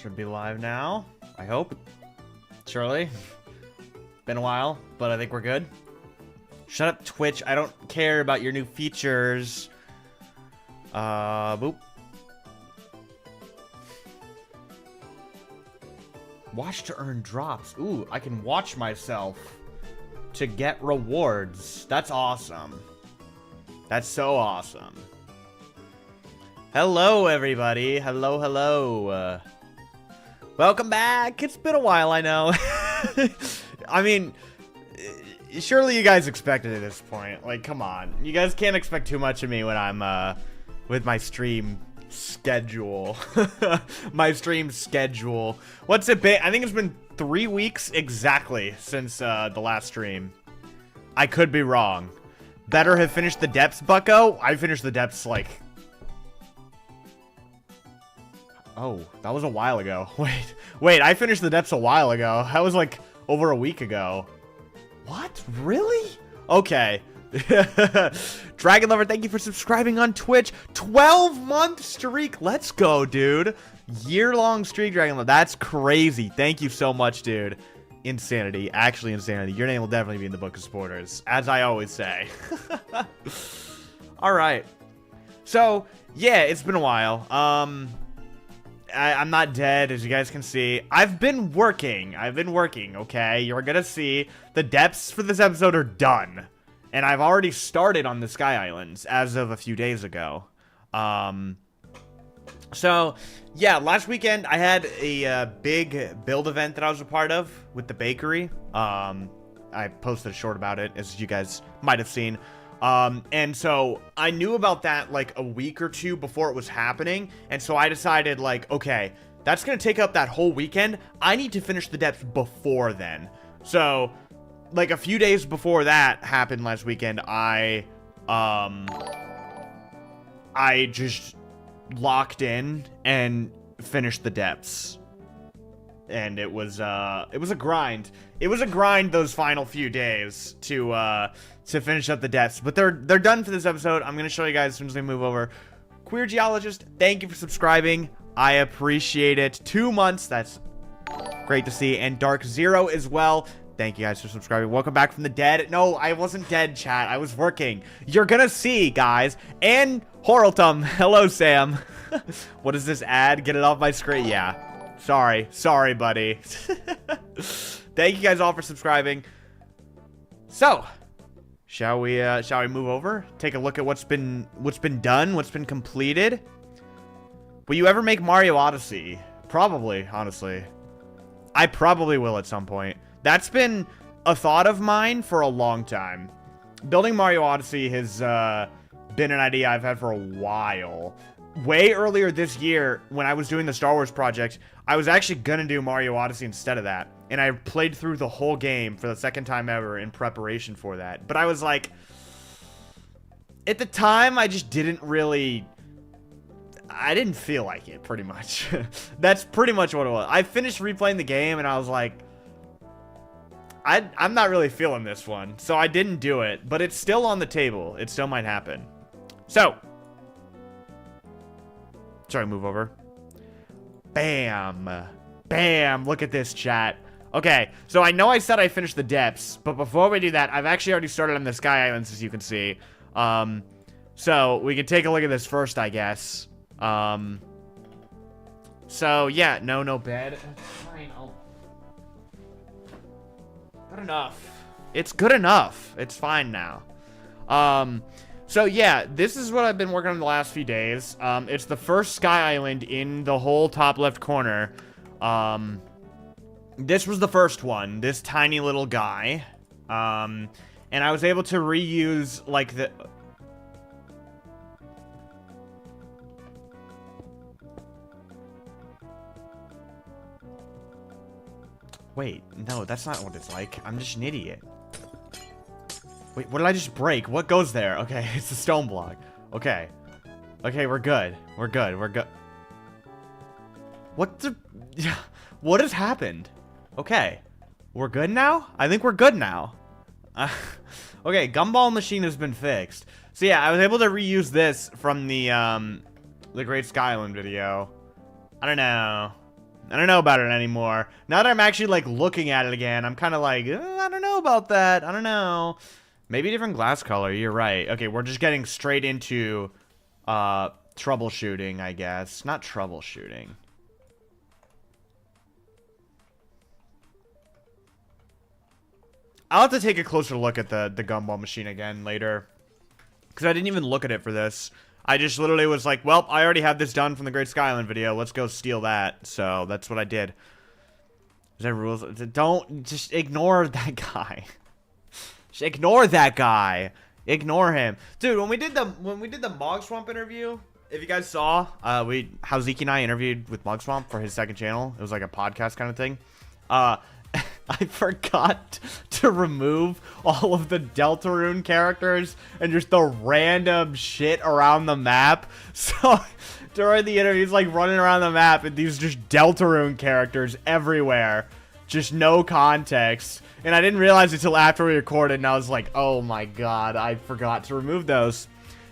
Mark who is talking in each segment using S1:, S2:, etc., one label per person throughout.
S1: Should be live now, I hope. Surely. Been a while, but I think we're good. Shut up, Twitch. I don't care about your new features. Boop. Watch to earn drops. Ooh, I can watch myself to get rewards. That's awesome. That's so awesome. Hello, everybody. Hello, hello. Welcome back. It's been a while, I know. I mean, surely you guys expected it at this point. Like, come on. You guys can't expect too much of me when I'm, with my stream schedule. My stream schedule. What's it been? I think it's been 3 weeks exactly since, the last stream. I could be wrong. Better have finished the depths, bucko? I finished the depths, like... Oh, that was a while ago. Wait, I finished the depths a while ago. That was like over a week ago. What? Really? Okay. Dragon Lover, thank you for subscribing on Twitch. 12-month streak. Let's go, dude. Year-long streak, Dragon Lover. That's crazy. Thank you so much, dude. Insanity. Actually insanity. Your name will definitely be in the book of supporters, as I always say. All right. So, yeah, it's been a while. I'm not dead, as you guys can see. I've been working, okay? You're gonna see the depths for this episode are done. And I've already started on the Sky Islands as of a few days ago. So, yeah, last weekend I had a big build event that I was a part of with the bakery. I posted a short about it, as you guys might have seen. And so I knew about that like a week or two before it was happening. And so I decided like, okay, that's going to take up that whole weekend. I need to finish the depths before then. So like a few days before that happened last weekend, I just locked in and finished the depths. And it was a grind. It was a grind those final few days to finish up the depths. But they're done for this episode. I'm gonna show you guys as soon as we move over. Queer Geologist, thank you for subscribing. I appreciate it. 2 months, that's great to see. And Dark Zero as well. Thank you guys for subscribing. Welcome back from the dead. No, I wasn't dead, chat. I was working. You're gonna see, guys. And Horaltum. Hello, Sam. What is this ad? Get it off my screen. Yeah. Sorry, buddy. Thank you guys all for subscribing. So, shall we move over? Take a look at what's been done, what's been completed. Will you ever make Mario Odyssey? Probably, honestly. I probably will at some point. That's been a thought of mine for a long time. Building Mario Odyssey has been an idea I've had for a while. Way earlier this year, when I was doing the Star Wars project, I was actually gonna do Mario Odyssey instead of that. And I played through the whole game for the second time ever in preparation for that. But I was like... At the time, I just didn't really... I didn't feel like it, pretty much. That's pretty much what it was. I finished replaying the game, and I was like... I'm not really feeling this one. So I didn't do it. But it's still on the table. It still might happen. So... Sorry, move over. Bam. Bam. Look at this, chat. Okay, so I know I said I finished the depths, but before we do that, I've actually already started on the Sky Islands, as you can see. So we can take a look at this first, I guess. So, yeah, no bed. Fine, Good enough. It's good enough. It's fine now. So yeah, this is what I've been working on the last few days. It's the first Sky Island in the whole top left corner. This was the first one, this tiny little guy. And I was able to reuse, like, the... Wait, no, that's not what it's like. I'm just an idiot. Wait, what did I just break? What goes there? Okay, it's a stone block. Okay. Okay, we're good. We're good. What the... What has happened? Okay. We're good now? I think we're good now. Okay, gumball machine has been fixed. So yeah, I was able to reuse this from the Great Sky Island video. I don't know. I don't know about it anymore. Now that I'm actually, like, looking at it again, I'm kind of like, I don't know about that. I don't know. Maybe a different glass color. You're right. Okay, we're just getting straight into troubleshooting, I guess. Not troubleshooting. I'll have to take a closer look at the gumball machine again later. Because I didn't even look at it for this. I just literally was like, well, I already have this done from the Great Sky Island video. Let's go steal that. So that's what I did. Is there rules? Don't just ignore that guy. Just ignore that guy. Ignore him, dude. When we did the Mog Swamp interview, if you guys saw, how Zeke and I interviewed with Mog Swamp for his second channel. It was like a podcast kind of thing. I forgot to remove all of the Deltarune characters and just the random shit around the map. So during the interview, he's like running around the map and these just Deltarune characters everywhere. Just no context. And I didn't realize it until after we recorded, and I was like, oh my god, I forgot to remove those.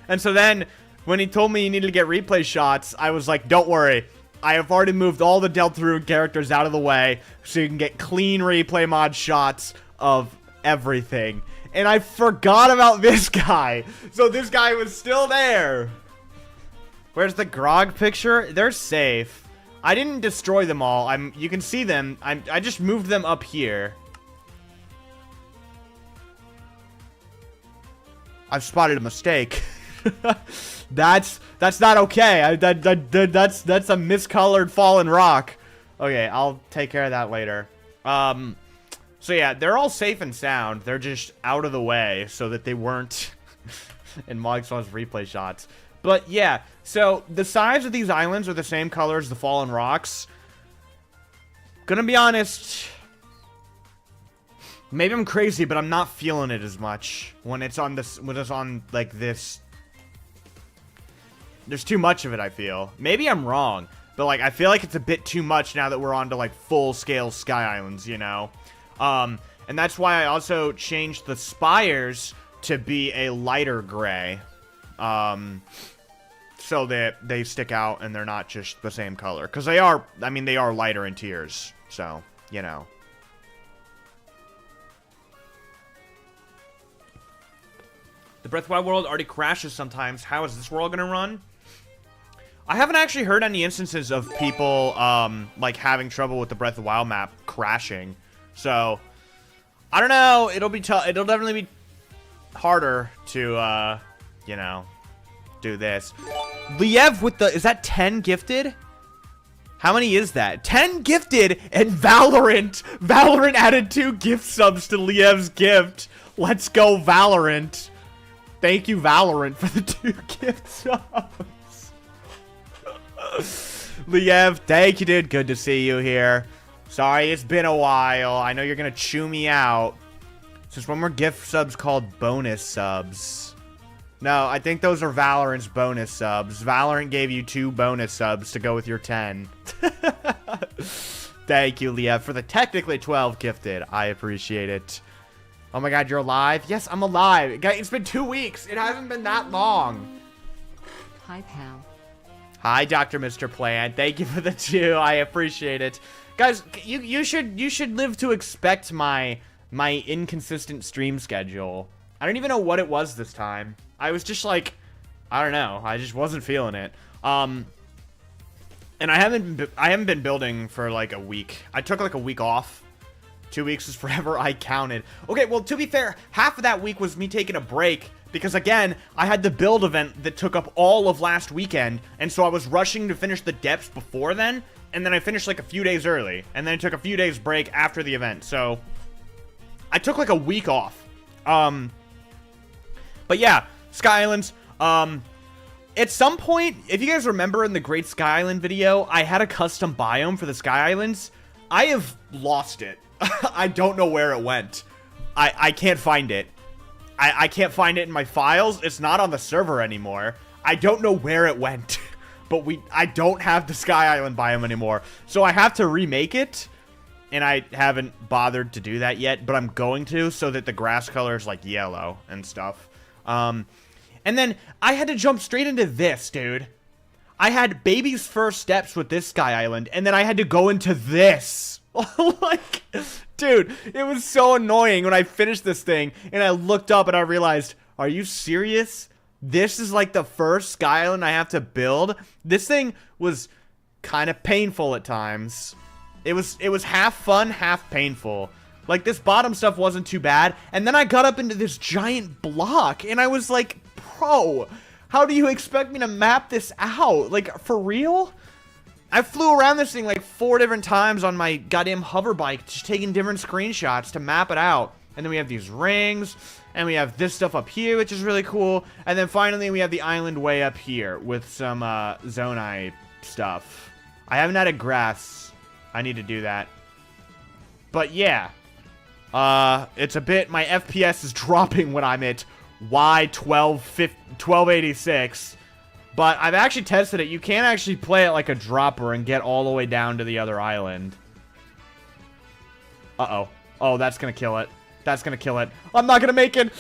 S1: And so then, when he told me he needed to get replay shots, I was like, don't worry. I have already moved all the Deltarune characters out of the way so you can get clean replay mod shots of everything. And I forgot about this guy. So this guy was still there. Where's the Grog picture? They're safe. I didn't destroy them all. You can see them. I just moved them up here. I've spotted a mistake. That's not okay. That's a miscolored fallen rock. Okay, I'll take care of that later. So yeah, they're all safe and sound. They're just out of the way so that they weren't in Mogswam's replay shots. But yeah, so the sides of these islands are the same color as the fallen rocks. Gonna be honest, maybe I'm crazy, but I'm not feeling it as much when it's on this. When it's on like this. There's too much of it, I feel. Maybe I'm wrong, but like I feel like it's a bit too much now that we're on to like full-scale Sky Islands, you know. And that's why I also changed the spires to be a lighter gray, so that they stick out and they're not just the same color. Because they are, I mean, they are lighter in tiers, so you know. The Breath of the Wild world already crashes sometimes. How is this world gonna run? I haven't actually heard any instances of people, like, having trouble with the Breath of the Wild map crashing. So, I don't know. It'll be tough. It'll definitely be harder to, you know, do this. Liev with the... Is that 10 gifted? How many is that? 10 gifted and Valorant. Valorant added 2 gift subs to Liev's gift. Let's go, Valorant. Thank you, Valorant, for the 2 gift subs. Liev, thank you, dude. Good to see you here. Sorry, it's been a while. I know you're gonna chew me out. There's one more gift subs called bonus subs. No, I think those are Valorant's bonus subs. Valorant gave you 2 bonus subs to go with your 10. Thank you, Liev, for the technically 12 gifted. I appreciate it. Oh my god, you're alive? Yes, I'm alive. It's been 2 weeks. It hasn't been that long.
S2: Hi, pal.
S1: Hi, Dr. Mr. Plant. Thank you for the 2. I appreciate it. Guys, you should live to expect my inconsistent stream schedule. I don't even know what it was this time. I was just like, I don't know. I just wasn't feeling it. And I haven't been building for like a week. I took like a week off. 2 weeks is forever I counted. Okay, well, to be fair, half of that week was me taking a break. Because, again, I had the build event that took up all of last weekend. And so I was rushing to finish the depths before then. And then I finished, like, a few days early. And then I took a few days break after the event. So, I took, like, a week off. But, yeah, Sky Islands. At some point, if you guys remember in the Great Sky Island video, I had a custom biome for the Sky Islands. I have lost it. I don't know where it went. I can't find it. I can't find it in my files. It's not on the server anymore. I don't know where it went. But I don't have the Sky Island biome anymore. So I have to remake it. And I haven't bothered to do that yet. But I'm going to, so that the grass color is like yellow and stuff. And then I had to jump straight into this, dude. I had baby's first steps with this Sky Island, and then I had to go into this. Like, dude, it was so annoying when I finished this thing, and I looked up and I realized, are you serious? This is like the first Sky Island I have to build? This thing was kind of painful at times. It was half fun, half painful. Like, this bottom stuff wasn't too bad, and then I got up into this giant block, and I was like, bro, how do you expect me to map this out? Like, for real? I flew around this thing like 4 different times on my goddamn hover bike, just taking different screenshots to map it out. And then we have these rings, and we have this stuff up here, which is really cool. And then finally, we have the island way up here with some Zonai stuff. I haven't added grass. I need to do that. But yeah, it's a bit, my FPS is dropping when I'm at Y1286. But I've actually tested it. You can actually play it like a dropper and get all the way down to the other island. Uh-oh. Oh, that's gonna kill it. That's gonna kill it. I'm not gonna make it.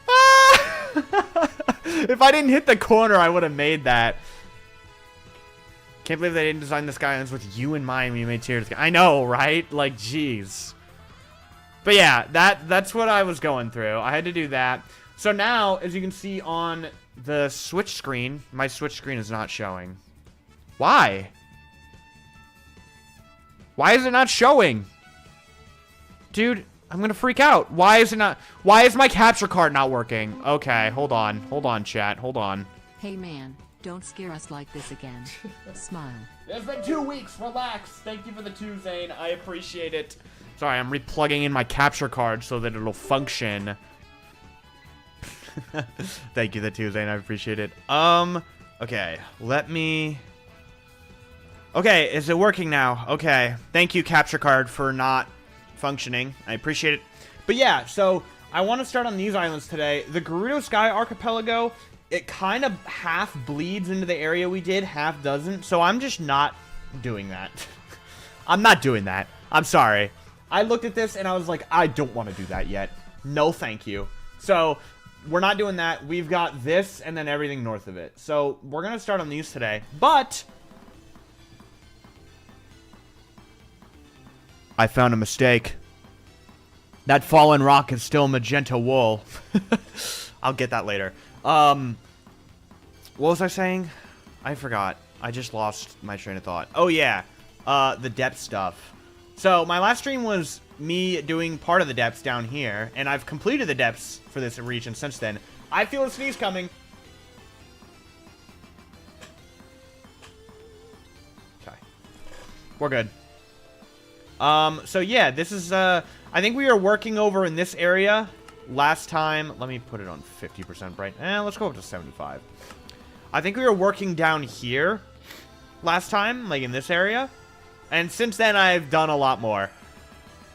S1: Ah! If I didn't hit the corner, I would have made that. Can't believe they didn't design the Sky Islands with you in mind when you made Tears. I know, right? Like, jeez. But yeah, that's what I was going through. I had to do that. So now, as you can see on the Switch screen, my Switch screen is not showing. Why? Why is it not showing? Dude, I'm gonna freak out. Why is it not? Why is my capture card not working? Okay, hold on. Hold on, chat. Hold on.
S2: Hey man, don't scare us like this again. Smile.
S1: It's been 2 weeks. Relax. Thank you for the 2, Zane. I appreciate it. Sorry, I'm replugging in my capture card so that it'll function. Thank you, the 2, Zane. I appreciate it. Okay. Let me... Okay, is it working now? Okay. Thank you, capture card, for not functioning. I appreciate it. But yeah, so I want to start on these islands today. The Gerudo Sky Archipelago, it kind of half bleeds into the area we did, half doesn't. So I'm just not doing that. I'm not doing that. I'm sorry. I looked at this and I was like, I don't want to do that yet. No, thank you. So we're not doing that. We've got this and then everything north of it. So we're going to start on these today. But I found a mistake. That fallen rock is still magenta wool. I'll get that later. What was I saying? I forgot. I just lost my train of thought. Oh, yeah. The depth stuff. So my last stream was me doing part of the depths down here, and I've completed the depths for this region since then. I feel a sneeze coming. Okay. We're good. So yeah, this is, I think we were working over in this area last time. Let me put it on 50% bright. Let's go up to 75. I think we were working down here last time, like in this area. And since then, I've done a lot more.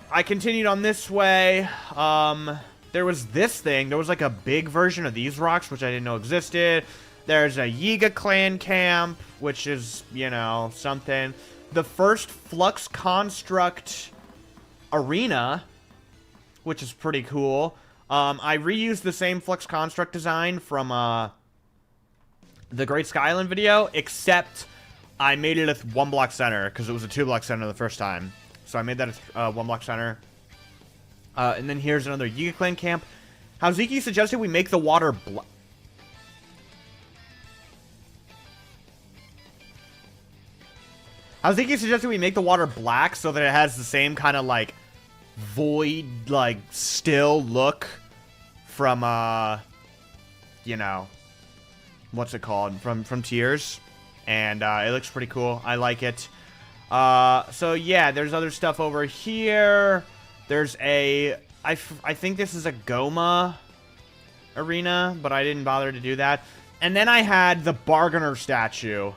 S1: I continued on this way. There was this thing. There was like a big version of these rocks, which I didn't know existed. There's a Yiga clan camp, which is, you know, something. The first Flux Construct arena, which is pretty cool. I reused the same Flux Construct design from the Great Sky Island video, except I made it a 1-block center, because it was a 2-block center the first time. So I made that a 1-block center. And then here's another Yiga clan camp. Hazuki suggested we make the water black. Hazuki suggested we make the water black so that it has the same kind of, like, void, like, still look from, you know, what's it called? From Tears. And, it looks pretty cool. I like it. So, yeah, there's other stuff over here. There's a... I think this is a Goma arena, but I didn't bother to do that. And then I had the Bargainer statue,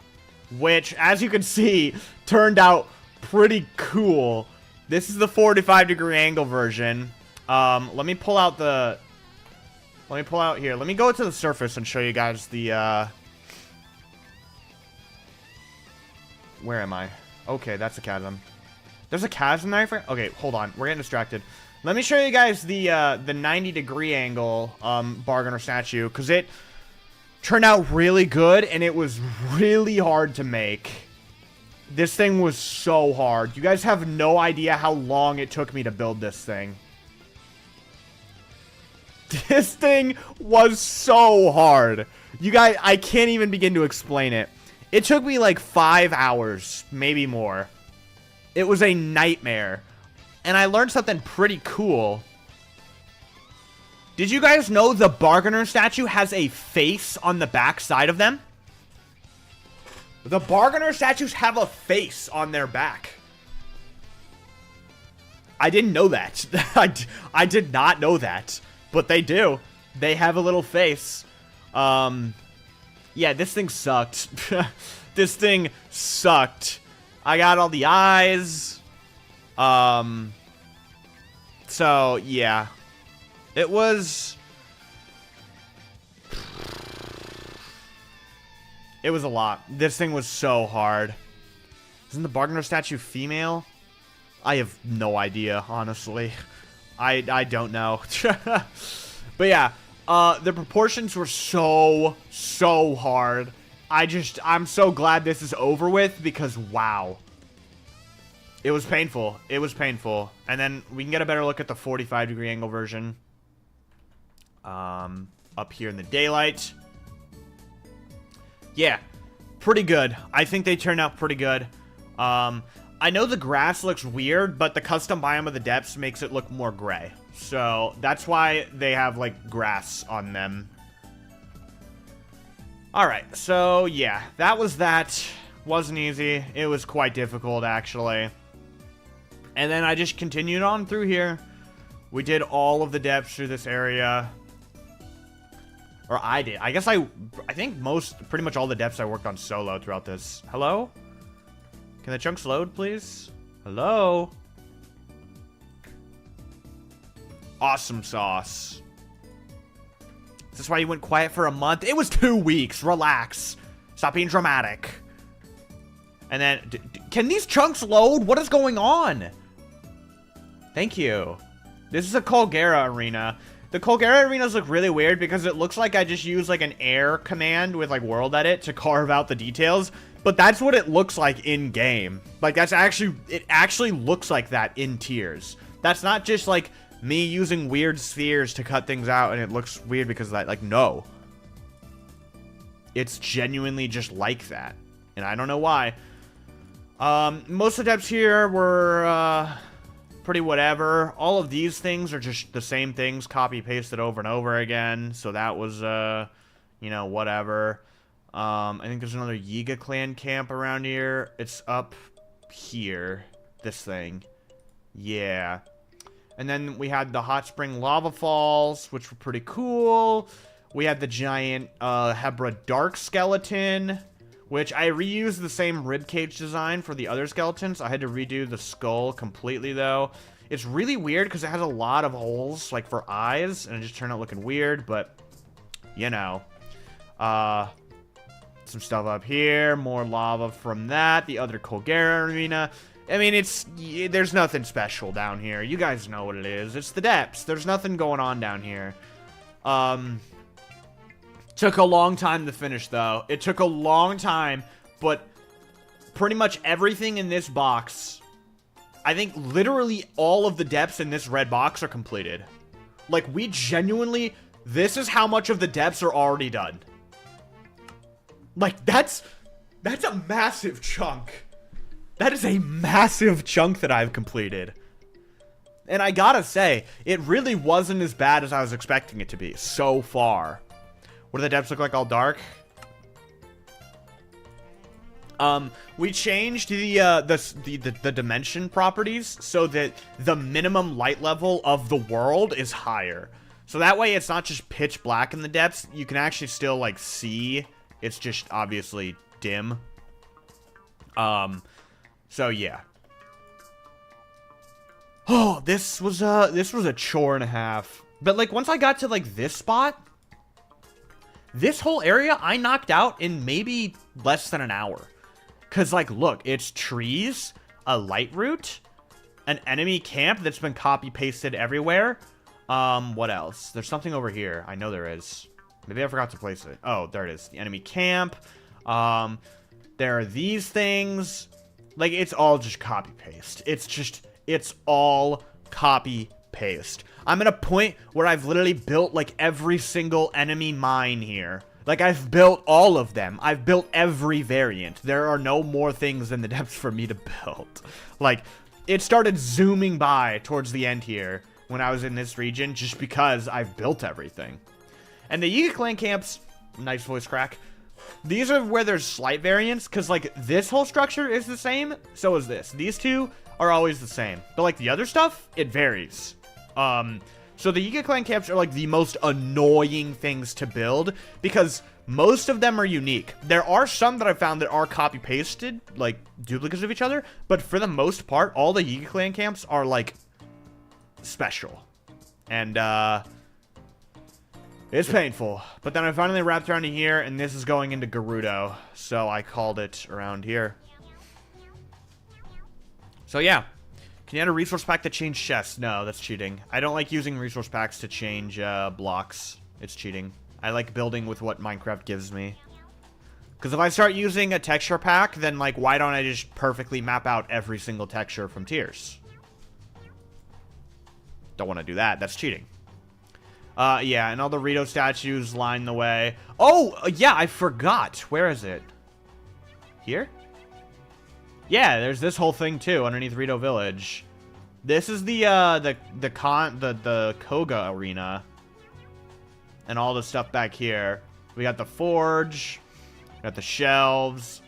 S1: which, as you can see, turned out pretty cool. This is the 45-degree angle version. Let me pull out the... Let me pull out here. Let me go to the surface and show you guys the, Where am I? Okay, that's a chasm. There's a chasm there? Okay, hold on. We're getting distracted. Let me show you guys the 90-degree angle, Bargainer statue, because it turned out really good, and it was really hard to make. This thing was so hard. You guys have no idea how long it took me to build this thing. This thing was so hard. You guys, I can't even begin to explain it. It took me like 5 hours, maybe more. It was a nightmare. And I learned something pretty cool. Did you guys know the Bargainer statue has a face on the back side of them? The Bargainer statues have a face on their back. I didn't know that. I did not know that. But they do. They have a little face. Yeah, this thing sucked. This thing sucked. I got all the eyes. So, yeah. It was a lot. This thing was so hard. Isn't the Bargainer statue female? I have no idea, honestly. I don't know. But yeah, the proportions were so hard. I'm so glad this is over with because, wow. It was painful. It was painful. And then we can get a better look at the 45-degree angle version. Up here in the daylight. Yeah, pretty good. I think they turned out pretty good. I know the grass looks weird, but the custom biome of the depths makes it look more gray. So that's why they have, like, grass on them. Alright, so yeah, that was that. Wasn't easy. It was quite difficult, actually. And then I just continued on through here. We did all of the depths through this area. Or I did. I guess I think pretty much all the depths I worked on solo throughout this. Hello? Can the chunks load, please? Hello? Awesome sauce. Is this why you went quiet for a month? It was 2 weeks. Relax. Stop being dramatic. And then, can these chunks load? What is going on? Thank you. This is a Colgera arena. The Colgera arenas look really weird because it looks like I just used like an air command with like world edit to carve out the details. But that's what it looks like in game. Like it actually looks like that in tiers. That's not just like me using weird spheres to cut things out and it looks weird because of that. Like, no. It's genuinely just like that. And I don't know why. Most of the depths here were, pretty whatever. All of these things are just the same things copy pasted over and over again. So that was, you know, whatever. I think there's another Yiga clan camp around here. It's up here. This thing. Yeah. And then we had the hot spring lava falls, which were pretty cool. We had the giant Hebra dark skeleton, which I reused the same ribcage design for the other skeletons. I had to redo the skull completely, though. It's really weird because it has a lot of holes, like, for eyes, and it just turned out looking weird, but, you know. Some stuff up here, more lava from that, the other Colgera arena. I mean, there's nothing special down here. You guys know what it is. It's the depths. There's nothing going on down here. Took a long time to finish, though. It took a long time, but pretty much everything in this box, I think literally all of the depths in this red box are completed. Like, we genuinely, this is how much of the depths are already done. Like, that's a massive chunk. That is a massive chunk that I've completed. And I gotta say, it really wasn't as bad as I was expecting it to be so far. What do the depths look like all dark? We changed the dimension properties so that the minimum light level of the world is higher. So that way it's not just pitch black in the depths. You can actually still, like, see. It's just obviously dim. So yeah. Oh, this was a chore and a half. But like once I got to like this spot, this whole area I knocked out in maybe less than an hour. Cause like look, it's trees, a light route, an enemy camp that's been copy pasted everywhere. What else? There's something over here. I know there is. Maybe I forgot to place it. Oh, there it is. The enemy camp. There are these things. Like, it's all just copy-paste. It's all copy-paste. I'm at a point where I've literally built, like, every single enemy mine here. Like, I've built all of them. I've built every variant. There are no more things in the depths for me to build. Like, it started zooming by towards the end here when I was in this region just because I've built everything. And the Yiga Clan camps, nice voice crack, these are where there's slight variance, because, like, this whole structure is the same, so is this. These two are always the same. But, like, the other stuff, it varies. So the Yiga Clan camps are, like, the most annoying things to build, because most of them are unique. There are some that I found that are copy-pasted, like, duplicates of each other, but for the most part, all the Yiga Clan camps are, like, special. And, it's painful. But then I finally wrapped around to here, and this is going into Gerudo. So I called it around here. So yeah. Can you add a resource pack to change chests? No, that's cheating. I don't like using resource packs to change blocks. It's cheating. I like building with what Minecraft gives me. Because if I start using a texture pack, then, like, why don't I just perfectly map out every single texture from tiers? Don't want to do that. That's cheating. Yeah, and all the Rito statues line the way. Oh, yeah, I forgot. Where is it? Here? Yeah, there's this whole thing too underneath Rito Village. This is the Koga arena. And all the stuff back here. We got the forge. We got the shelves.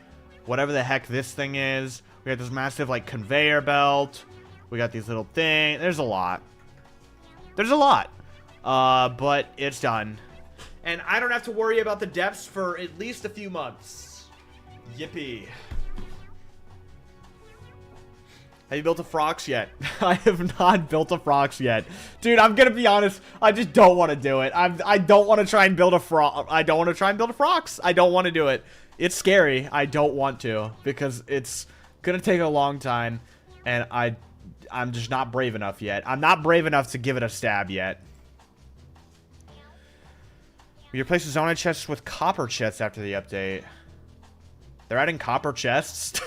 S1: Whatever the heck this thing is. We got this massive, like, conveyor belt. We got these little things. There's a lot. There's a lot. But it's done. And I don't have to worry about the depths for at least a few months. Yippee. Have you built a Frox yet? I have not built a Frox yet. Dude, I'm gonna be honest. I just don't want to do it. I don't want to try and build a Frox. I don't want to try and build a Frox. I don't want to do it. It's scary. I don't want to. Because it's gonna take a long time. And I'm just not brave enough yet. I'm not brave enough to give it a stab yet. We replace the Zona chests with copper chests after the update. They're adding copper chests?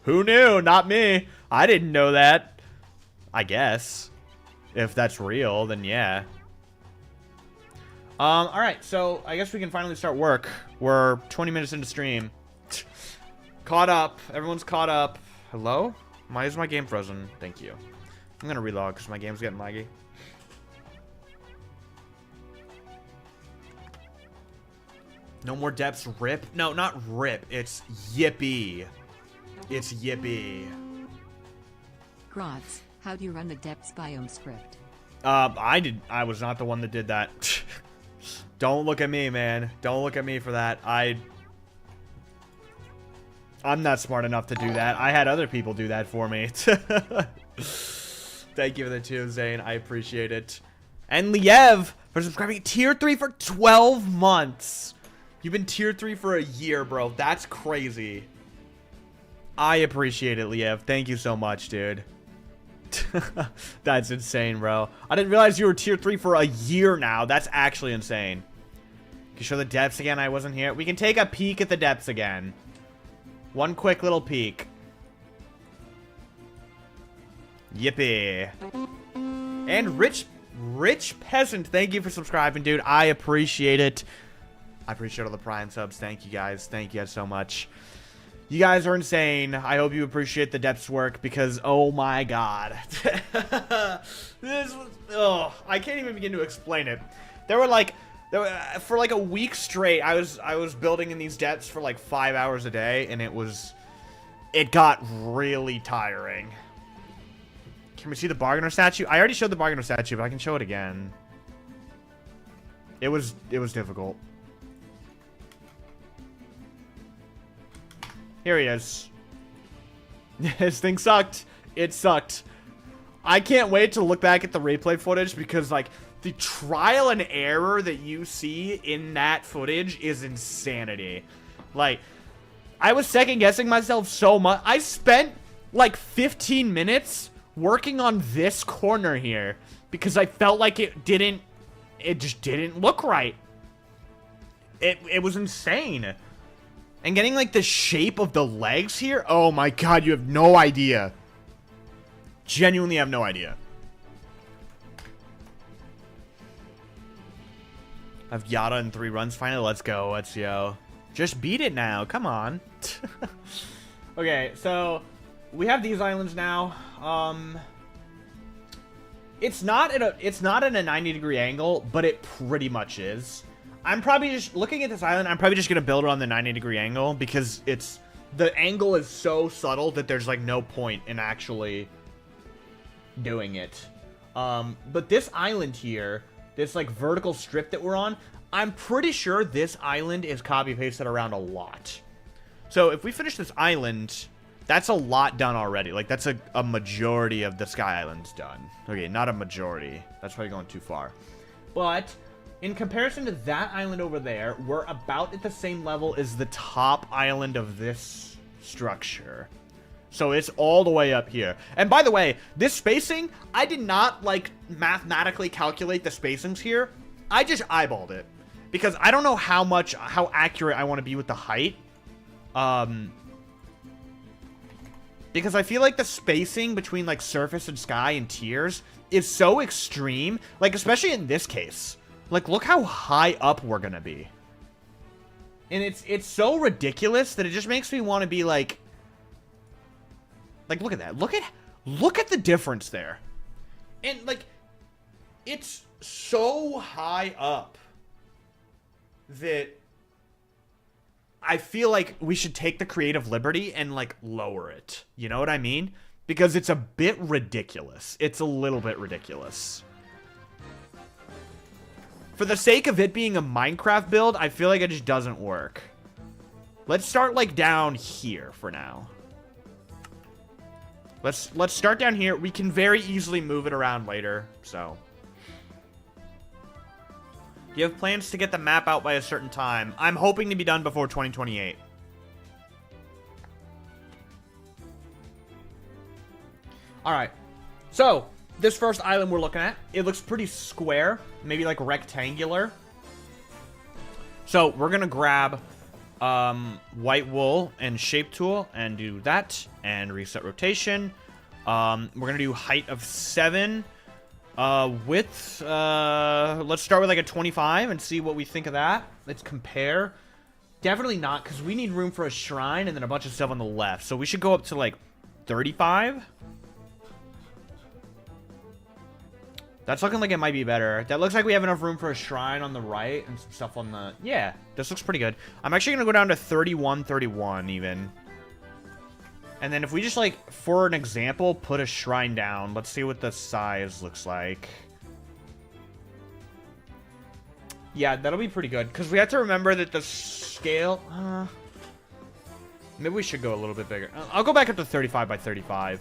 S1: Who knew? Not me. I didn't know that. I guess. If that's real, then yeah. Alright, so I guess we can finally start work. We're 20 minutes into stream. Caught up. Everyone's caught up. Hello? Why is my game frozen? Thank you. I'm gonna relog because my game's getting laggy. No more depths, rip? No, not rip. It's yippee. It's yippee.
S2: Grazzy, how do you run the depths biome script?
S1: I was not the one that did that. Don't look at me, man. Don't look at me for that. I'm not smart enough to do that. I had other people do that for me. Thank you for the tune, Zane. I appreciate it. And Liev for subscribing tier 3 for 12 months. You've been tier 3 for a year, bro. That's crazy. I appreciate it, Liev. Thank you so much, dude. That's insane, bro. I didn't realize you were tier 3 for a year now. That's actually insane. Can you show the depths again? I wasn't here. We can take a peek at the depths again. One quick little peek. Yippee. And Rich Peasant, thank you for subscribing, dude. I appreciate it. I appreciate all the Prime subs. Thank you guys. Thank you guys so much. You guys are insane. I hope you appreciate the depths work because, oh my god. This was, oh, I can't even begin to explain it. For like a week straight, I was building in these depths for like 5 hours a day, and it got really tiring. Can we see the bargainer statue? I already showed the bargainer statue, but I can show it again. It was difficult. Here he is. This thing sucked. It sucked. I can't wait to look back at the replay footage because, like, the trial and error that you see in that footage is insanity. Like, I was second guessing myself so much. I spent like 15 minutes working on this corner here because I felt like it didn't it just didn't look right. It was insane. And getting, like, the shape of the legs here, oh my god, you have no idea. Genuinely have no idea. I've Yada in 3 runs finally. Let's go. Let's go. Just beat it now. Come on. Okay, so we have these islands now. It's not at a 90-degree angle, but it pretty much is. I'm probably just looking at this island. I'm probably just gonna build it on the 90-degree angle because the angle is so subtle that there's like no point in actually doing it. But this island here, this like vertical strip that we're on, I'm pretty sure this island is copy pasted around a lot. So if we finish this island, that's a lot done already. Like that's a majority of the Sky Island's done. Okay, not a majority. That's probably going too far. But in comparison to that island over there, we're about at the same level as the top island of this structure. So it's all the way up here. And by the way, this spacing, I did not, like, mathematically calculate the spacings here. I just eyeballed it. Because I don't know how accurate I want to be with the height. Because I feel like the spacing between, like, surface and sky and tiers is so extreme. Like, especially in this case. Like, look how high up we're gonna be. And it's so ridiculous that it just makes me want to be, like, look at that. Look at the difference there. And, like, it's so high up that I feel like we should take the creative liberty and, like, lower it. You know what I mean? Because it's a bit ridiculous. It's a little bit ridiculous. For the sake of it being a Minecraft build, I feel like it just doesn't work. Let's start, like, down here for now. Let's start down here. We can very easily move it around later, so. Do you have plans to get the map out by a certain time? I'm hoping to be done before 2028. Alright. So, this first island we're looking at, it looks pretty square. Maybe, like, rectangular. So, we're gonna grab white wool and shape tool and do that and reset rotation. We're gonna do height of 7, width, let's start with like a 25 and see what we think of that. Let's compare. Definitely not, because we need room for a shrine and then a bunch of stuff on the left, so we should go up to like 35. That's looking like it might be better. That looks like we have enough room for a shrine on the right and some stuff on the... Yeah, this looks pretty good. I'm actually going to go down to 31 even. And then if we just, like, for an example, put a shrine down. Let's see what the size looks like. Yeah, that'll be pretty good. Because we have to remember that the scale... maybe we should go a little bit bigger. I'll go back up to 35 by 35.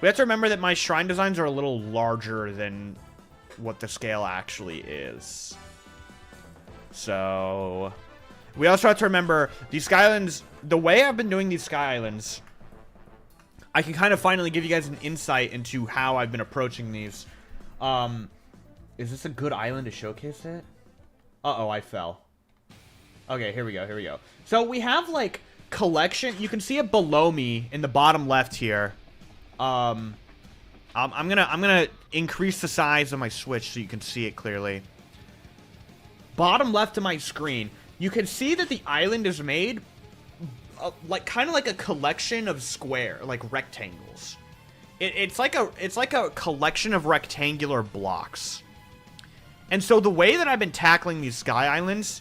S1: We have to remember that my shrine designs are a little larger than what the scale actually is. So, we also have to remember these Sky Islands, the way I've been doing these Sky Islands, I can kind of finally give you guys an insight into how I've been approaching these. Is this a good island to showcase it? Uh-oh, I fell. Okay, here we go. So we have like collection, you can see it below me in the bottom left here. I'm gonna increase the size of my Switch so you can see it clearly. Bottom left of my screen, you can see that the island is made like kind of like a collection of like rectangles. It's like a collection of rectangular blocks. And so the way that I've been tackling these Sky Islands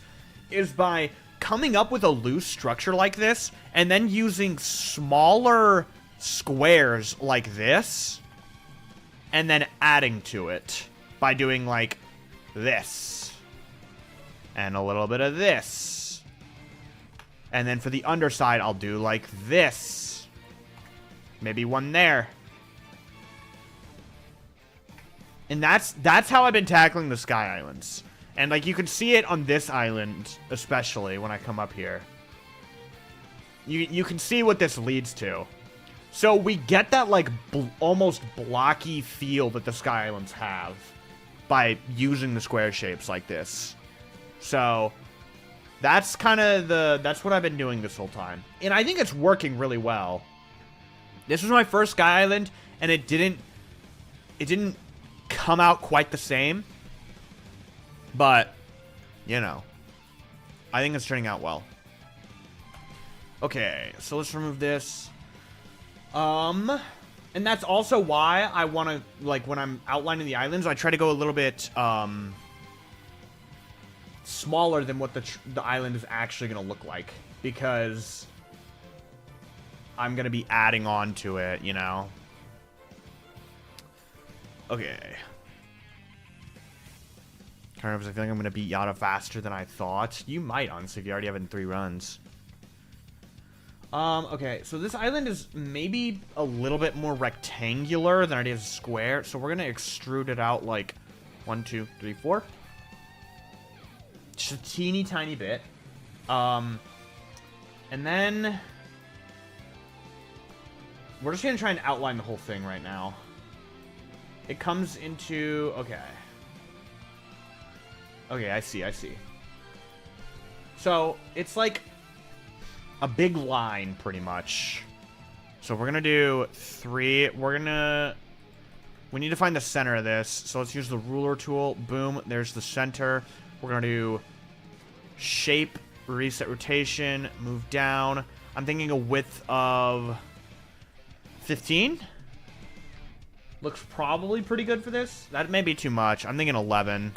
S1: is by coming up with a loose structure like this and then using smaller squares like this and then adding to it by doing like this and a little bit of this, and then for the underside I'll do like this, maybe one there, and that's how I've been tackling the Sky Islands. And like you can see it on this island, especially when I come up here, you can see what this leads to. So we get that, like, almost blocky feel that the Sky Islands have. by using the square shapes like this. So that's kind of that's what I've been doing this whole time. And I think it's working really well. This was my first Sky Island, and it didn't come out quite the same. But, you know, I think it's turning out well. Okay, so let's remove this. And that's also why I want to, like, when I'm outlining the islands, I try to go a little bit, smaller than what the island is actually going to look like. Because I'm going to be adding on to it, you know? Okay. Turnips, I feel like I'm going to beat Yada faster than I thought. You might, honestly, if you already have it in 3 runs. Okay, so this island is maybe a little bit more rectangular than it is square. So we're going to extrude it out like 1, 2, 3, 4. Just a teeny tiny bit. And then we're just going to try and outline the whole thing right now. It comes into... Okay. Okay, I see. So, it's like a big line, pretty much. So we're gonna do 3. We need to find the center of this. So let's use the ruler tool. Boom, there's the center. We're gonna do shape, reset rotation, move down. I'm thinking a width of 15. Looks probably pretty good for this. That may be too much. I'm thinking 11.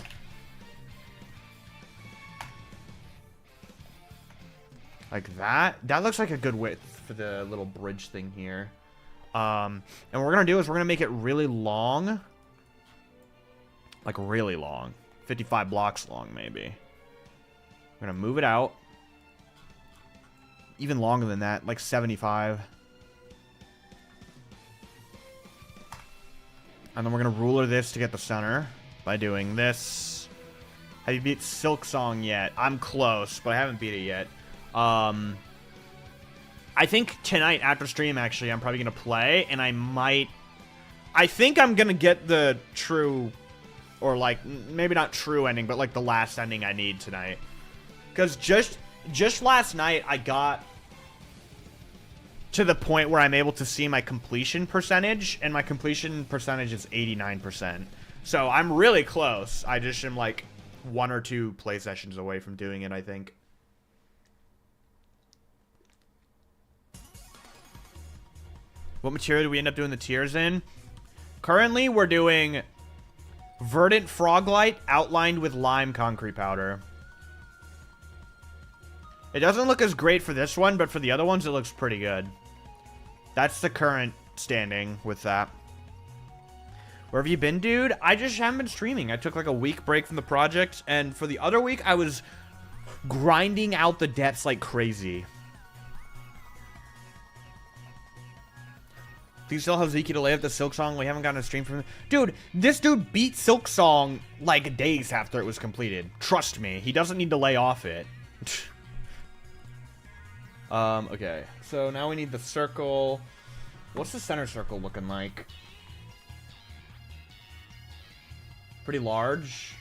S1: Like that. That looks like a good width for the little bridge thing here. And what we're going to do is we're going to make it really long. Like really long. 55 blocks long, maybe. We're going to move it out. Even longer than that. Like 75. And then we're going to ruler this to get the center. By doing this. Have you beat Silk Song yet? I'm close, but I haven't beat it yet. I think tonight after stream, actually, I'm probably going to play, and I think I'm going to get the true, or like, maybe not true ending, but like the last ending I need tonight. Because just last night, I got to the point where I'm able to see my completion percentage, and my completion percentage is 89%. So I'm really close. I just am like 1 or 2 play sessions away from doing it, I think. What material do we end up doing the tiers in? Currently, we're doing verdant froglight outlined with lime concrete powder. It doesn't look as great for this one, but for the other ones, it looks pretty good. That's the current standing with that. Where have you been, dude? I just haven't been streaming. I took like a week break from the project, and for the other week, I was grinding out the depths like crazy. Do you still have Zeke to lay up the Silk Song? We haven't gotten a stream from him. Dude, this dude beat Silk Song like days after it was completed. Trust me, he doesn't need to lay off it. Okay. So now we need the circle. What's the center circle looking like? Pretty large.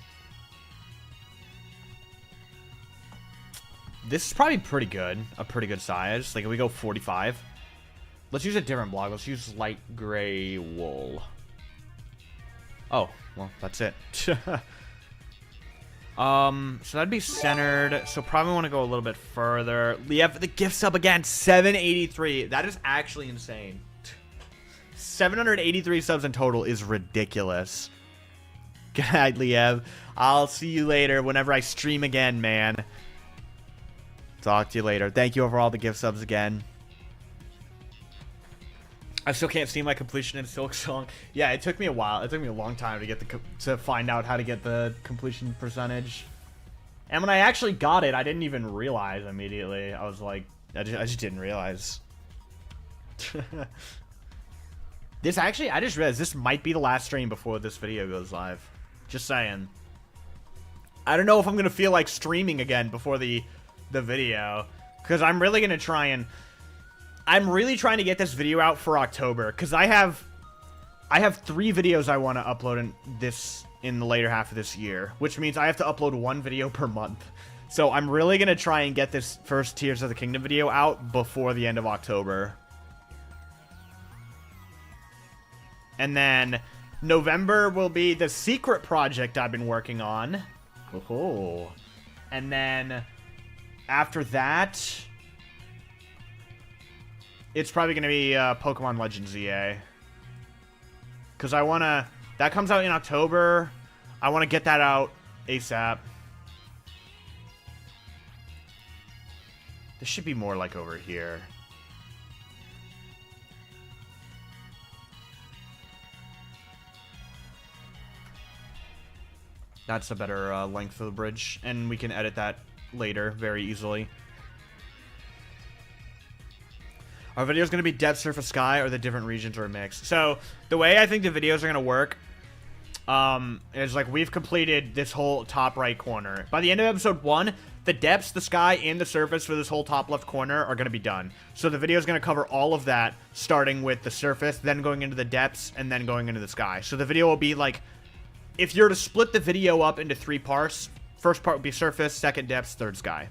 S1: This is probably pretty good. A pretty good size. Like if we go 45. Let's use a different block. Let's use light gray wool. Oh, well, that's it. So that'd be centered. So probably want to go a little bit further. Liev, the gift sub again, 783. That is actually insane. 783 subs in total is ridiculous. Good night, Liev. I'll see you later whenever I stream again, man. Talk to you later. Thank you for all the gift subs again. I still can't see my completion in Silk Song. Yeah, it took me a while. It took me a long time to get to find out how to get the completion percentage. And when I actually got it, I didn't even realize immediately. I was like, I just didn't realize. This actually, I just realized this might be the last stream before this video goes live. Just saying. I don't know if I'm gonna feel like streaming again before the video, because I'm really gonna try and. I'm really trying to get this video out for October, because I have 3 videos I want to upload in this in the later half of this year, which means I have to upload 1 video per month. So I'm really going to try and get this first Tears of the Kingdom video out before the end of October. And then November will be the secret project I've been working on. Oh. And then after that, it's probably going to be Pokemon Legends EA. Because I want to... That comes out in October. I want to get that out ASAP. This should be more like over here. That's a better length of the bridge, and we can edit that later very easily. Our video is going to be depth, surface, sky, or the different regions or a mix. So the way I think the videos are going to work is like we've completed this whole top right corner. By the end of episode 1, the depths, the sky, and the surface for this whole top left corner are going to be done. So the video is going to cover all of that, starting with the surface, then going into the depths, and then going into the sky. So the video will be like, if you're to split the video up into 3 parts, first part would be surface, second depths, third sky.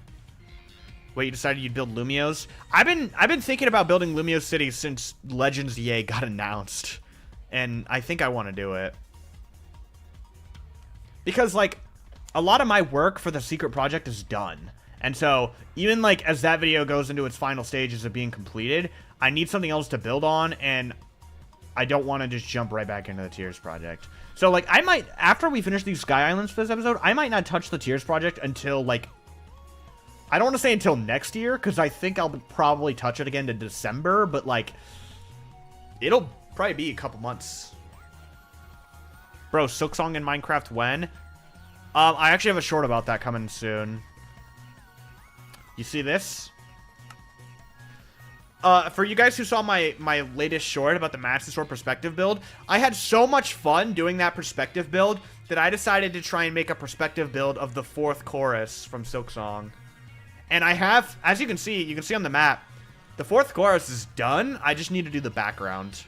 S1: Wait, you decided you'd build Lumios? I've been thinking about building Lumio City since Legends EA got announced. And I think I want to do it. Because, like, a lot of my work for the secret project is done. And so, even, like, as that video goes into its final stages of being completed, I need something else to build on, and I don't want to just jump right back into the Tears project. So, like, I might, after we finish these Sky Islands for this episode, I might not touch the Tears project until, like, I don't want to say until next year, because I think I'll probably touch it again in December, but, like, it'll probably be a couple months. Bro, Silksong in Minecraft when? I actually have a short about that coming soon. You see this? For you guys who saw my latest short about the Master Sword perspective build, I had so much fun doing that perspective build that I decided to try and make a perspective build of the 4th chorus from Silksong. And I have, as you can see on the map, the 4th chorus is done. I just need to do the background.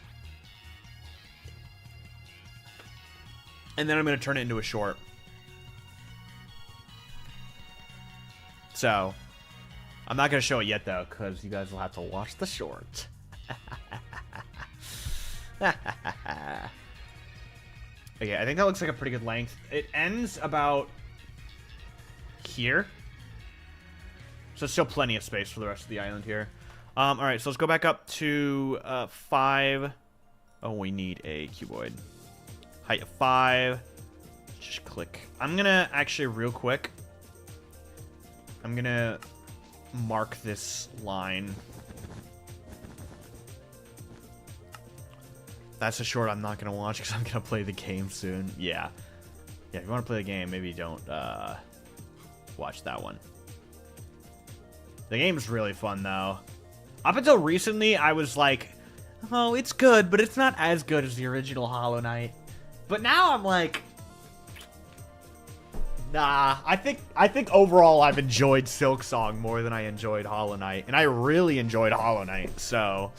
S1: And then I'm going to turn it into a short. So, I'm not going to show it yet, though, because you guys will have to watch the short. Okay, I think that looks like a pretty good length. It ends about here. So still plenty of space for the rest of the island here. Alright, so let's go back up to 5. Oh, we need a cuboid. Height of 5. Just click. I'm gonna actually real quick. I'm gonna mark this line. That's a short I'm not gonna watch because I'm gonna play the game soon. Yeah. Yeah, if you want to play the game, maybe don't watch that one. The game's really fun, though. Up until recently, I was like, oh, it's good, but it's not as good as the original Hollow Knight. But now I'm like, nah, I think overall I've enjoyed Silksong more than I enjoyed Hollow Knight. And I really enjoyed Hollow Knight, so.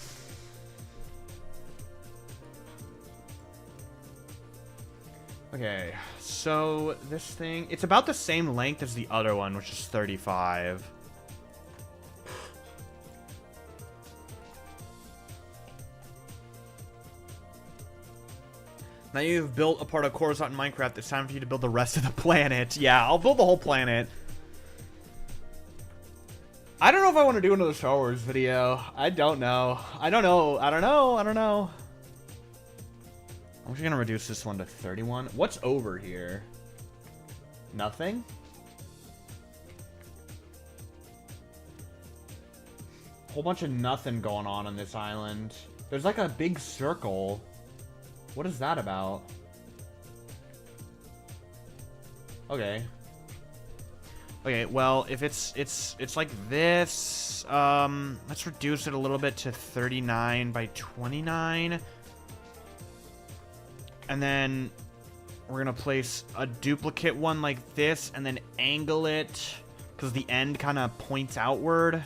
S1: Okay, so this thing, it's about the same length as the other one, which is 35. Now you've built a part of Coruscant in Minecraft, it's time for you to build the rest of the planet. Yeah, I'll build the whole planet. I don't know if I want to do another Star Wars video. I don't know. I don't know. I'm just going to reduce this one to 31. What's over here? Nothing? Whole bunch of nothing going on this island. There's like a big circle. What is that about? Okay. Okay, well, if it's like this, let's reduce it a little bit to 39 by 29. And then we're gonna place a duplicate one like this and then angle it because the end kind of points outward.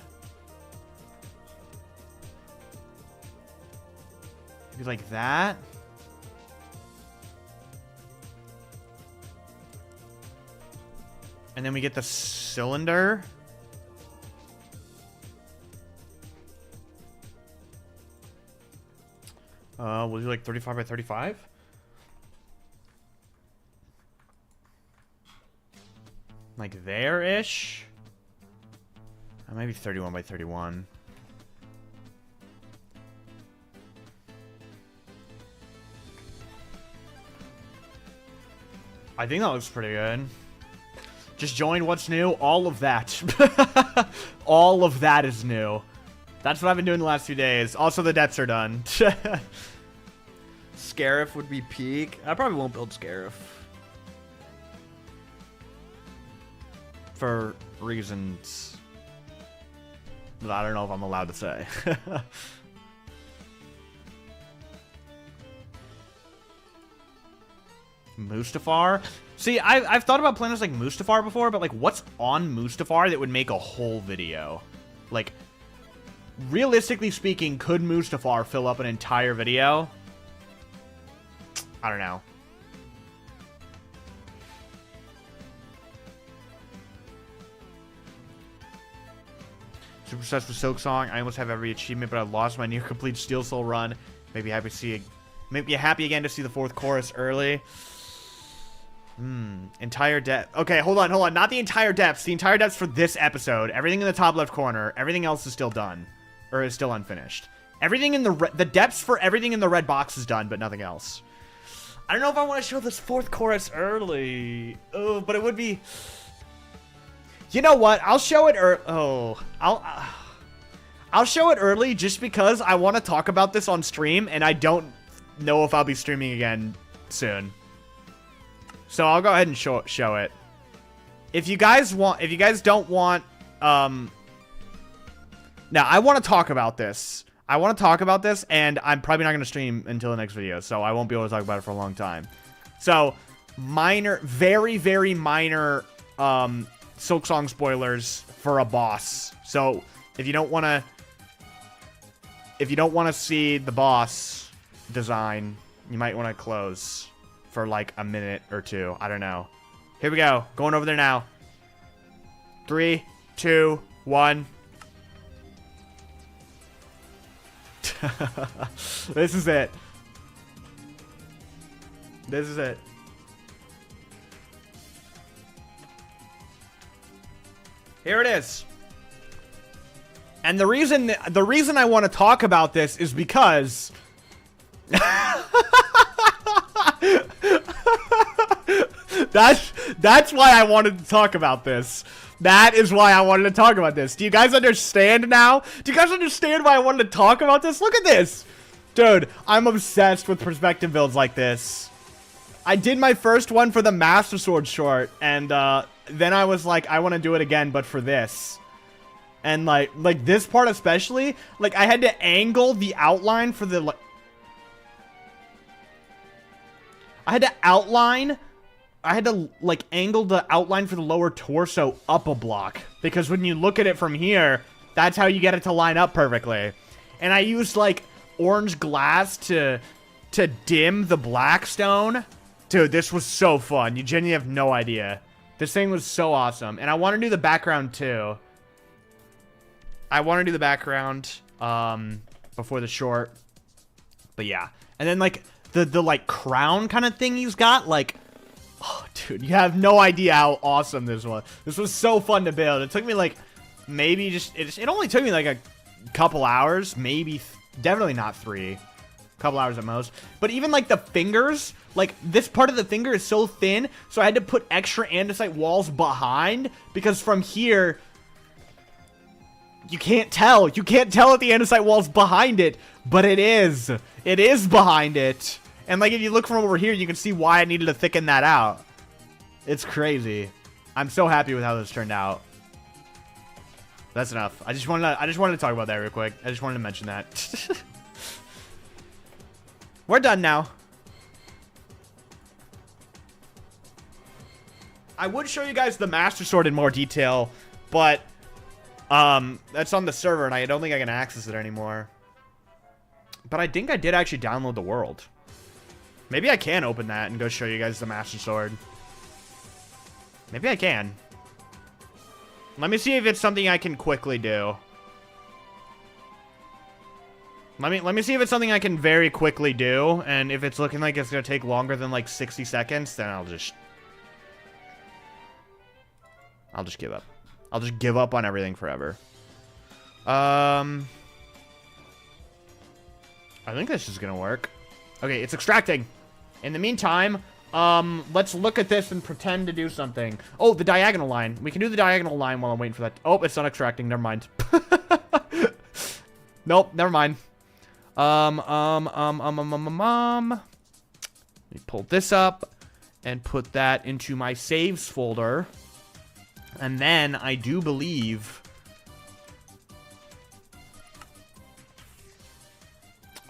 S1: Maybe like that. And then we get the cylinder. We'll do like 35 by 35. Like there-ish. Maybe 31 by 31. I think that looks pretty good. Just join what's new. All of that. All of that is new. That's what I've been doing the last few days. Also, the debts are done.
S3: Scarif would be peak. I probably won't build Scarif.
S1: For reasons that I don't know if I'm allowed to say. Mustafar? See, I've thought about planets like Mustafar before, but like what's on Mustafar that would make a whole video? Like, realistically speaking, could Mustafar fill up an entire video? I don't know. Super obsessed with Silk Song. I almost have every achievement, but I lost my near complete Steel Soul run. Maybe happy again to see the 4th chorus early. Entire depth. Okay, hold on. Not the entire depths. The entire depths for this episode. Everything in the top left corner. Everything else is still done. Or is still unfinished. Everything in the depths for everything in the red box is done, but nothing else. I don't know if I want to show this 4th chorus early. Oh, but it would be... You know what? I'll show it I'll show it early just because I want to talk about this on stream, and I don't know if I'll be streaming again soon. So I'll go ahead and show it. If you guys don't want, now I want to talk about this. And I'm probably not going to stream until the next video, so I won't be able to talk about it for a long time. So, very, very minor, Silk Song spoilers for a boss. So, if you don't want to see the boss design, you might want to close for like a minute or two. I don't know. Here we go. Going over there now. 3, 2, 1. This is it. This is it. Here it is. And the reason I want to talk about this is because that's why I wanted to talk about this. That is why I wanted to talk about this. Do you guys understand now? Do you guys understand why I wanted to talk about this? Look at this. Dude, I'm obsessed with perspective builds like this. I did my first one for the Master Sword short, and then I was like, I want to do it again, but for this. And like this part especially, like I had to angle the outline for the I had to like angle the outline for the lower torso up a block, because when you look at it from here, that's how you get it to line up perfectly. And I used like orange glass to dim the black stone. Dude, this was so fun. You genuinely have no idea. This thing was so awesome. And I want to do the background too. I want to do the background before the short. But yeah. And then like the like crown kind of thing he's got, like, oh dude, you have no idea how awesome this was. This was so fun to build. It took me like maybe it only took me like a couple hours, maybe definitely not 3. Couple hours at most. But even like the fingers, like this part of the finger is so thin, so I had to put extra andesite walls behind, because from here you can't tell if the andesite wall's behind it, but it is behind it. And like if you look from over here, you can see why I needed to thicken that out. It's crazy. I'm so happy with how this turned out. That's enough. I just wanted to talk about that real quick. I just wanted to mention that. We're done now. I would show you guys the Master Sword in more detail, but that's on the server, and I don't think I can access it anymore. But I think I did actually download the world. Maybe I can open that and go show you guys the Master Sword. Maybe I can. Let me see if it's something I can quickly do. Let me see if it's something I can very quickly do, and if it's looking like it's gonna take longer than like 60 seconds, then I'll just give up. I'll just give up on everything forever. I think this is gonna work. Okay, it's extracting. In the meantime, let's look at this and pretend to do something. Oh, the diagonal line. We can do the diagonal line while I'm waiting for that. Oh, it's not extracting. Never mind. Nope, never mind. Let me pull this up and put that into my saves folder. And then I do believe...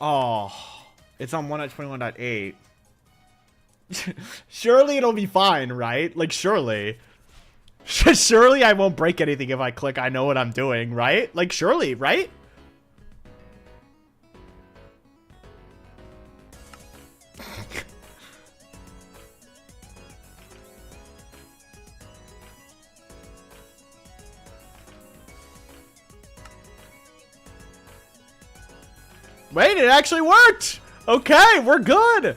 S1: Oh, it's on 1.21.8. Surely it'll be fine, right? Like, surely. Surely I won't break anything if I click I know what I'm doing, right? Like, surely, right? Wait, it actually worked! Okay, we're good!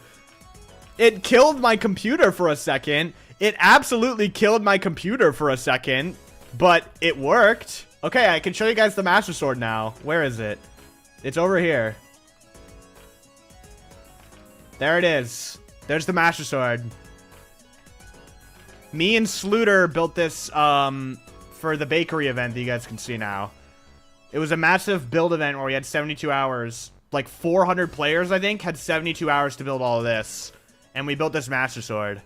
S1: It killed my computer for a second. It absolutely killed my computer for a second, but it worked. Okay, I can show you guys the Master Sword now. Where is it? It's over here. There it is. There's the Master Sword. Me and Sluter built this for the bakery event that you guys can see now. It was a massive build event where we had 72 hours. Like 400 players, I think, had 72 hours to build all of this. And we built this Master Sword.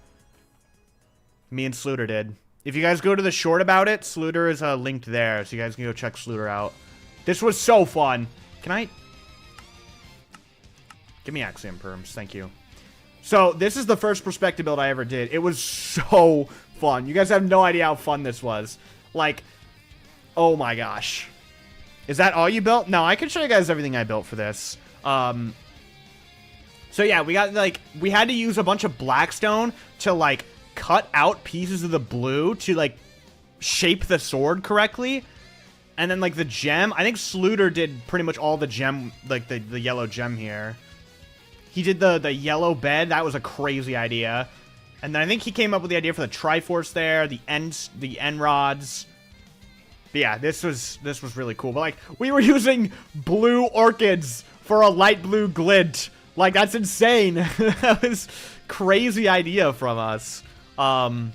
S1: Me and Sluter did. If you guys go to the short about it, Sluter is linked there. So you guys can go check Sluter out. This was so fun. Can I... Give me Axiom Perms. Thank you. So, this is the first perspective build I ever did. It was so fun. You guys have no idea how fun this was. Like, oh my gosh. Is that all you built? No, I can show you guys everything I built for this. So yeah, we got, like, we had to use a bunch of blackstone to, like, cut out pieces of the blue to, like, shape the sword correctly. And then, like, the gem, I think Sluter did pretty much all the gem, like, the yellow gem here. He did the yellow bed. That was a crazy idea. And then I think he came up with the idea for the Triforce there, the end rods. But yeah, this was really cool. But, like, we were using blue orchids for a light blue glint. Like, that's insane. That was crazy idea from us. And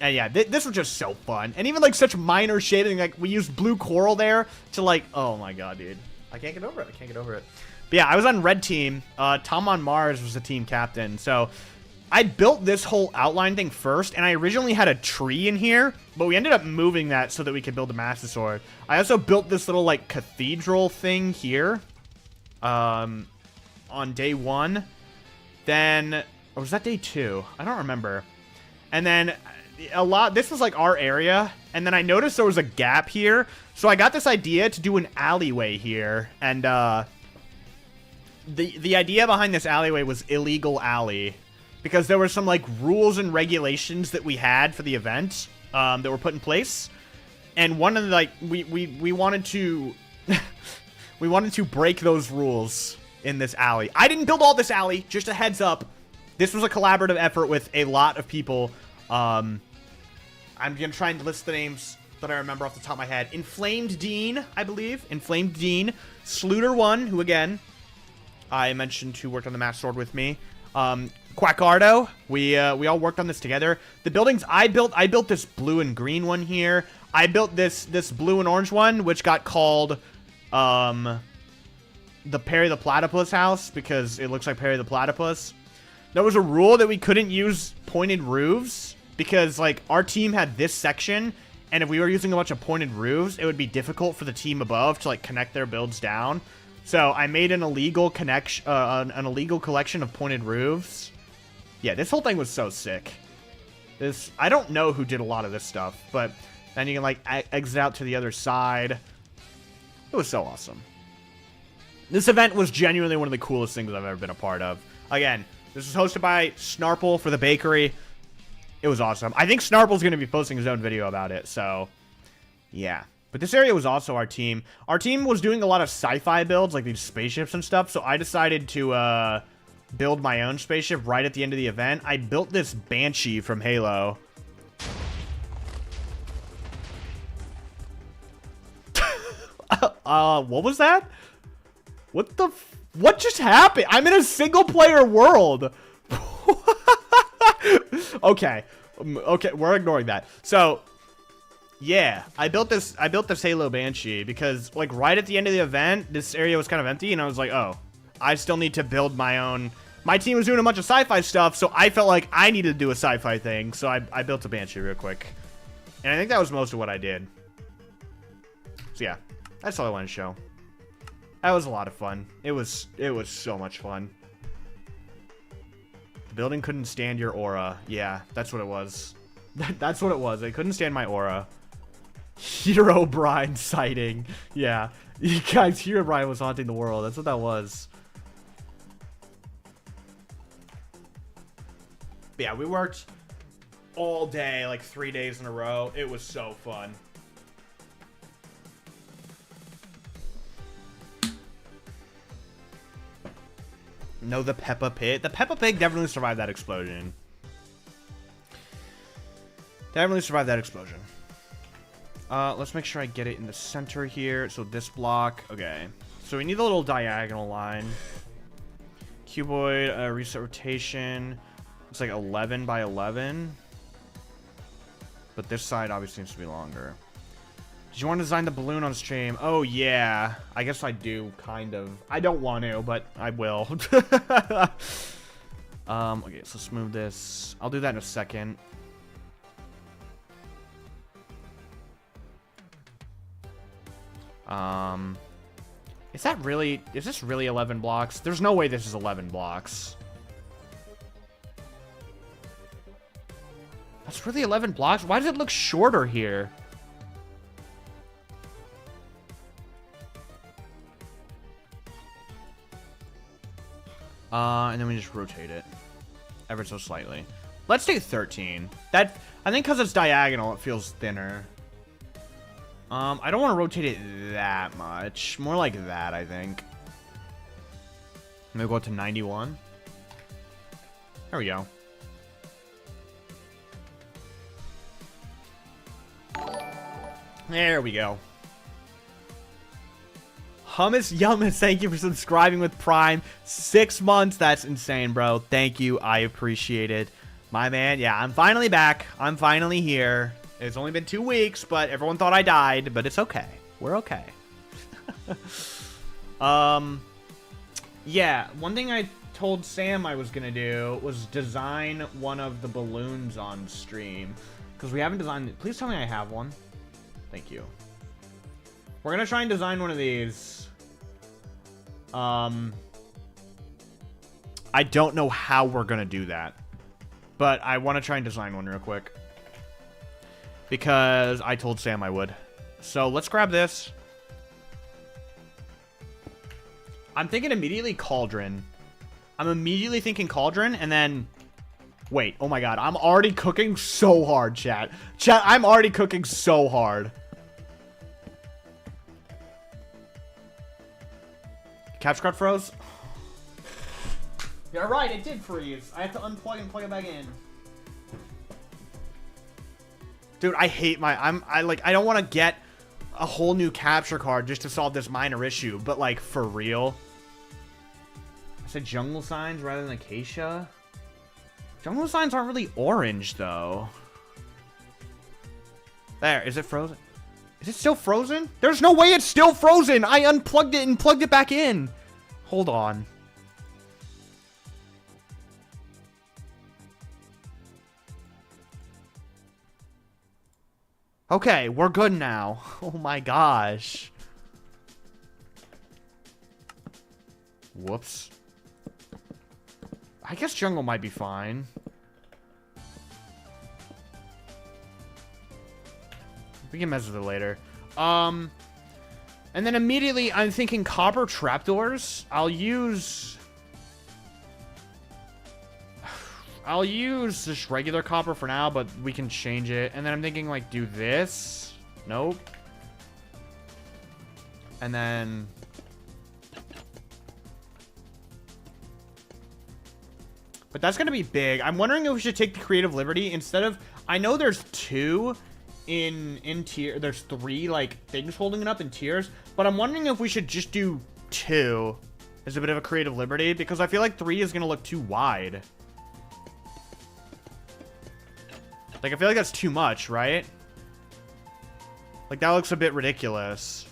S1: yeah, this was just so fun. And even, like, such minor shading. Like, we used blue coral there to, like, oh my god, dude. I can't get over it. I can't get over it. But yeah, I was on red team. Tom on Mars was the team captain. So I built this whole outline thing first, and I originally had a tree in here, but we ended up moving that so that we could build a Master Sword. I also built this little, like, cathedral thing here on day 1. Then, or was that day 2? I don't remember. And then this was, like, our area, and then I noticed there was a gap here, so I got this idea to do an alleyway here, and the idea behind this alleyway was illegal alley. Because there were some, like, rules and regulations that we had for the event that were put in place. And one of the, like, we wanted to... we wanted to break those rules in this alley. I didn't build all this alley, just a heads up. This was a collaborative effort with a lot of people. I'm going to try and list the names that I remember off the top of my head. Inflamed Dean, I believe. Inflamed Dean. Sluter1, who, again, I mentioned who worked on the Master Sword with me. Quackardo, we all worked on this together. The buildings I built this blue and green one here. I built this blue and orange one, which got called the Perry the Platypus house because it looks like Perry the Platypus. There was a rule that we couldn't use pointed roofs because, like, our team had this section, and if we were using a bunch of pointed roofs, it would be difficult for the team above to, like, connect their builds down. So I made an illegal connection, an illegal collection of pointed roofs. Yeah, this whole thing was so sick. I don't know who did a lot of this stuff, but then you can, like, exit out to the other side. It was so awesome. This event was genuinely one of the coolest things I've ever been a part of. Again, this was hosted by Snarple for the bakery. It was awesome. I think Snarple's going to be posting his own video about it, so yeah. But this area was also our team. Our team was doing a lot of sci-fi builds, like these spaceships and stuff, so I decided to build my own spaceship right at the end of the event. I built this Banshee from Halo. What was that? What just happened? I'm in a single-player world. Okay, we're ignoring that. So, yeah, I built this Halo Banshee because, like, right at the end of the event, this area was kind of empty, and I was like, oh, I still need to build my own. My team was doing a bunch of sci-fi stuff, so I felt like I needed to do a sci-fi thing, so I built a Banshee real quick. And I think that was most of what I did. So, yeah, that's all I wanted to show. That was a lot of fun. It was so much fun. The building couldn't stand your aura. Yeah, that's what it was. That's what it was. It couldn't stand my aura. Herobrine sighting. Yeah. You guys, Herobrine was haunting the world. That's what that was. But yeah, we worked all day, like 3 days in a row. It was so fun. No, the Peppa Pig. The Peppa Pig definitely survived that explosion. Definitely survived that explosion. Let's make sure I get it in the center here. So this block. Okay. So we need a little diagonal line. Cuboid, reset rotation. It's like 11 by 11. But this side obviously needs to be longer. Did you want to design the balloon on stream? Oh, yeah. I guess I do, kind of. I don't want to, but I will. Okay, so let's move this. I'll do that in a second. Is this really 11 blocks? There's no way this is 11 blocks. That's really 11 blocks? Why does it look shorter here? And then we just rotate it ever so slightly. Let's do 13. That, I think because it's diagonal, it feels thinner. I don't want to rotate it that much. More like that, I think. Maybe go up to 91. There we go. There we go. Hummus Yummus, thank you for subscribing with Prime. 6 months, that's insane, bro. Thank you, I appreciate it. My man, yeah, I'm finally back. I'm finally here. It's only been 2 weeks, but everyone thought I died, but it's okay. We're okay. Yeah, one thing I told Sam I was gonna do was design one of the balloons on stream. Because we haven't designed it. Please tell me I have one. Thank you. We're gonna try and design one of these. I don't know how we're gonna do that, but I want to try and design one real quick because I told Sam I would. So let's grab this. I'm thinking immediately cauldron. I'm immediately thinking cauldron, and then wait. Oh my god, I'm already cooking so hard, chat. Chat, I'm already cooking so hard. Capture card froze? You're right, it did freeze. I have to unplug and plug it back in. Dude, I hate my... I don't want to get a whole new capture card just to solve this minor issue, but, like, for real. I said jungle signs rather than acacia. Jungle signs aren't really orange, though. There, is it frozen? Is it still frozen? There's no way it's still frozen! I unplugged it and plugged it back in! Hold on. Okay, we're good now. Oh my gosh. Whoops. I guess jungle might be fine. We can mess with it later. And then immediately I'm thinking copper trapdoors. I'll use... I'll use just regular copper for now, but we can change it. And then I'm thinking, like, do this. Nope. And then... But that's going to be big. I'm wondering if we should take the creative liberty instead of... I know there's 2 in tier. There's 3, like, things holding it up in tiers. But I'm wondering if we should just do 2 as a bit of a creative liberty. Because I feel like 3 is going to look too wide. Like, I feel like that's too much, right? Like, that looks a bit ridiculous.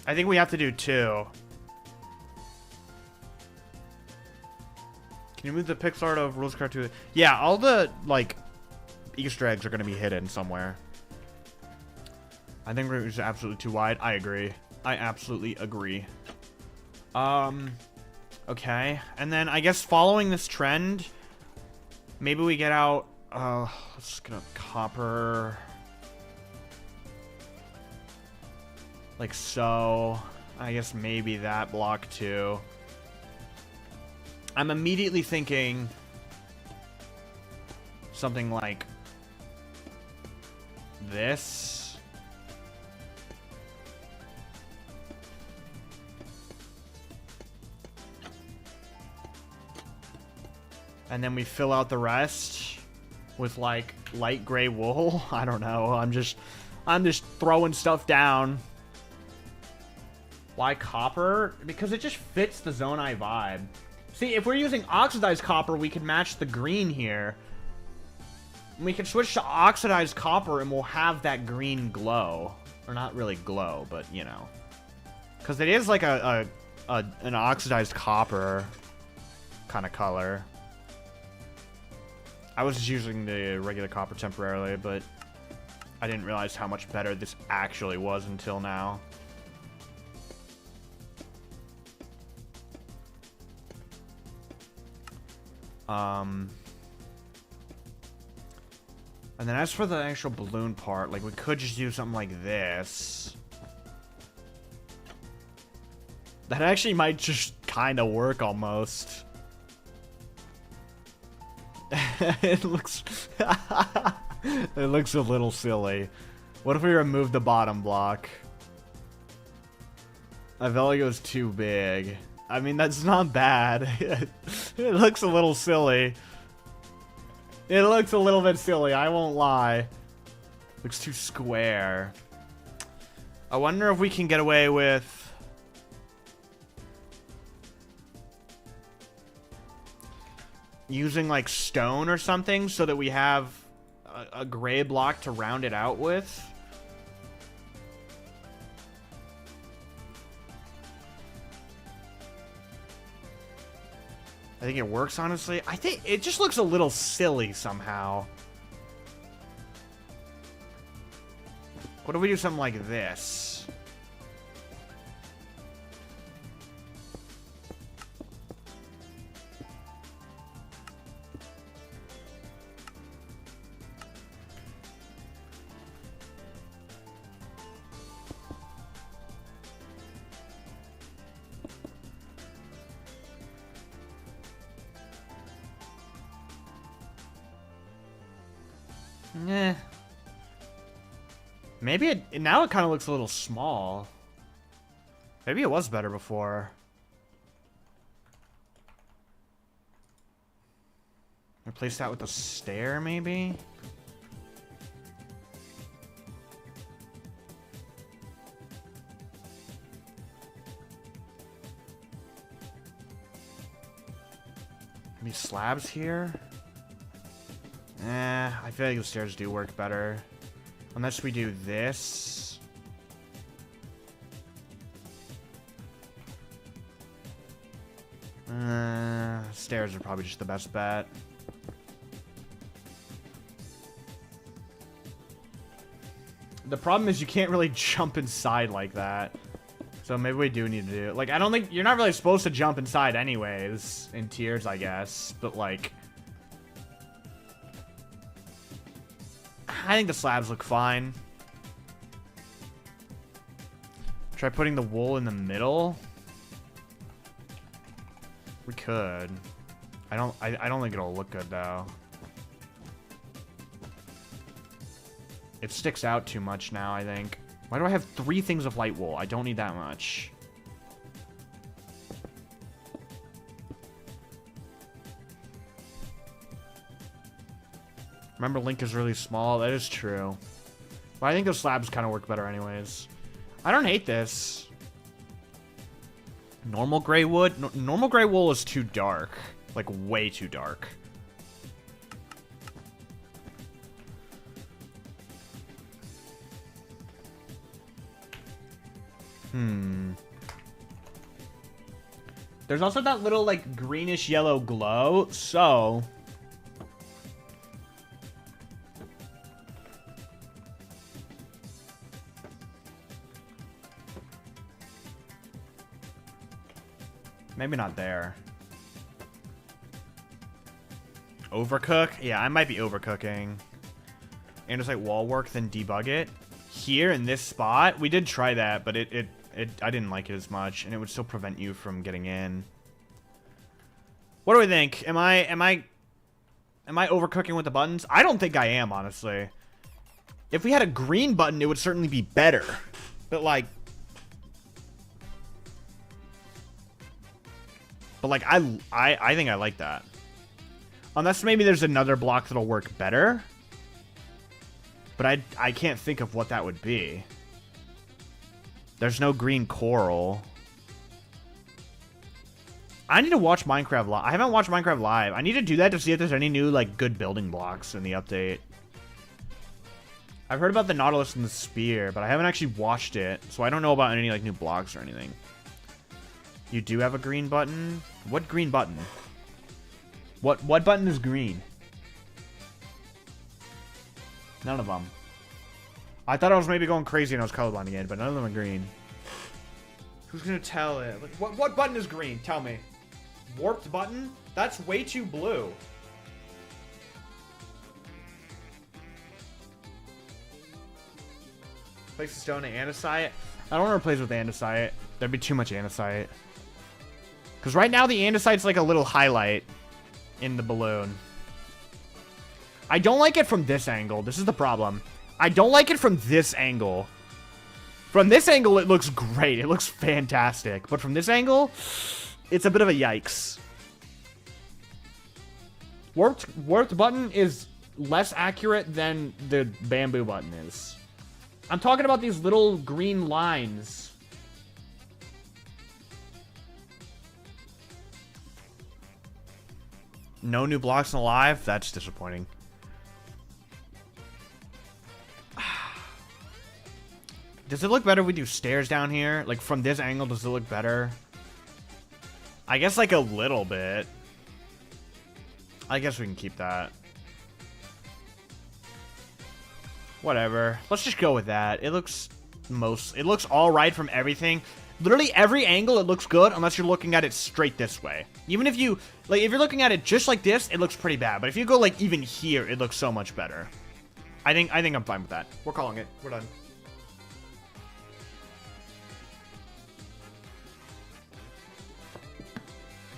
S1: I think we have to do 2. Can you move the pixel art of Rules Card to... Yeah, all the, like, Easter eggs are going to be hidden somewhere. I think it's absolutely too wide. I agree. I absolutely agree. Okay. And then, I guess, following this trend, maybe we get out... let's get a copper... Like so. I guess maybe that block too. I'm immediately thinking something like this. And then we fill out the rest with like light gray wool. I don't know. I'm just throwing stuff down. Why copper? Because it just fits the Zonai vibe. See, if we're using oxidized copper, we can match the green here. We can switch to oxidized copper and we'll have that green glow. Or not really glow, but you know. Because it is like an oxidized copper kind of color. I was just using the regular copper temporarily, but I didn't realize how much better this actually was until now. And then as for the actual balloon part, like we could just do something like this. That actually might just kind of work almost. It looks it looks a little silly. What if we remove the bottom block? I felt like it was too big. I mean, that's not bad. It looks a little silly. It looks a little bit silly, I won't lie. Looks too square. I wonder if we can get away with... using, like, stone or something so that we have a gray block to round it out with. I think it works, honestly. I think it just looks a little silly somehow. What if we do something like this? Eh. Maybe it now it kind of looks a little small. Maybe it was better before. Replace that with a stair, maybe? Maybe slabs here? I feel like the stairs do work better. Unless we do this. Stairs are probably just the best bet. The problem is you can't really jump inside like that. So maybe we do need to do it. Like, I don't think... You're not really supposed to jump inside anyways. In tiers, I guess. But, like... I think the slabs look fine. Try putting the wool in the middle. We could. I don't think it'll look good though. It sticks out too much now, I think. Why do I have 3 things of light wool? I don't need that much. Remember, Link is really small. That is true. But I think those slabs kind of work better anyways. I don't hate this. Normal gray wood? No, normal gray wool is too dark. Like, way too dark. There's also that little, like, greenish yellow glow, so... maybe not there. Overcook? Yeah, I might be overcooking. Andesite wall work, then debug it. Here in this spot, we did try that, but I didn't like it as much, and it would still prevent you from getting in. What do we think? Am I overcooking with the buttons? I don't think I am, honestly. If we had a green button, it would certainly be better. But like I think I like that. Unless maybe there's another block that'll work better. But I can't think of what that would be. There's no green coral. I need to watch Minecraft Live. I haven't watched Minecraft Live. I need to do that to see if there's any new, like, good building blocks in the update. I've heard about the Nautilus and the Spear, but I haven't actually watched it. So I don't know about any, like, new blocks or anything. You do have a green button? What green button? What button is green? None of them. I thought I was maybe going crazy and I was colorblind again, but none of them are green. Who's gonna tell it? Like, what button is green? Tell me. Warped button? That's way too blue. Place the stone and andesite. I don't want to replace with andesite. There'd be too much andesite. Because right now the andesite's like a little highlight in the balloon. I don't like it from this angle. This is the problem. I don't like it from this angle. From this angle, it looks great. It looks fantastic. But from this angle, it's a bit of a yikes. Warped button is less accurate than the bamboo button is. I'm talking about these little green lines. No new blocks in Alive? That's disappointing. Does it look better if we do stairs down here? Like, from this angle, does it look better? I guess, like, a little bit. I guess we can keep that. Whatever. Let's just go with that. It looks all right from everything. Literally every angle, it looks good unless you're looking at it straight this way. Even if you, like, if you're looking at it just like this, it looks pretty bad. But if you go, like, even here, it looks so much better. I think I'm fine with that. We're calling it. We're done.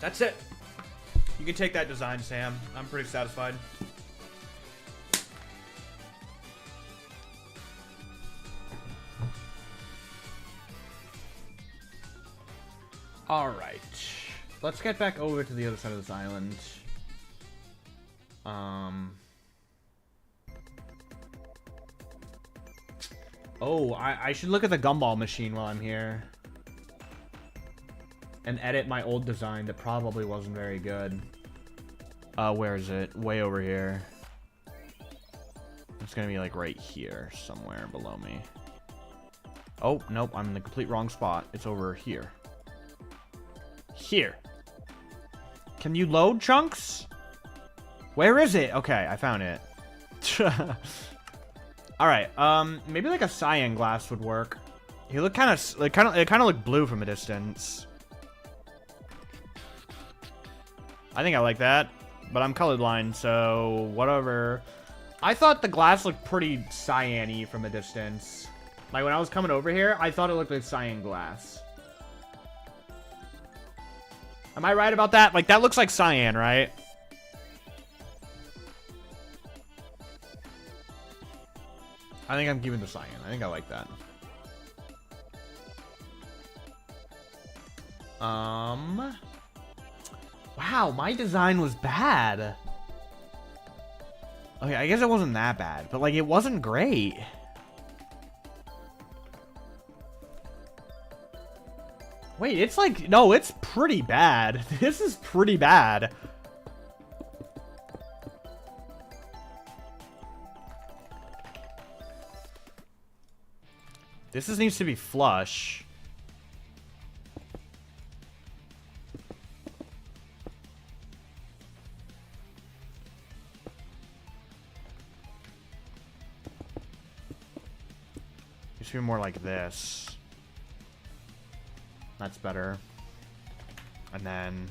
S1: That's it. You can take that design, Sam. I'm pretty satisfied. All right. Let's get back over to the other side of this island. Oh, I should look at the gumball machine while I'm here. And edit my old design that probably wasn't very good. Where is it? Way over here. It's gonna be like right here, somewhere below me. Oh, nope, I'm in the complete wrong spot. It's over here. Here. Can you load, Chunks? Where is it? Okay, I found it. Alright, maybe like a cyan glass would work. He looked it kind of looked blue from a distance. I think I like that, but I'm colorblind, so whatever. I thought the glass looked pretty cyan-y from a distance. Like, when I was coming over here, I thought it looked like cyan glass. Am I right about that? Like, that looks like cyan, right? I think I'm keeping the cyan. I think I like that. Wow, my design was bad. Okay, I guess it wasn't that bad, but like, it wasn't great. Wait, it's like, no, it's pretty bad. This is pretty bad. Needs to be flush. It should be more like this. That's better. And then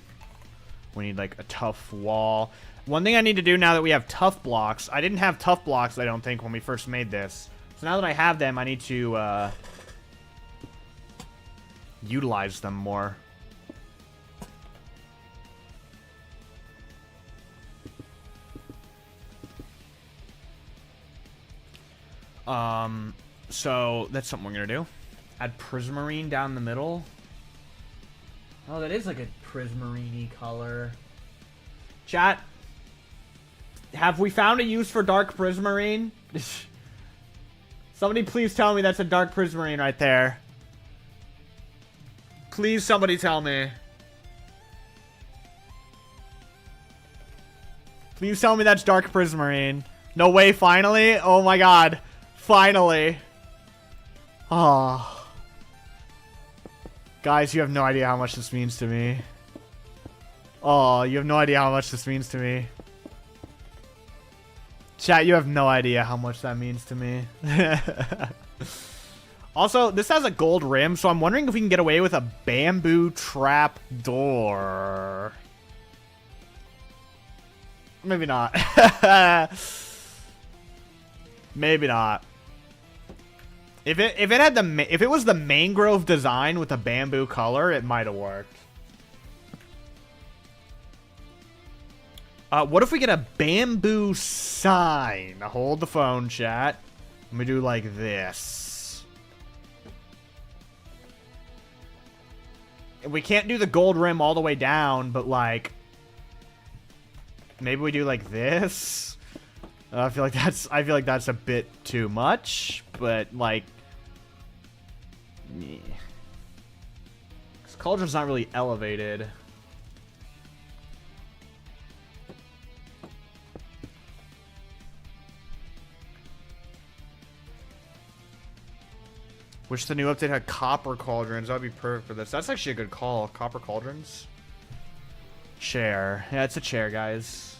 S1: we need like a tough wall. One thing I need to do now that we have tough blocks. I didn't have tough blocks, I don't think, when we first made this. So now that I have them, I need to utilize them more. So that's something we're gonna do. Add prismarine down the middle. Oh, that is like a prismarine-y color. Chat, have we found a use for dark prismarine? Somebody please tell me that's a dark prismarine right there. Please somebody tell me. Please tell me that's dark prismarine. No way, finally? Oh my god. Finally. Oh. Guys, you have no idea how much this means to me. Oh, you have no idea how much this means to me. Chat, you have no idea how much that means to me. Also, this has a gold rim, so I'm wondering if we can get away with a bamboo trap door. Maybe not. Maybe not. If it was the mangrove design with a bamboo color, it might have worked. What if we get a bamboo sign? Hold the phone, chat. Let me do like this. We can't do the gold rim all the way down, but like, maybe we do like this. I feel like that's a bit too much, but like, yeah. 'Cause Cauldron's not really elevated. Wish the new update had copper cauldrons. That would be perfect for this. That's actually a good call. Copper cauldrons. Chair. Yeah, it's a chair, guys.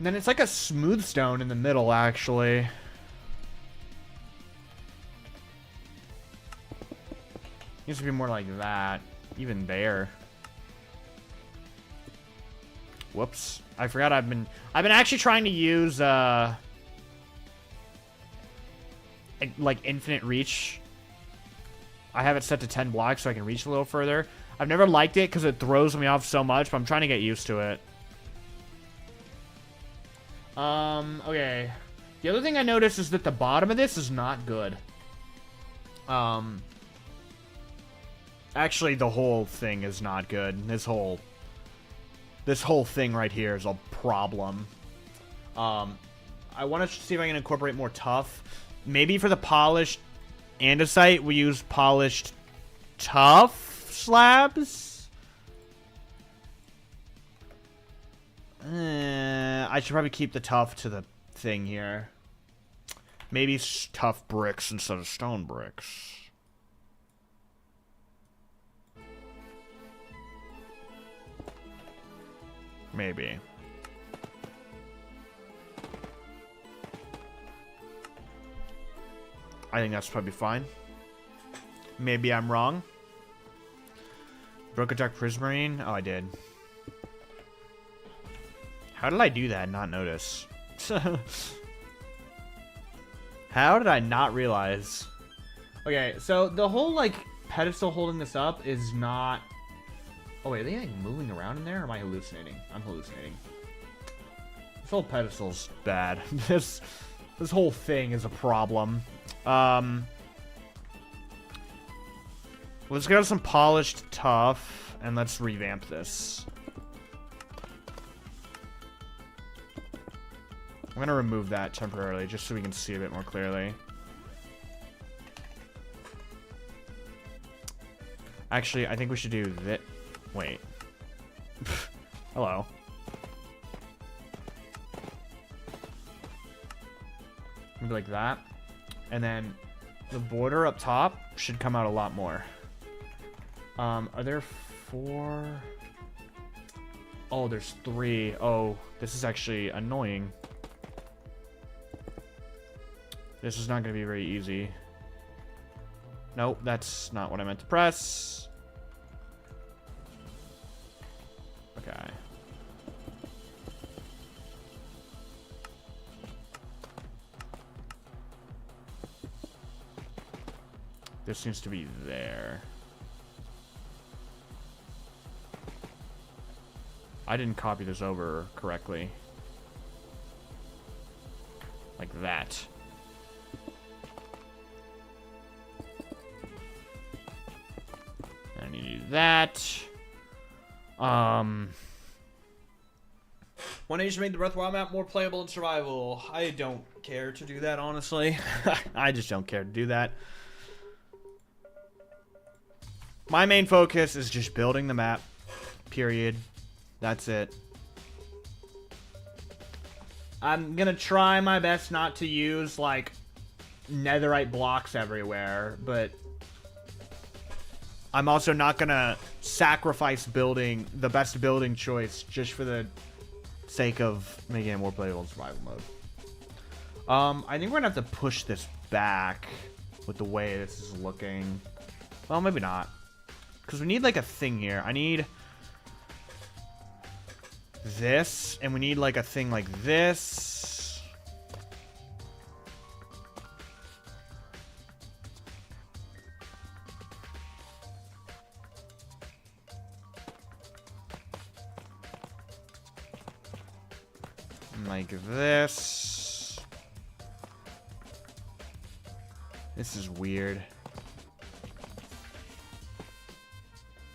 S1: Then it's like a smooth stone in the middle, actually. Needs to be more like that. Even there. Whoops. I forgot I've been actually trying to use like infinite reach. I have it set to 10 blocks so I can reach a little further. I've never liked it because it throws me off so much, but I'm trying to get used to it. Okay. The other thing I noticed is that the bottom of this is not good. Actually, the whole thing is not good. This whole thing right here is a problem. I want to see if I can incorporate more tough. Maybe for the polished andesite, we use polished tough slabs. I should probably keep the tough to the thing here. Maybe tough bricks instead of stone bricks. Maybe. I think that's probably fine. Maybe I'm wrong. Broke a dark prismarine? Oh, I did. How did I do that and not notice? How did I not realize? Okay, so the whole, like, pedestal holding this up is not... Oh, wait, are they, like, moving around in there, or am I hallucinating? I'm hallucinating. This whole pedestal's bad. This whole thing is a problem. Let's go to some polished tough, and let's revamp this. I'm gonna remove that temporarily, just so we can see a bit more clearly. Actually, I think we should do this. Wait. Hello. Maybe like that. And then the border up top should come out a lot more. Are there 4? Oh, there's 3. Oh, this is actually annoying. This is not going to be very easy. Nope, that's not what I meant to press. Okay. This seems to be there. I didn't copy this over correctly. Like that. I need to do that.
S3: When I should make the Breath of the Wild map more playable in survival. I don't care to do that, honestly.
S1: I just don't care to do that. My main focus is just building the map. Period. That's it. I'm gonna try my best not to use, like, netherite blocks everywhere, but I'm also not gonna sacrifice building the best building choice just for the sake of making it more playable in survival mode. I think we're gonna have to push this back with the way this is looking. Well, maybe not. Because we need, like, a thing here. I need this, and we need, like, a thing like this. Like this. This is weird.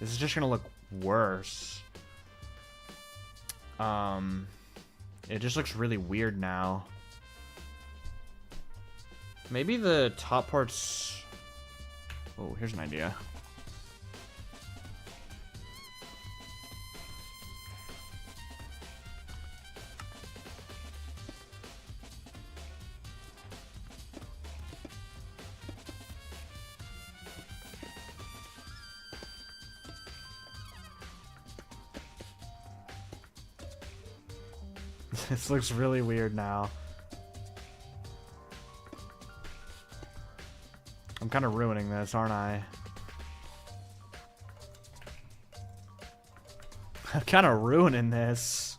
S1: This is just gonna look worse. It just looks really weird now. Maybe the top parts... Oh, here's an idea. This looks really weird now. I'm kind of ruining this, aren't I? I'm kind of ruining this.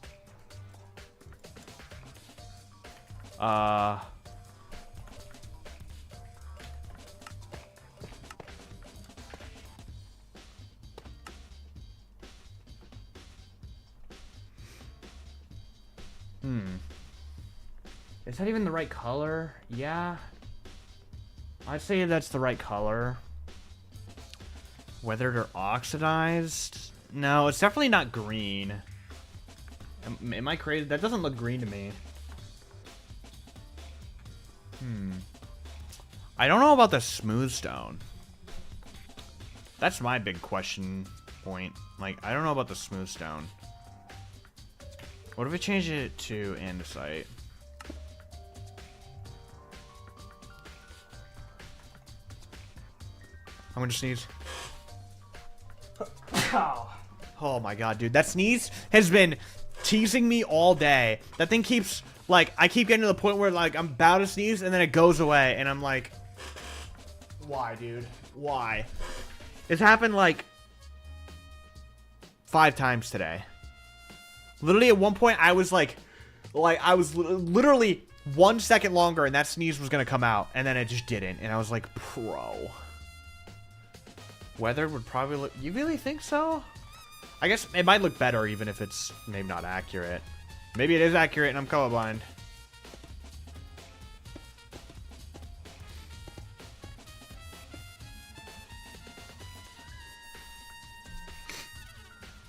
S1: Is that even the right color? Yeah. I'd say that's the right color. Weathered or oxidized? No, it's definitely not green. Am I crazy? That doesn't look green to me. I don't know about the smooth stone. That's my big question point. Like, I don't know about the smooth stone. What if we change it to andesite? I'm gonna sneeze. Oh my god, dude. That sneeze has been teasing me all day. That thing keeps, like, I keep getting to the point where, like, I'm about to sneeze and then it goes away. And I'm like, why, dude? Why? It's happened, like, 5 times today. Literally, at one point, I was, like I was literally 1 second longer and that sneeze was gonna come out, and then it just didn't, and I was like, bro. Weather would probably look... You really think so? I guess it might look better even if it's maybe not accurate. Maybe it is accurate and I'm colorblind.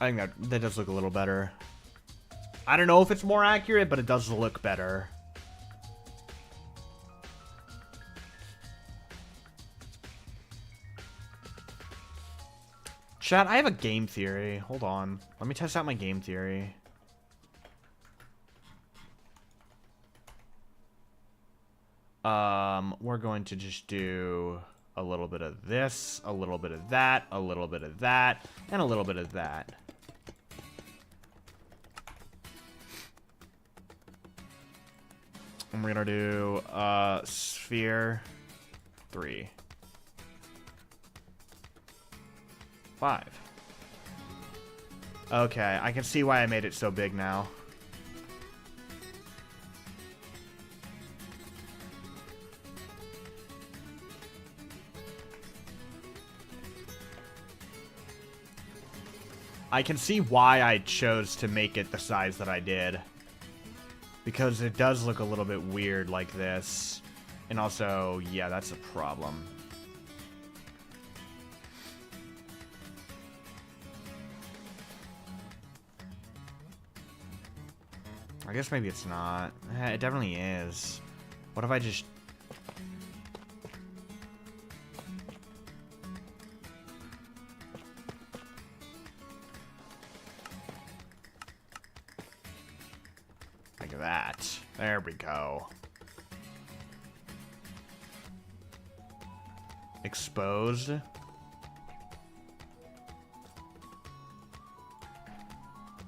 S1: I think that does look a little better. I don't know if it's more accurate, but it does look better. Chat, I have a game theory. Hold on. Let me test out my game theory. We're going to just do a little bit of this, a little bit of that, a little bit of that, and a little bit of that. And we're gonna do sphere 3. 5. Okay, I can see why I made it so big now. I can see why I chose to make it the size that I did. Because it does look a little bit weird like this. And also, yeah, that's a problem. I guess maybe it's not. It definitely is. What if I just... like that. There we go. Exposed.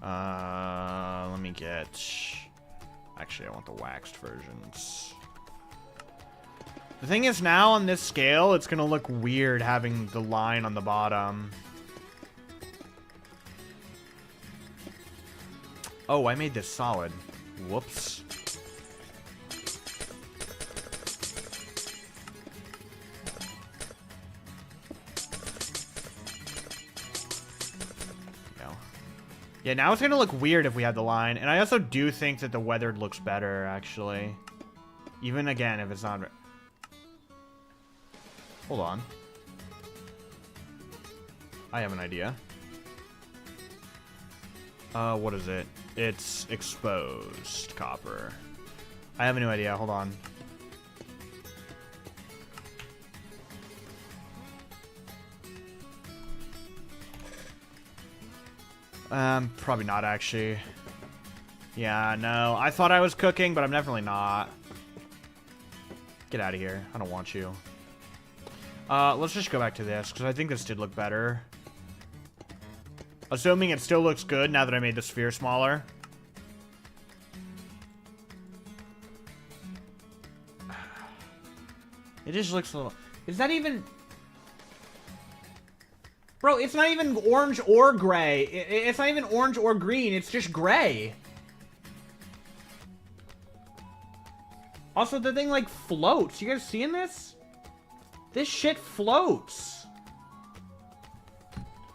S1: Let me get... Actually, I want the waxed versions. The thing is, now on this scale, it's gonna look weird having the line on the bottom. Oh, I made this solid. Whoops. Yeah, now it's gonna look weird if we had the line. And I also do think that the weathered looks better, actually. Even again, if it's not... Hold on. I have an idea. What is it? It's exposed copper. I have a new idea. Hold on. Probably not, actually. Yeah, no. I thought I was cooking, but I'm definitely not. Get out of here. I don't want you. Let's just go back to this, because I think this did look better. Assuming it still looks good now that I made the sphere smaller. It just looks a little... Is that even... Bro, it's not even orange or gray. It's not even orange or green. It's just gray. Also, the thing, like, floats. You guys seeing this? This shit floats.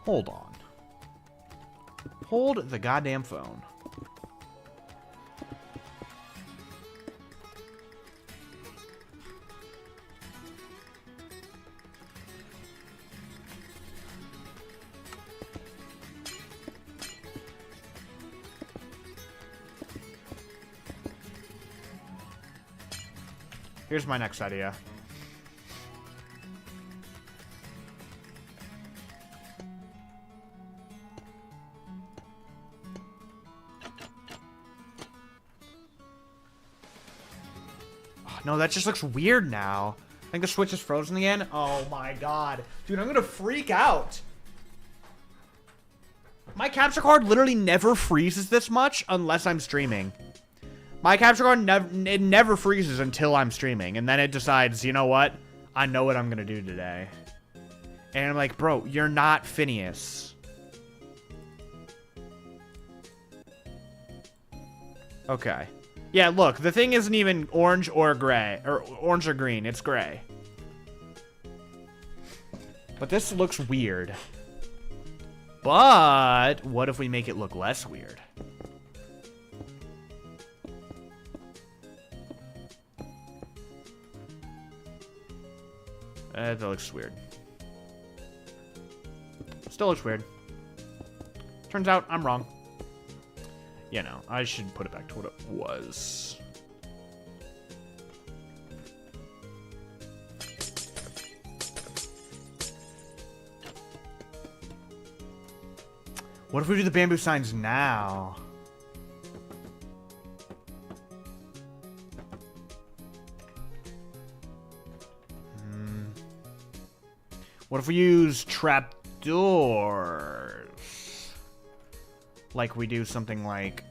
S1: Hold on. Hold the goddamn phone. Here's my next idea. Oh, no, that just looks weird now. I think the Switch is frozen again. Oh my god. Dude, I'm gonna freak out. My capture card literally never freezes this much unless I'm streaming. My capture card never freezes until I'm streaming, and then it decides, you know what? I know what I'm gonna do today. And I'm like, bro, you're not Phineas. Okay. Yeah, look, the thing isn't even orange or gray, or orange or green, it's gray. But this looks weird. But what if we make it look less weird? That looks weird. Still looks weird. Turns out I'm wrong. You know, I should put it back to what it was. What if we do the bamboo signs now? What if we use trapdoors? Like we do something like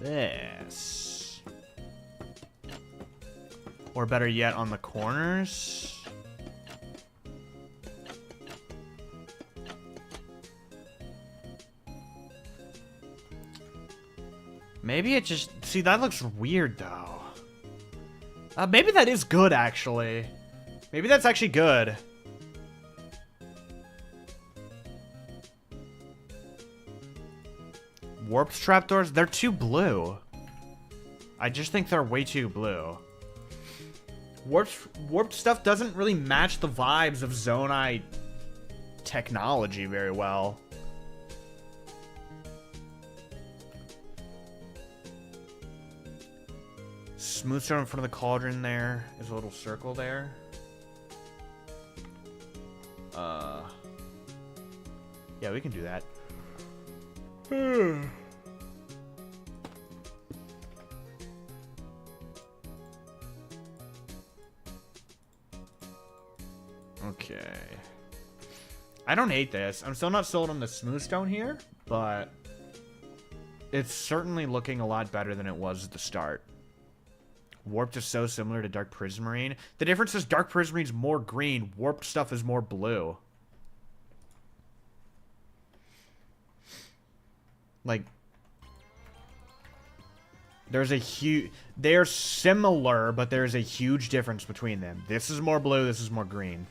S1: this. Or better yet, on the corners. Maybe it just... See, that looks weird, though. Maybe that is good, actually. Maybe that's actually good. Warped trapdoors? They're too blue. I just think they're way too blue. Warped stuff doesn't really match the vibes of Zonai technology very well. Smooth stone in front of the cauldron there. There's a little circle there. Yeah, we can do that. Okay. I don't hate this. I'm still not sold on the smooth stone here, but it's certainly looking a lot better than it was at the start. Warped is so similar to Dark Prismarine. The difference is Dark Prismarine's more green. Warped stuff is more blue. Like, there's a huge... They're similar, but there's a huge difference between them. This is more blue, this is more green.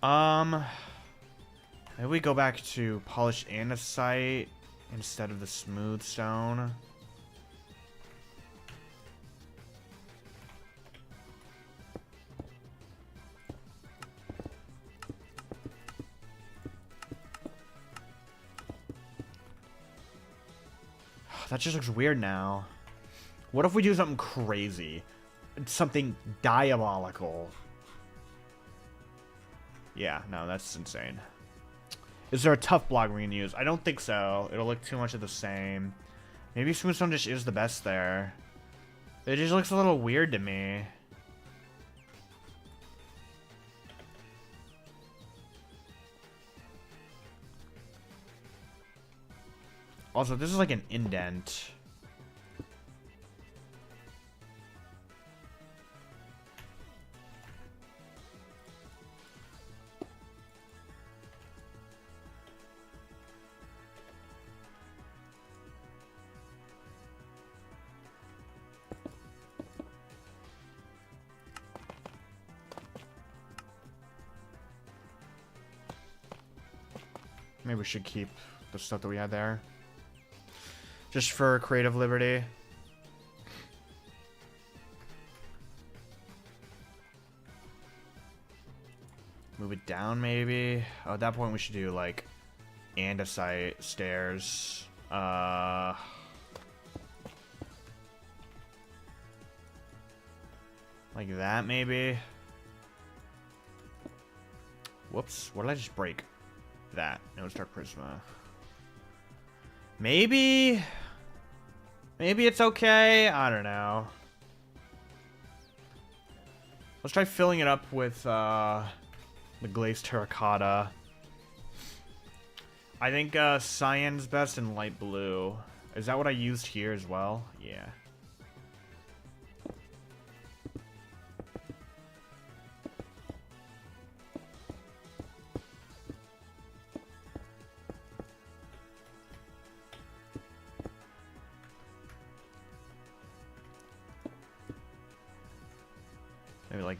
S1: Maybe we go back to polished andesite instead of the smooth stone. That just looks weird now. What if we do something crazy? Something diabolical. Yeah, no, that's insane. Is there a tough block we can use? I don't think so. It'll look too much of the same. Maybe smooth stone just is the best there. It just looks a little weird to me. Also, this is like an indent. Maybe we should keep the stuff that we had there. Just for creative liberty. Move it down, maybe. Oh, at that point, we should do like andesite stairs. Like that, maybe. Whoops! What did I just break? That. No, it's Dark Prisma. Maybe it's okay. I don't know. Let's try filling it up with the glazed terracotta. I think cyan's best and light blue. Is that what I used here as well? Yeah.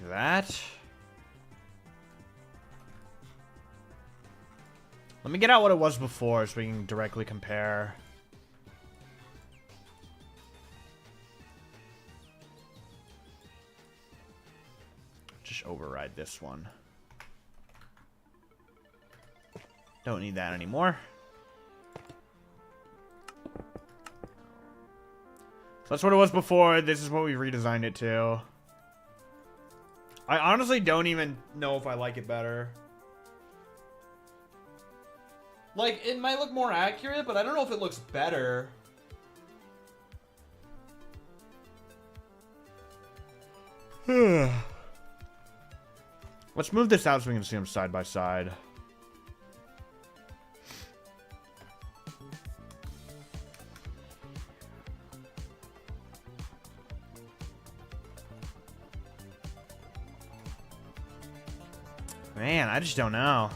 S1: like that. Let me get out what it was before so we can directly compare. Just override this one. Don't need that anymore. So that's what it was before. This is what we redesigned it to. I honestly don't even know if I like it better.
S3: Like, it might look more accurate, but I don't know if it looks better.
S1: Let's move this out so we can see them side by side. Man, I just don't know.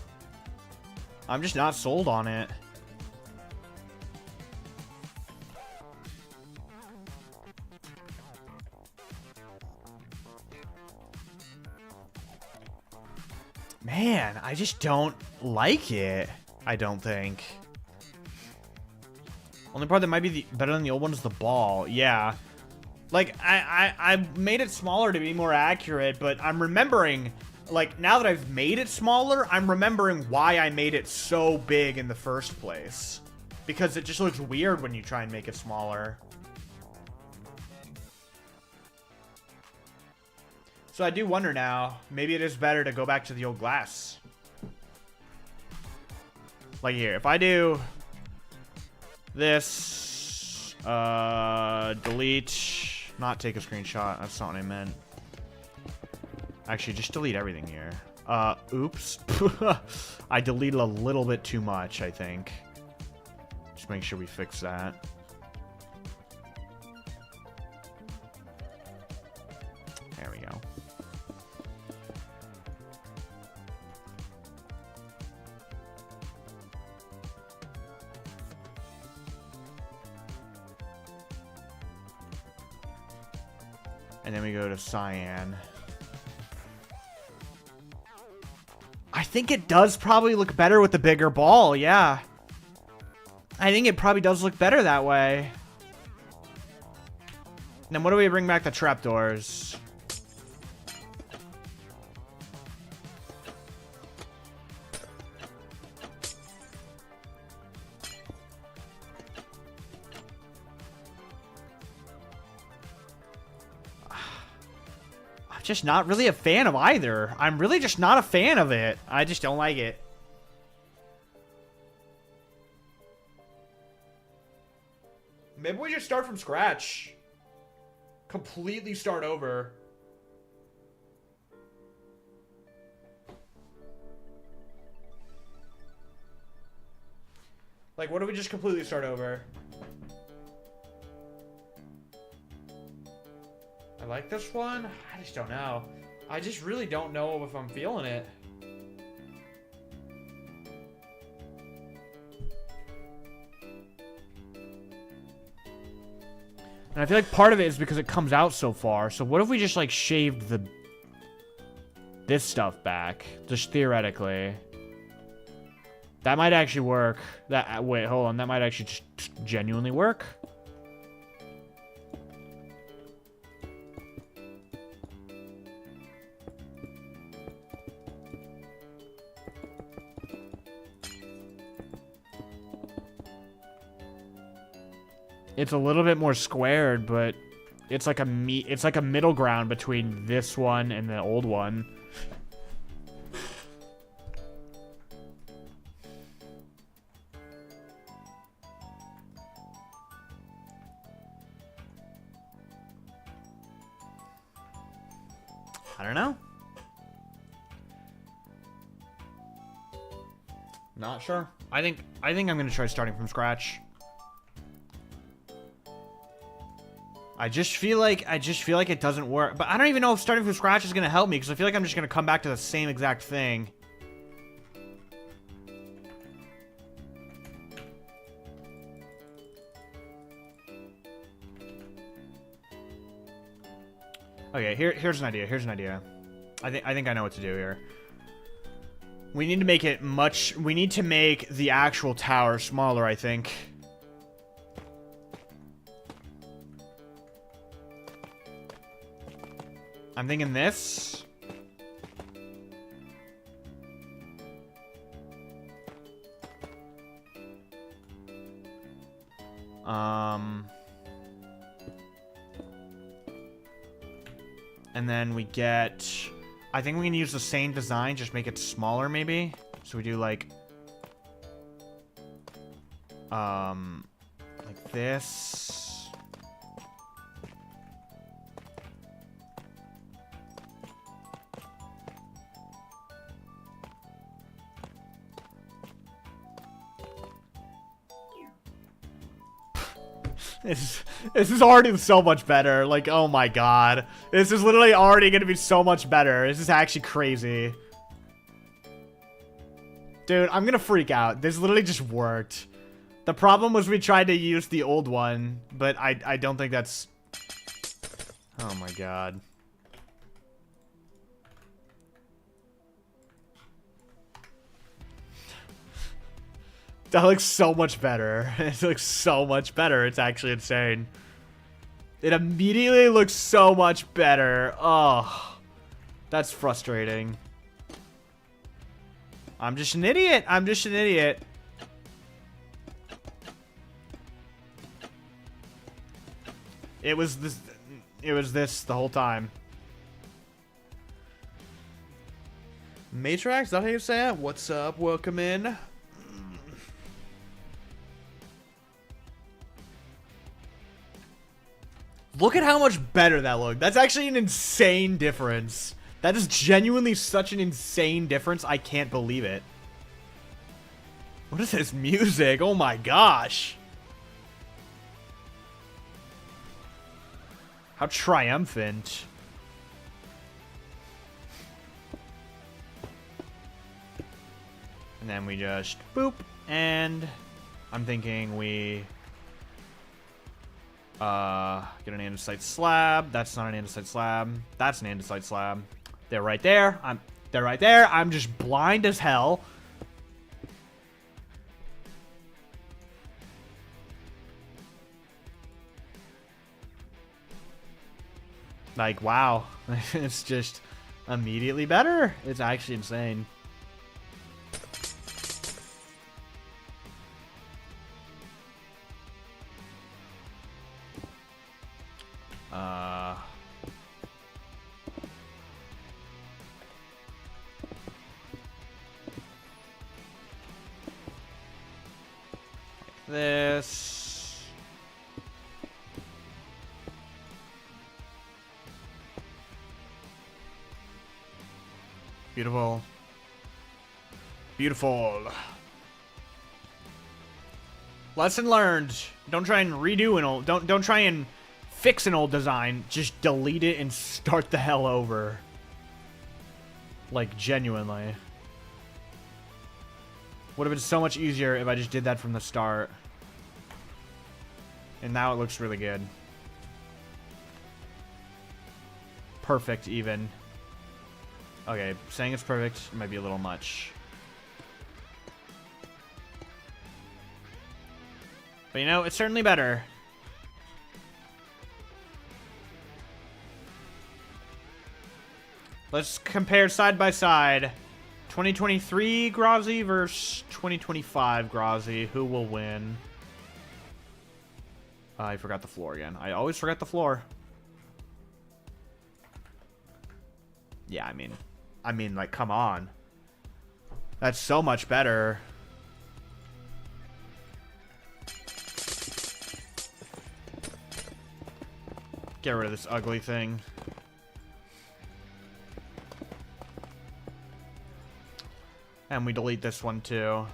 S1: I'm just not sold on it. Man, I just don't like it. I don't think. Only part that might be better than the old one is the ball. Yeah. Like, I made it smaller to be more accurate, but I'm remembering... Like, now that I've made it smaller, I'm remembering why I made it so big in the first place. Because it just looks weird when you try and make it smaller. So I do wonder now, maybe it is better to go back to the old glass. Like here, if I do this, delete, not take a screenshot, that's not what I meant. Actually, just delete everything here. Oops. I deleted a little bit too much, I think. Just make sure we fix that. There we go. And then we go to cyan. I think it does probably look better with the bigger ball, yeah. I think it probably does look better that way. And then what do we bring back the trapdoors? Just not really a fan of either. I'm really just not a fan of it. I just don't like it.
S3: Maybe we just start from scratch. Completely start over. Like, what if we just completely start over? I like this one. I just don't know. I just really don't know if I'm feeling it.
S1: And I feel like part of it is because it comes out so far. So what if we just like shaved this stuff back, just theoretically? That might actually work. Wait, hold on. That might actually just genuinely work. It's a little bit more squared, but it's like a middle ground between this one and the old one. I don't know. Not sure. I think I'm gonna try starting from scratch. I just feel like it doesn't work. But I don't even know if starting from scratch is gonna help me, because I feel like I'm just gonna come back to the same exact thing. Okay, here's an idea. I think I know what to do here. We need to make it much... We need to make the actual tower smaller, I think. I'm thinking this. And then we get... I think we can use the same design, just make it smaller, maybe? So we do, like this. This is already so much better. Like, oh my god. This is literally already gonna be so much better. This is actually crazy. Dude, I'm gonna freak out. This literally just worked. The problem was we tried to use the old one, but I don't think that's... Oh my god. That looks so much better. It looks so much better. It's actually insane. It immediately looks so much better. Oh, that's frustrating. I'm just an idiot. I'm just an idiot. It was this. It was this the whole time. Matrax, is that how you say it? What's up? Welcome in. Look at how much better that looked. That's actually an insane difference. That is genuinely such an insane difference. I can't believe it. What is this music? Oh my gosh. How triumphant. And then we just boop. And I'm thinking we... get an andesite slab. That's not an andesite slab. That's an andesite slab. They're right there. They're right there. I'm just blind as hell. Like, wow. It's just immediately better. It's actually insane. This. Beautiful. Beautiful. Lesson learned. Don't try and redo an old... Don't try and fix an old design. Just delete it and start the hell over. Like, genuinely. Would have been so much easier if I just did that from the start. And now it looks really good. Perfect, even. Okay, saying it's perfect might be a little much. But you know, it's certainly better. Let's compare side by side. 2023 Grazzy versus 2025 Grazzy. Who will win? I forgot the floor again. I always forget the floor. Yeah, I mean, like, come on. That's so much better. Get rid of this ugly thing. And we delete this one too.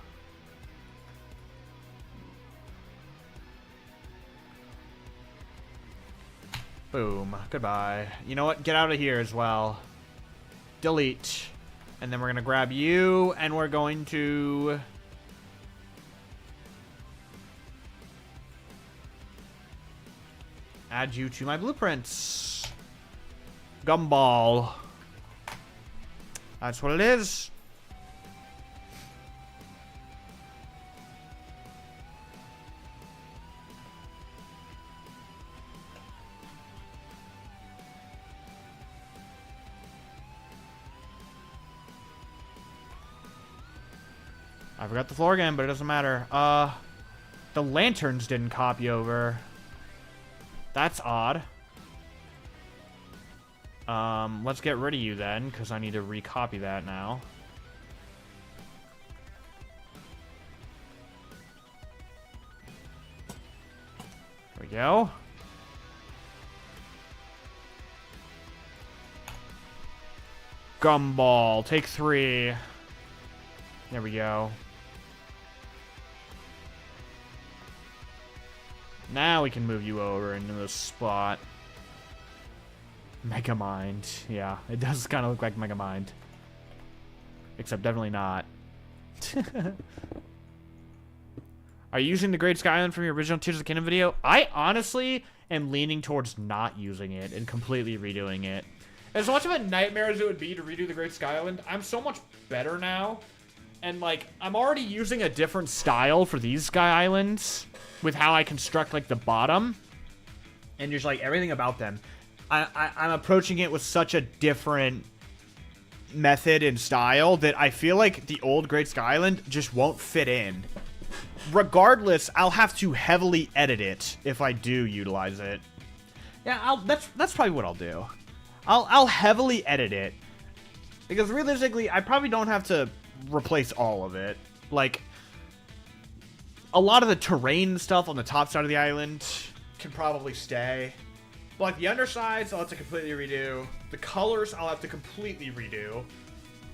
S1: Boom. Goodbye. You know what? Get out of here as well. Delete. And then we're going to grab you, and we're going to... add you to my blueprints. Gumball. That's what it is. I forgot the floor again, but it doesn't matter. The lanterns didn't copy over. That's odd. Let's get rid of you then, because I need to recopy that now. There we go. Gumball, take 3. There we go. Now we can move you over into this spot. Mega Mind. Yeah, it does kind of look like Mega Mind. Except definitely not. Are you using the Great Sky Island from your original Tears of the Kingdom video? I honestly am leaning towards not using it and completely redoing it.
S3: As much of a nightmare as it would be to redo the Great Sky Island, I'm so much better now. And, like, I'm already using a different
S1: style for these Sky Islands with how I construct, like, the bottom. And just, like, everything about them. I'm approaching it with such a different method and style that I feel like the old Great Sky Island just won't fit in. Regardless, I'll have to heavily edit it if I do utilize it. Yeah, that's probably what I'll do. I'll heavily edit it. Because realistically, I probably don't have to replace all of it. Like, a lot of the terrain stuff on the top side of the island
S3: can probably stay. But, like, the undersides, I'll have to completely redo. The colors, I'll have to completely redo.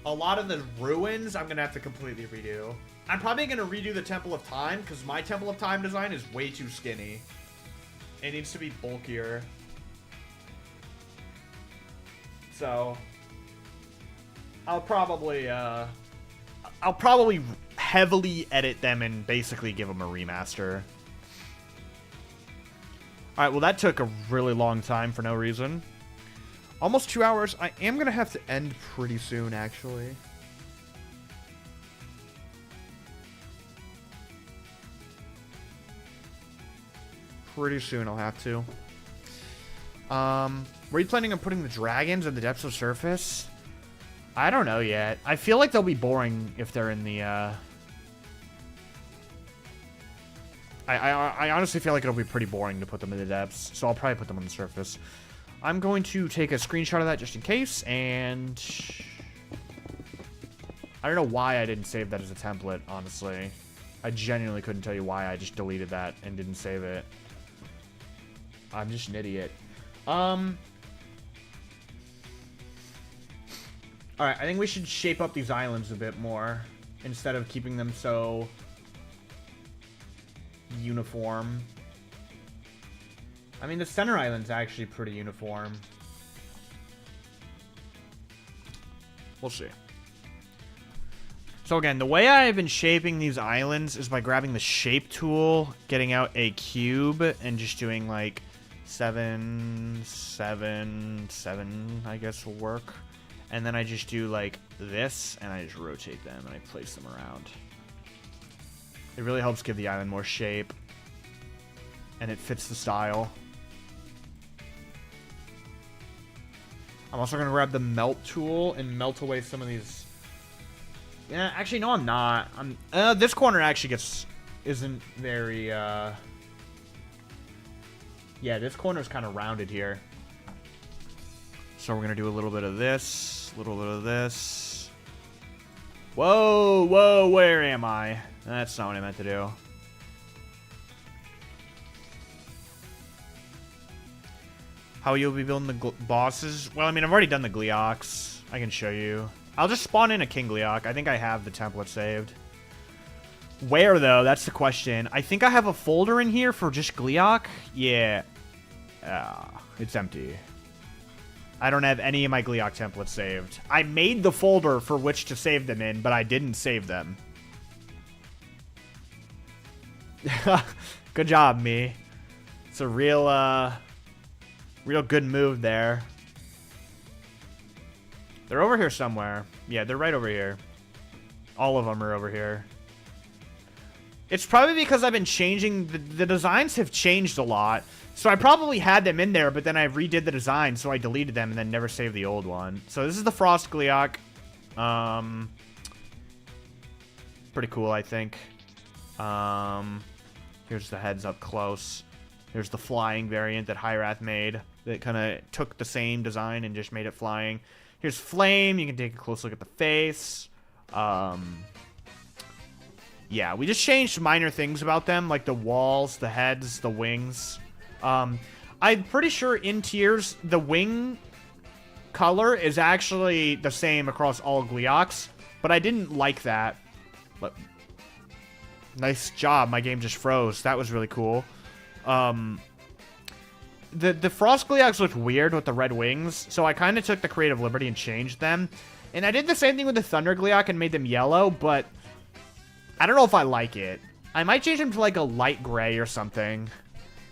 S3: A lot of the ruins, I'm going to have to completely redo. I'm probably going to redo the Temple of Time, because my Temple of Time design is way too skinny. It needs to be bulkier. So, I'll probably
S1: heavily edit them and basically give them a remaster. Alright, well that took a really long time for no reason. Almost 2 hours. I am going to have to end pretty soon, actually. Pretty soon I'll have to. Were you planning on putting the dragons in the depths of surface? I don't know yet. I feel like they'll be boring if they're in the, I honestly feel like it'll be pretty boring to put them in the depths, so I'll probably put them on the surface. I'm going to take a screenshot of that just in case, and I don't know why I didn't save that as a template, honestly. I genuinely couldn't tell you why I just deleted that and didn't save it. I'm just an idiot. Alright, I think we should shape up these islands a bit more instead of keeping them so uniform. I mean, the center island's actually pretty uniform. We'll see. So again, the way I've been shaping these islands is by grabbing the shape tool, getting out a cube, and just doing like 7, 7, 7, I guess will work. And then I just do like this, and I just rotate them, and I place them around. It really helps give the island more shape, and it fits the style. I'm also going to grab the melt tool and melt away some of these. Yeah, actually, no, I'm not. This corner actually isn't very, yeah, this corner's kind of rounded here. So we're going to do a little bit of this, a little bit of this. Whoa, whoa, where am I? That's not what I meant to do. How you'll be building the bosses? Well, I mean, I've already done the Gleeoks. I can show you. I'll just spawn in a King Gleeok. I think I have the template saved. Where, though? That's the question. I think I have a folder in here for just Gleeok. Yeah. It's empty. I don't have any of my Gleeok templates saved. I made the folder for which to save them in, but I didn't save them. Good job, me. It's a real good move there. They're over here somewhere. Yeah, they're right over here. All of them are over here. It's probably because I've been changing... The designs have changed a lot. So I probably had them in there, but then I redid the design, so I deleted them and then never saved the old one. So this is the Frost Gleeok. Pretty cool, I think. Here's the heads up close. Here's the flying variant that Hyrath made. That kind of took the same design and just made it flying. Here's Flame. You can take a close look at the face. Yeah, we just changed minor things about them, like the walls, the heads, the wings. I'm pretty sure in tiers, the wing color is actually the same across all Gleeoks, but I didn't like that. But nice job, my game just froze. That was really cool. The Frost Gleeoks looked weird with the red wings, so I kind of took the creative liberty and changed them. And I did the same thing with the Thunder Gleeok and made them yellow, but I don't know if I like it. I might change them to like a light gray or something.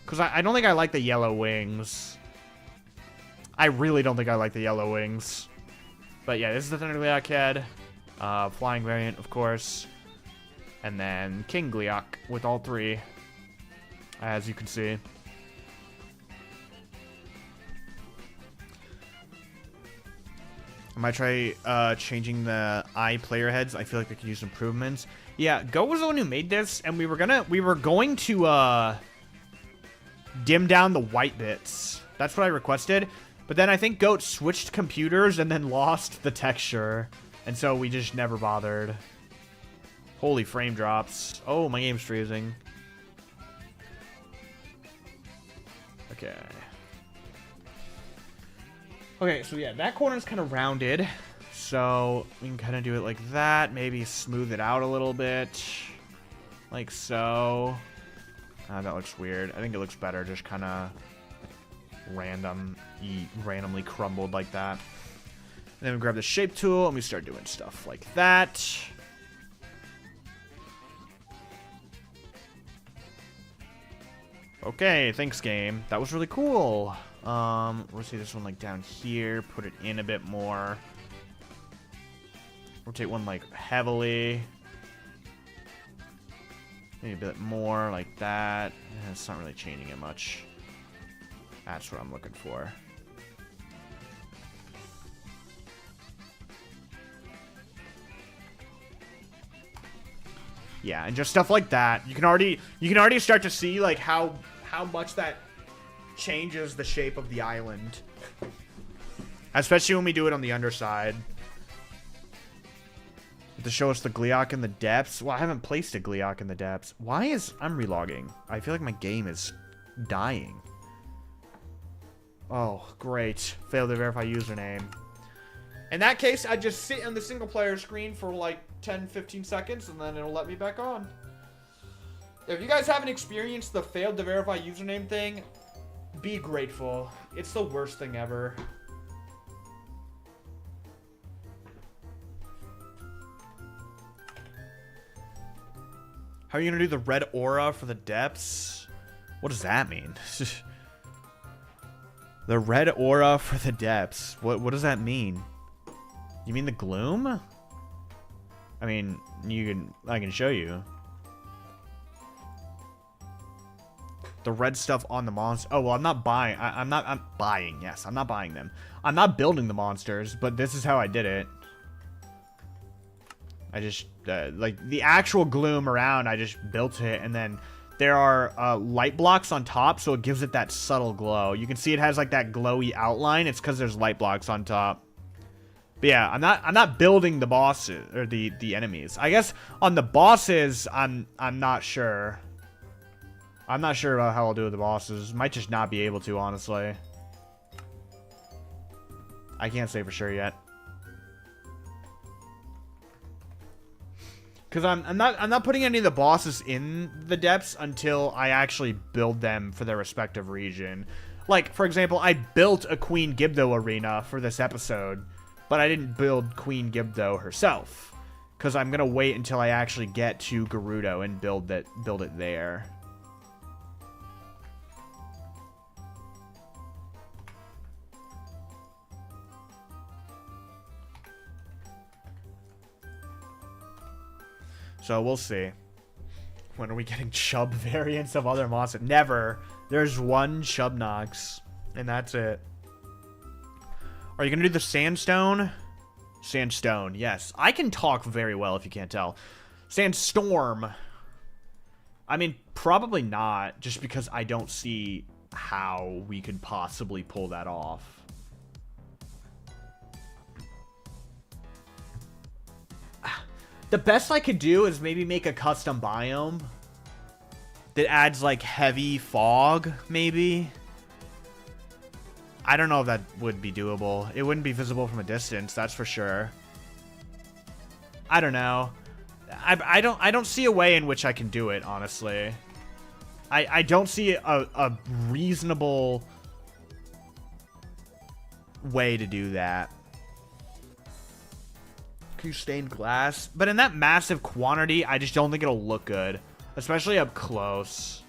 S1: Because I don't think I like the yellow wings. I really don't think I like the yellow wings. But yeah, this is the Thunder Gleeok head. Flying variant, of course. And then King Gleeok with all three. As you can see. I might try changing the eye player heads. I feel like they could use improvements. Yeah, Goat was the one who made this, and we were going to dim down the white bits. That's what I requested. But then I think Goat switched computers and then lost the texture. And so we just never bothered. Holy frame drops. Oh, my game's freezing. Okay. Okay, so yeah, that corner's kind of rounded. So we can kind of do it like that. Maybe smooth it out a little bit. Like so. That looks weird. I think it looks better just kind of randomly crumbled like that. And then we grab the shape tool and we start doing stuff like that. Okay, thanks game. That was really cool. Rotate this one like down here, put it in a bit more. Rotate one like heavily. Maybe a bit more like that. It's not really changing it much. That's what I'm looking for. Yeah, and just stuff like that. You can already start to see like how much that changes the shape of the island. Especially when we do it on the underside. To show us the Gleeok in the depths. Well, I haven't placed a Gleeok in the depths. Why is... I'm relogging. I feel like my game is dying. Oh, great. Failed to verify username. In that case, I just sit on the single player screen for like 10-15 seconds and then it'll let me back on. If you guys haven't experienced the failed to verify username thing, be grateful. It's the worst thing ever. How are you going to do the red aura for the depths? What does that mean? The red aura for the depths. What does that mean? You mean the gloom? I mean, I can show you. The red stuff on the monster. Oh, well, I'm not buying. I'm buying. Yes, I'm not buying them. I'm not building the monsters, but this is how I did it. I just, like, the actual gloom around, I just built it, and then there are light blocks on top, so it gives it that subtle glow. You can see it has, like, that glowy outline. It's because there's light blocks on top. But yeah, I'm not building the bosses, or the enemies. I guess on the bosses, I'm not sure. I'm not sure about how I'll do with the bosses. Might just not be able to, honestly. I can't say for sure yet. Because I'm not putting any of the bosses in the depths until I actually build them for their respective region. Like, for example, I built a Queen Gibdo arena for this episode, but I didn't build Queen Gibdo herself. Because I'm going to wait until I actually get to Gerudo and build it there. So we'll see. When are we getting chub variants of other monsters? Never. There's one chub Nox, and that's it. Are you gonna do the sandstone? Sandstone, yes. I can talk very well if you can't tell. Sandstorm. I mean, probably not, just because I don't see how we could possibly pull that off. The best I could do is maybe make a custom biome that adds, like, heavy fog, maybe. I don't know if that would be doable. It wouldn't be visible from a distance, that's for sure. I don't know. I don't see a way in which I can do it, honestly. I don't see a reasonable way to do that. Stained glass, but in that massive quantity, I just don't think it'll look good, especially up close.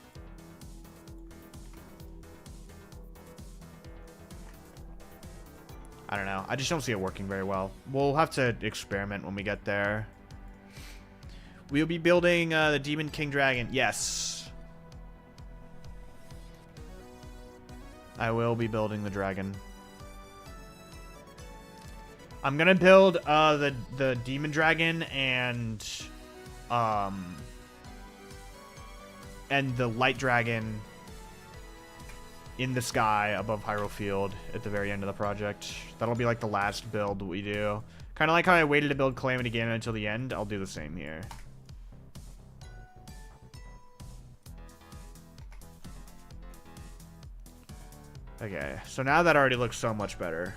S1: I don't know. I just don't see it working very well. We'll have to experiment when we get there. We'll be building the Demon King Dragon. Yes. I will be building the dragon. I'm gonna build the Demon Dragon and the Light Dragon in the sky above Hyrule Field at the very end of the project. That'll be like the last build we do. Kind of like how I waited to build Calamity Ganon until the end. I'll do the same here. Okay, so now that already looks so much better.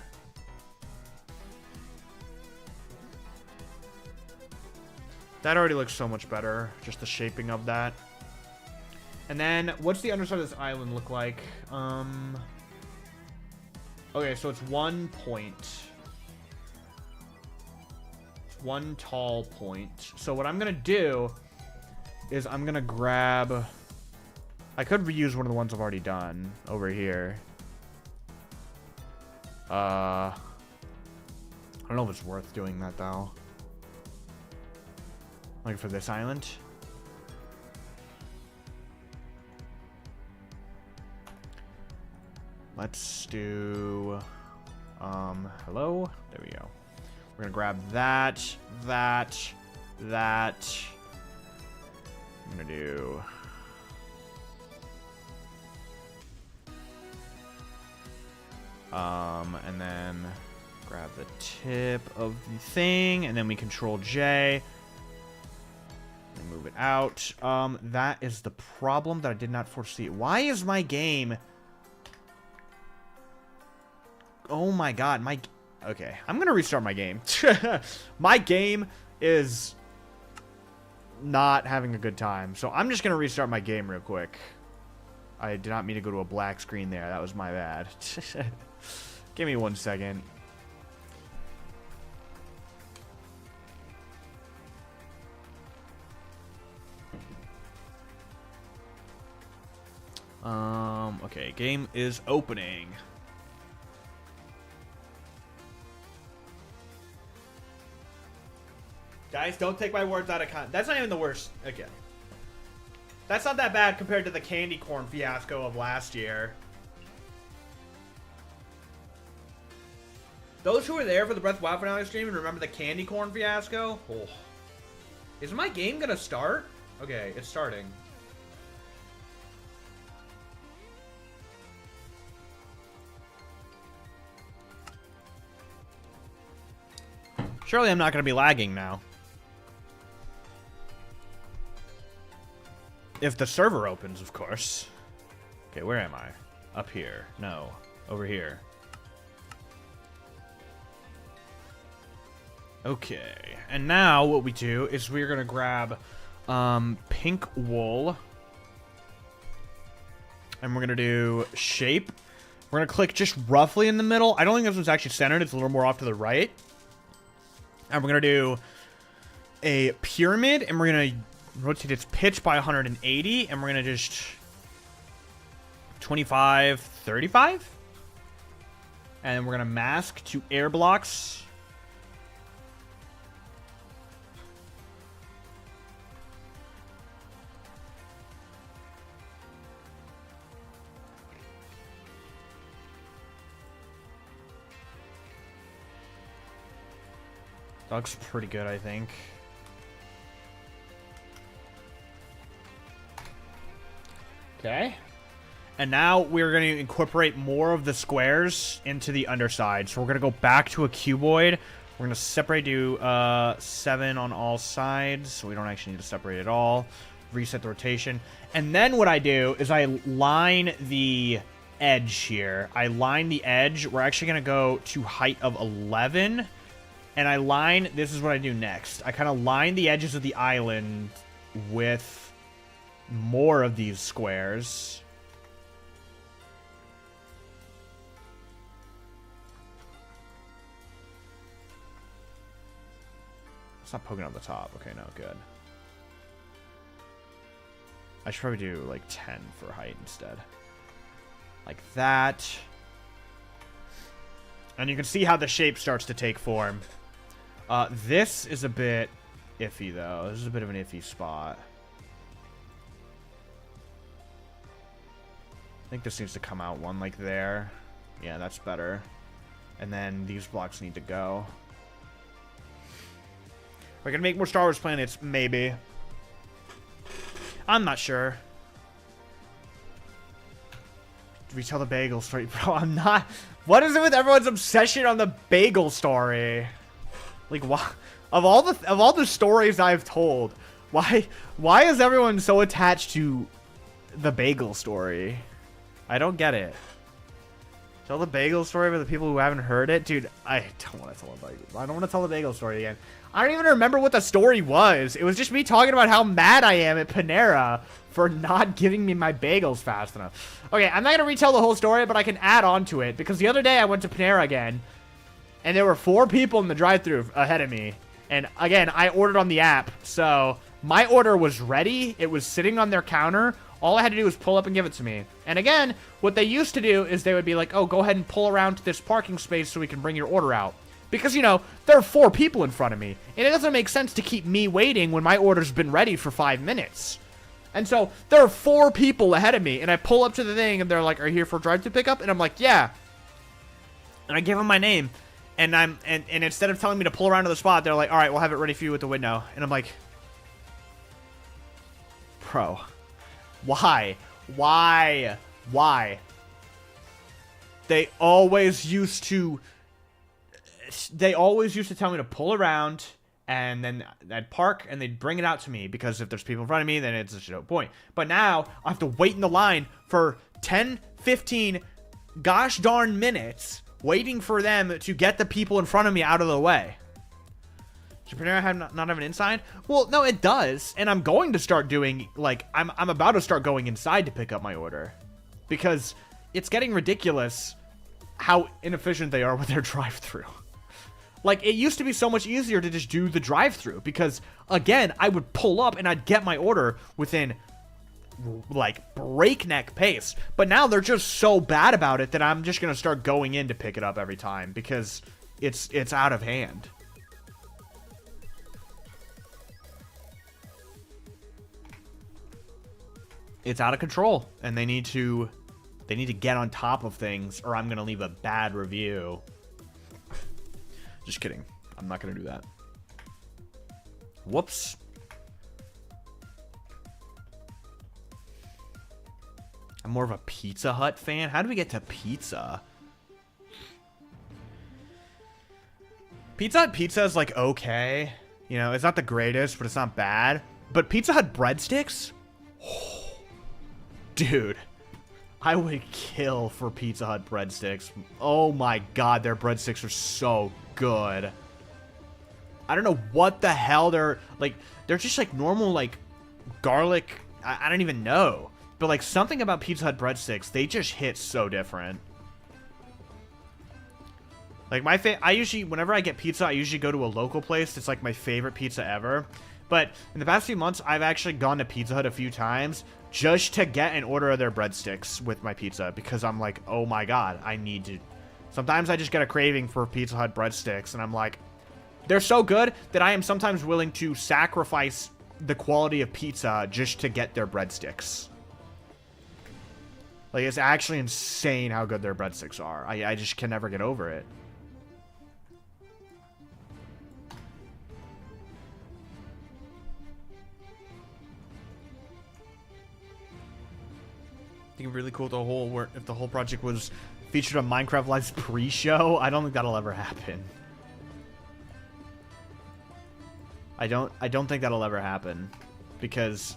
S1: That already looks so much better, just the shaping of that. And then, what's the underside of this island look like? Okay, so it's 1 point. It's one tall point. So what I'm gonna do is I'm gonna grab... I could reuse one of the ones I've already done over here. I don't know if it's worth doing that, though. Like for this island. Let's do, hello? There we go. We're gonna grab that. I'm gonna do... and then grab the tip of the thing, and then we control J. And move it out. That is the problem that I did not foresee. Why is my game... Oh my god, my... Okay, I'm gonna restart my game. My game is not having a good time, so I'm just gonna restart my game real quick. I did not mean to go to a black screen there. That was my bad. Give me 1 second. Okay, game is opening. Guys, don't take my words out of context. That's not even the worst. Okay. That's not that bad compared to the candy corn fiasco of last year. Those who were there for the Breath of the Wild finale stream and remember the candy corn fiasco? Oh. Is my game gonna start? Okay, it's starting. Surely I'm not gonna be lagging now. If the server opens, of course. Okay, where am I? Up here. No. Over here. Okay. And now what we do is we're going to grab pink wool. And we're going to do shape. We're going to click just roughly in the middle. I don't think this one's actually centered. It's a little more off to the right. And we're going to do a pyramid. And we're going to rotate its pitch by 180, and we're gonna just 25, 35, and we're gonna mask to air blocks. That looks pretty good, I think. Okay. And now we're going to incorporate more of the squares into the underside. So we're going to go back to a cuboid. We're going to separate, do 7 on all sides. So we don't actually need to separate at all. Reset the rotation. And then what I do is I line the edge here. I line the edge. We're actually going to go to height of 11. And I line, this is what I do next. I kind of line the edges of the island with more of these squares. It's not poking out the top. Okay, no, good. I should probably do like 10 for height instead. Like that. And you can see how the shape starts to take form. This is a bit iffy, though. This is a bit of an iffy spot. I think this needs to come out one like there. Yeah, that's better. And then these blocks need to go. We're gonna make more Star Wars planets, maybe. I'm not sure. Retell the bagel story, bro. I'm not. What is it with everyone's obsession on the bagel story? Like, why? Of all the stories I've told, why is everyone so attached to the bagel story? I don't get it. Tell the bagel story for the people who haven't heard it, dude. I don't want to tell a bagel. I don't want to tell the bagel story again. I don't even remember what the story was. It was just me talking about how mad I am at Panera for not giving me my bagels fast enough. Okay, I'm not going to retell the whole story, but I can add on to it. Because the other day I went to Panera again, and there were 4 people in the drive-thru ahead of me. And again, I ordered on the app, so my order was ready. It was sitting on their counter. All I had to do was pull up and give it to me. And again, what they used to do is they would be like, oh, go ahead and pull around to this parking space so we can bring your order out. Because, you know, there are 4 people in front of me. And it doesn't make sense to keep me waiting when my order's been ready for 5 minutes. And so, there are 4 people ahead of me. And I pull up to the thing and they're like, are you here for drive-thru pickup? And I'm like, yeah. And I give them my name. And and instead of telling me to pull around to the spot, they're like, all right, we'll have it ready for you at the window. And I'm like, bro, why? They always used to tell me to pull around, and then I'd park, and they'd bring it out to me, because if there's people in front of me, then it's no point. But now, I have to wait in the line for 10, 15 gosh darn minutes, waiting for them to get the people in front of me out of the way. Does Panera not have an inside? Well, no, it does, and I'm going to start doing, like, I'm about to start going inside to pick up my order. Because it's getting ridiculous how inefficient they are with their drive-thru. Like, it used to be so much easier to just do the drive-thru, because, again, I would pull up and I'd get my order within, like, breakneck pace. But now they're just so bad about it that I'm just going to start going in to pick it up every time, because it's out of hand. It's out of control, and they need to get on top of things, or I'm gonna leave a bad review. Just kidding. I'm not gonna do that. Whoops. I'm more of a Pizza Hut fan. How do we get to pizza? Pizza Hut pizza is like okay. You know, it's not the greatest, but it's not bad. But Pizza Hut breadsticks? Dude, I would kill for Pizza Hut breadsticks. Oh my god, their breadsticks are so good. I don't know what the hell they're just like normal, like, garlic. I don't even know. But, like, something about Pizza Hut breadsticks, they just hit so different. Like, I usually, whenever I get pizza, I usually go to a local place. It's, like, my favorite pizza ever. But in the past few months, I've actually gone to Pizza Hut a few times just to get an order of their breadsticks with my pizza, because I'm like, oh my god, I need to. Sometimes I just get a craving for Pizza Hut breadsticks, and I'm like, they're so good that I am sometimes willing to sacrifice the quality of pizza just to get their breadsticks. Like, it's actually insane how good their breadsticks are. I just can never get over it. think it'd be really cool if the whole project was featured on Minecraft Live's pre-show. I don't think that'll ever happen. I don't think that'll ever happen, because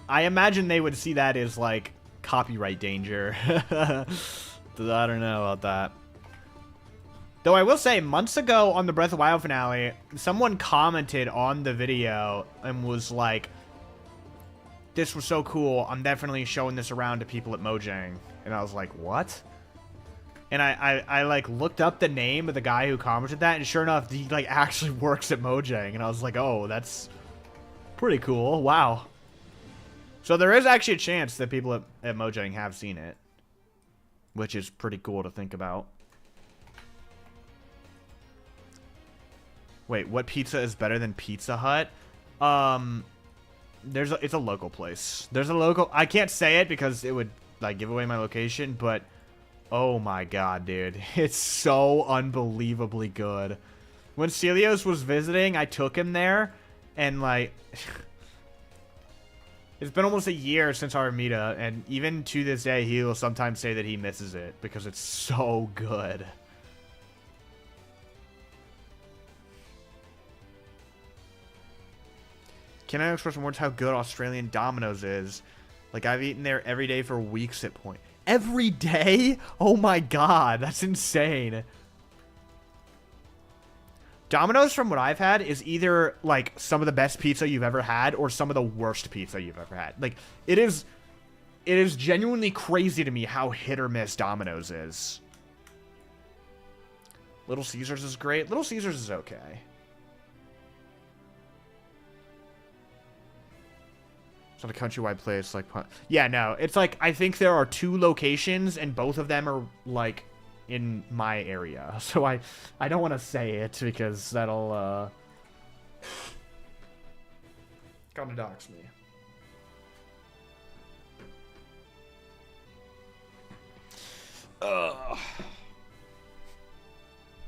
S1: I imagine they would see that as like copyright danger. I don't know about that. Though I will say, months ago on the Breath of the Wild finale, someone commented on the video and was like, "This was so cool, I'm definitely showing this around to people at Mojang." And I was like, what? And I like looked up the name of the guy who commented that, and sure enough, he like actually works at Mojang. And I was like, oh, that's pretty cool. Wow. So there is actually a chance that people at Mojang have seen it, which is pretty cool to think about. Wait, what pizza is better than Pizza Hut? It's a local place. There's a local, I can't say it because it would like give away my location, but oh my god, dude. It's so unbelievably good. When Celios was visiting, I took him there, and like it's been almost a year since our meetup, and even to this day, he will sometimes say that he misses it because it's so good. Can I express in words how good Australian Domino's is? Like, I've eaten there every day for weeks at point. Every day? Oh my god, that's insane. Domino's, from what I've had, is either, like, some of the best pizza you've ever had or some of the worst pizza you've ever had. Like, it is genuinely crazy to me how hit or miss Domino's is. Little Caesars is great. Little Caesars is okay. It's not a countrywide place, like... Yeah, no. It's like, I think there are 2 locations, and both of them are, like, in my area. So I don't want to say it, because that'll,
S3: Gonna dox me.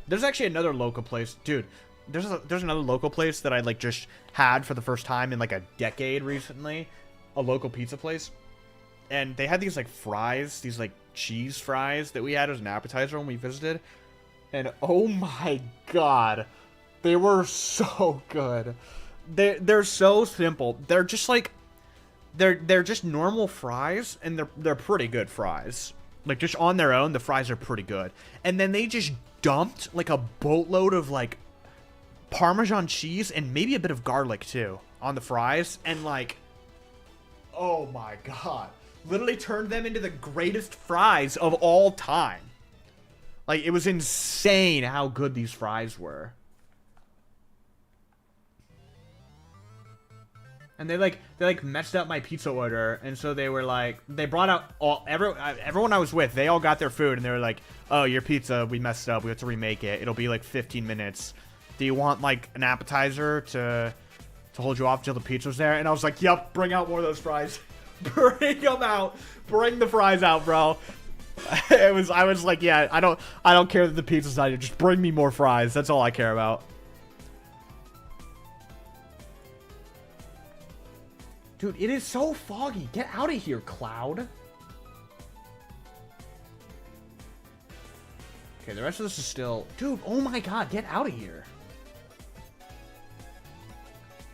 S1: There's actually another local place. Dude, there's another local place that I, like, just had for the first time in, like, a decade recently. A local pizza place. And they had these, like, fries. These, like, cheese fries that we had as an appetizer when we visited. And, oh my god. They were so good. They're so simple. They're just, like... They're just normal fries. And they're pretty good fries. Like, just on their own, the fries are pretty good. And then they just dumped, like, a boatload of, like... Parmesan cheese and maybe a bit of garlic too on the fries, and like, oh my god, literally turned them into the greatest fries of all time. Like, it was insane how good these fries were. And they messed up my pizza order, and so they were like, they brought out everyone I was with, they all got their food, and they were like, oh, your pizza, we messed up, we have to remake it, it'll be like 15 minutes. Do you want, like, an appetizer to hold you off until the pizza's there? And I was like, yep, bring out more of those fries. Bring them out. Bring the fries out, bro. I was like, yeah, I don't care that the pizza's not here. Just bring me more fries. That's all I care about. Dude, it is so foggy. Get out of here, Cloud. Okay, the rest of this is still... Dude, oh my god, get out of here.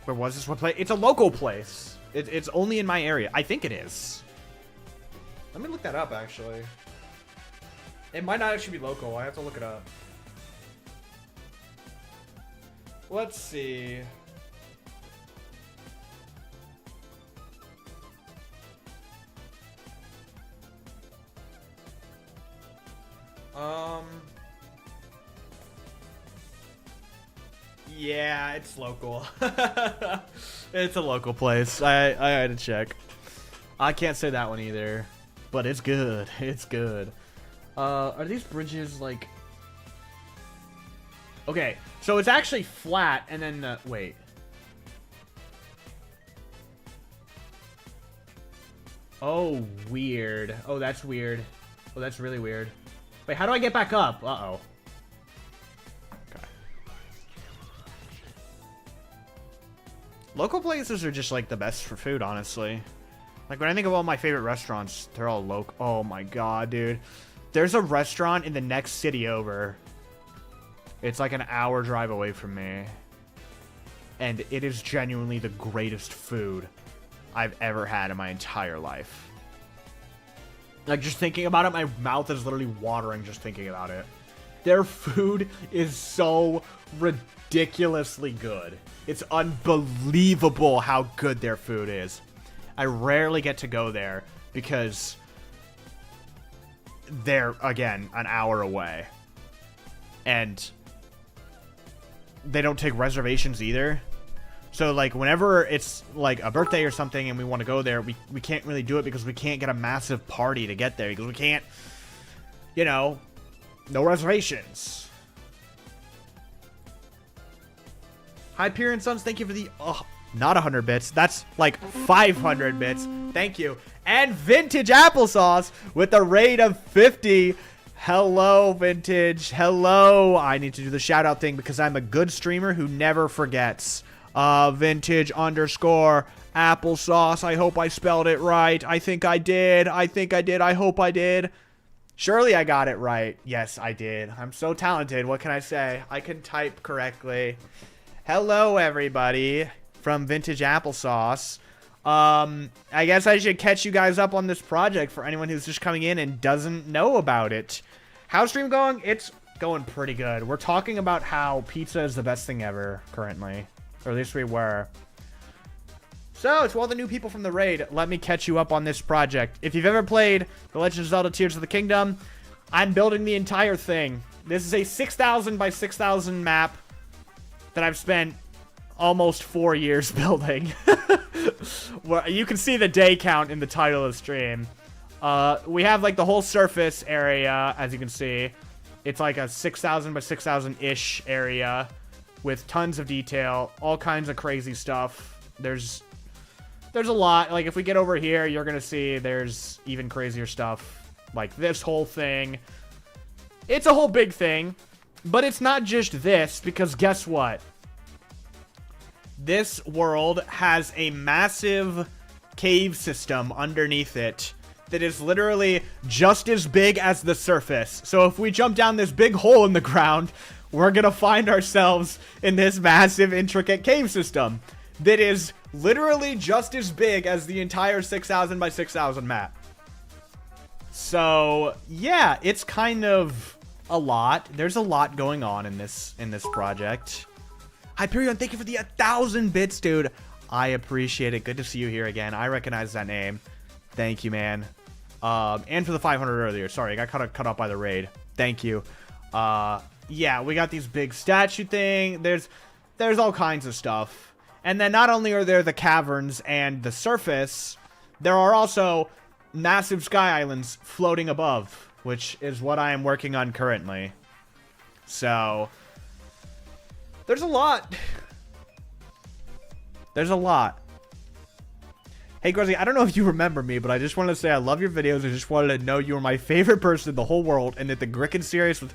S1: Where was this one place? It's a local place. It's only in my area. I think it is.
S3: Let me look that up, actually. It might not actually be local. I have to look it up. Let's see. Yeah, it's local.
S1: It's a local place. I had to check. I can't say that one either, but it's good. It's good. Are these bridges like... Okay, so it's actually flat, and then wait. Oh, weird. Oh, that's weird. Oh, that's really weird. Wait, how do I get back up? Uh-oh. Okay. Local places are just, like, the best for food, honestly. Like, when I think of all my favorite restaurants, they're all local. Oh my god, dude. There's a restaurant in the next city over. It's like an hour drive away from me. And it is genuinely the greatest food I've ever had in my entire life. Like, just thinking about it, my mouth is literally watering just thinking about it. Their food is so ridiculously good. It's unbelievable how good their food is. I rarely get to go there because they're, again, an hour away. And they don't take reservations either. So, like, whenever it's, like, a birthday or something and we want to go there, we can't really do it because we can't get a massive party to get there. Because we can't, you know, no reservations. Hyperion Sons, thank you for the, oh, not 100 bits. That's, like, 500 bits. Thank you. And Vintage Applesauce with a rate of 50. Hello, Vintage. Hello. I need to do the shout-out thing because I'm a good streamer who never forgets. Vintage _ applesauce. I hope I spelled it right. I think I did. I think I did. I hope I did. Surely I got it right. Yes, I did. I'm so talented. What can I say? I can type correctly. Hello, everybody from Vintage Applesauce. I guess I should catch you guys up on this project for anyone who's just coming in and doesn't know about it. How's stream going? It's going pretty good. We're talking about how pizza is the best thing ever currently. Or at least we were. So, to all the new people from the raid, let me catch you up on this project. If you've ever played The Legend of Zelda Tears of the Kingdom, I'm building the entire thing. This is a 6,000 by 6,000 map that I've spent almost 4 years building. Well, you can see the day count in the title of the stream. We have, like, the whole surface area, as you can see. It's like a 6,000 by 6,000-ish area with tons of detail, all kinds of crazy stuff. There's a lot. Like, if we get over here, you're gonna see there's even crazier stuff. Like this whole thing. It's a whole big thing. But it's not just this, because guess what? This world has a massive cave system underneath it that is literally just as big as the surface. So if we jump down this big hole in the ground, we're gonna find ourselves in this massive, intricate cave system that is literally just as big as the entire 6,000 by 6,000 map. So, yeah, it's kind of a lot. There's a lot going on in this project. Hyperion, thank you for the 1,000 bits, dude. I appreciate it. Good to see you here again. I recognize that name. Thank you, man. And for the 500 earlier. Sorry, I got cut off by the raid. Thank you. Yeah, we got these big statue thing. There's all kinds of stuff. And then not only are there the caverns and the surface, there are also massive sky islands floating above, which is what I am working on currently. So, there's a lot. There's a lot. Hey, Grazzy, I don't know if you remember me, but I just wanted to say I love your videos. I just wanted to know you were my favorite person in the whole world, and that the Gricken series with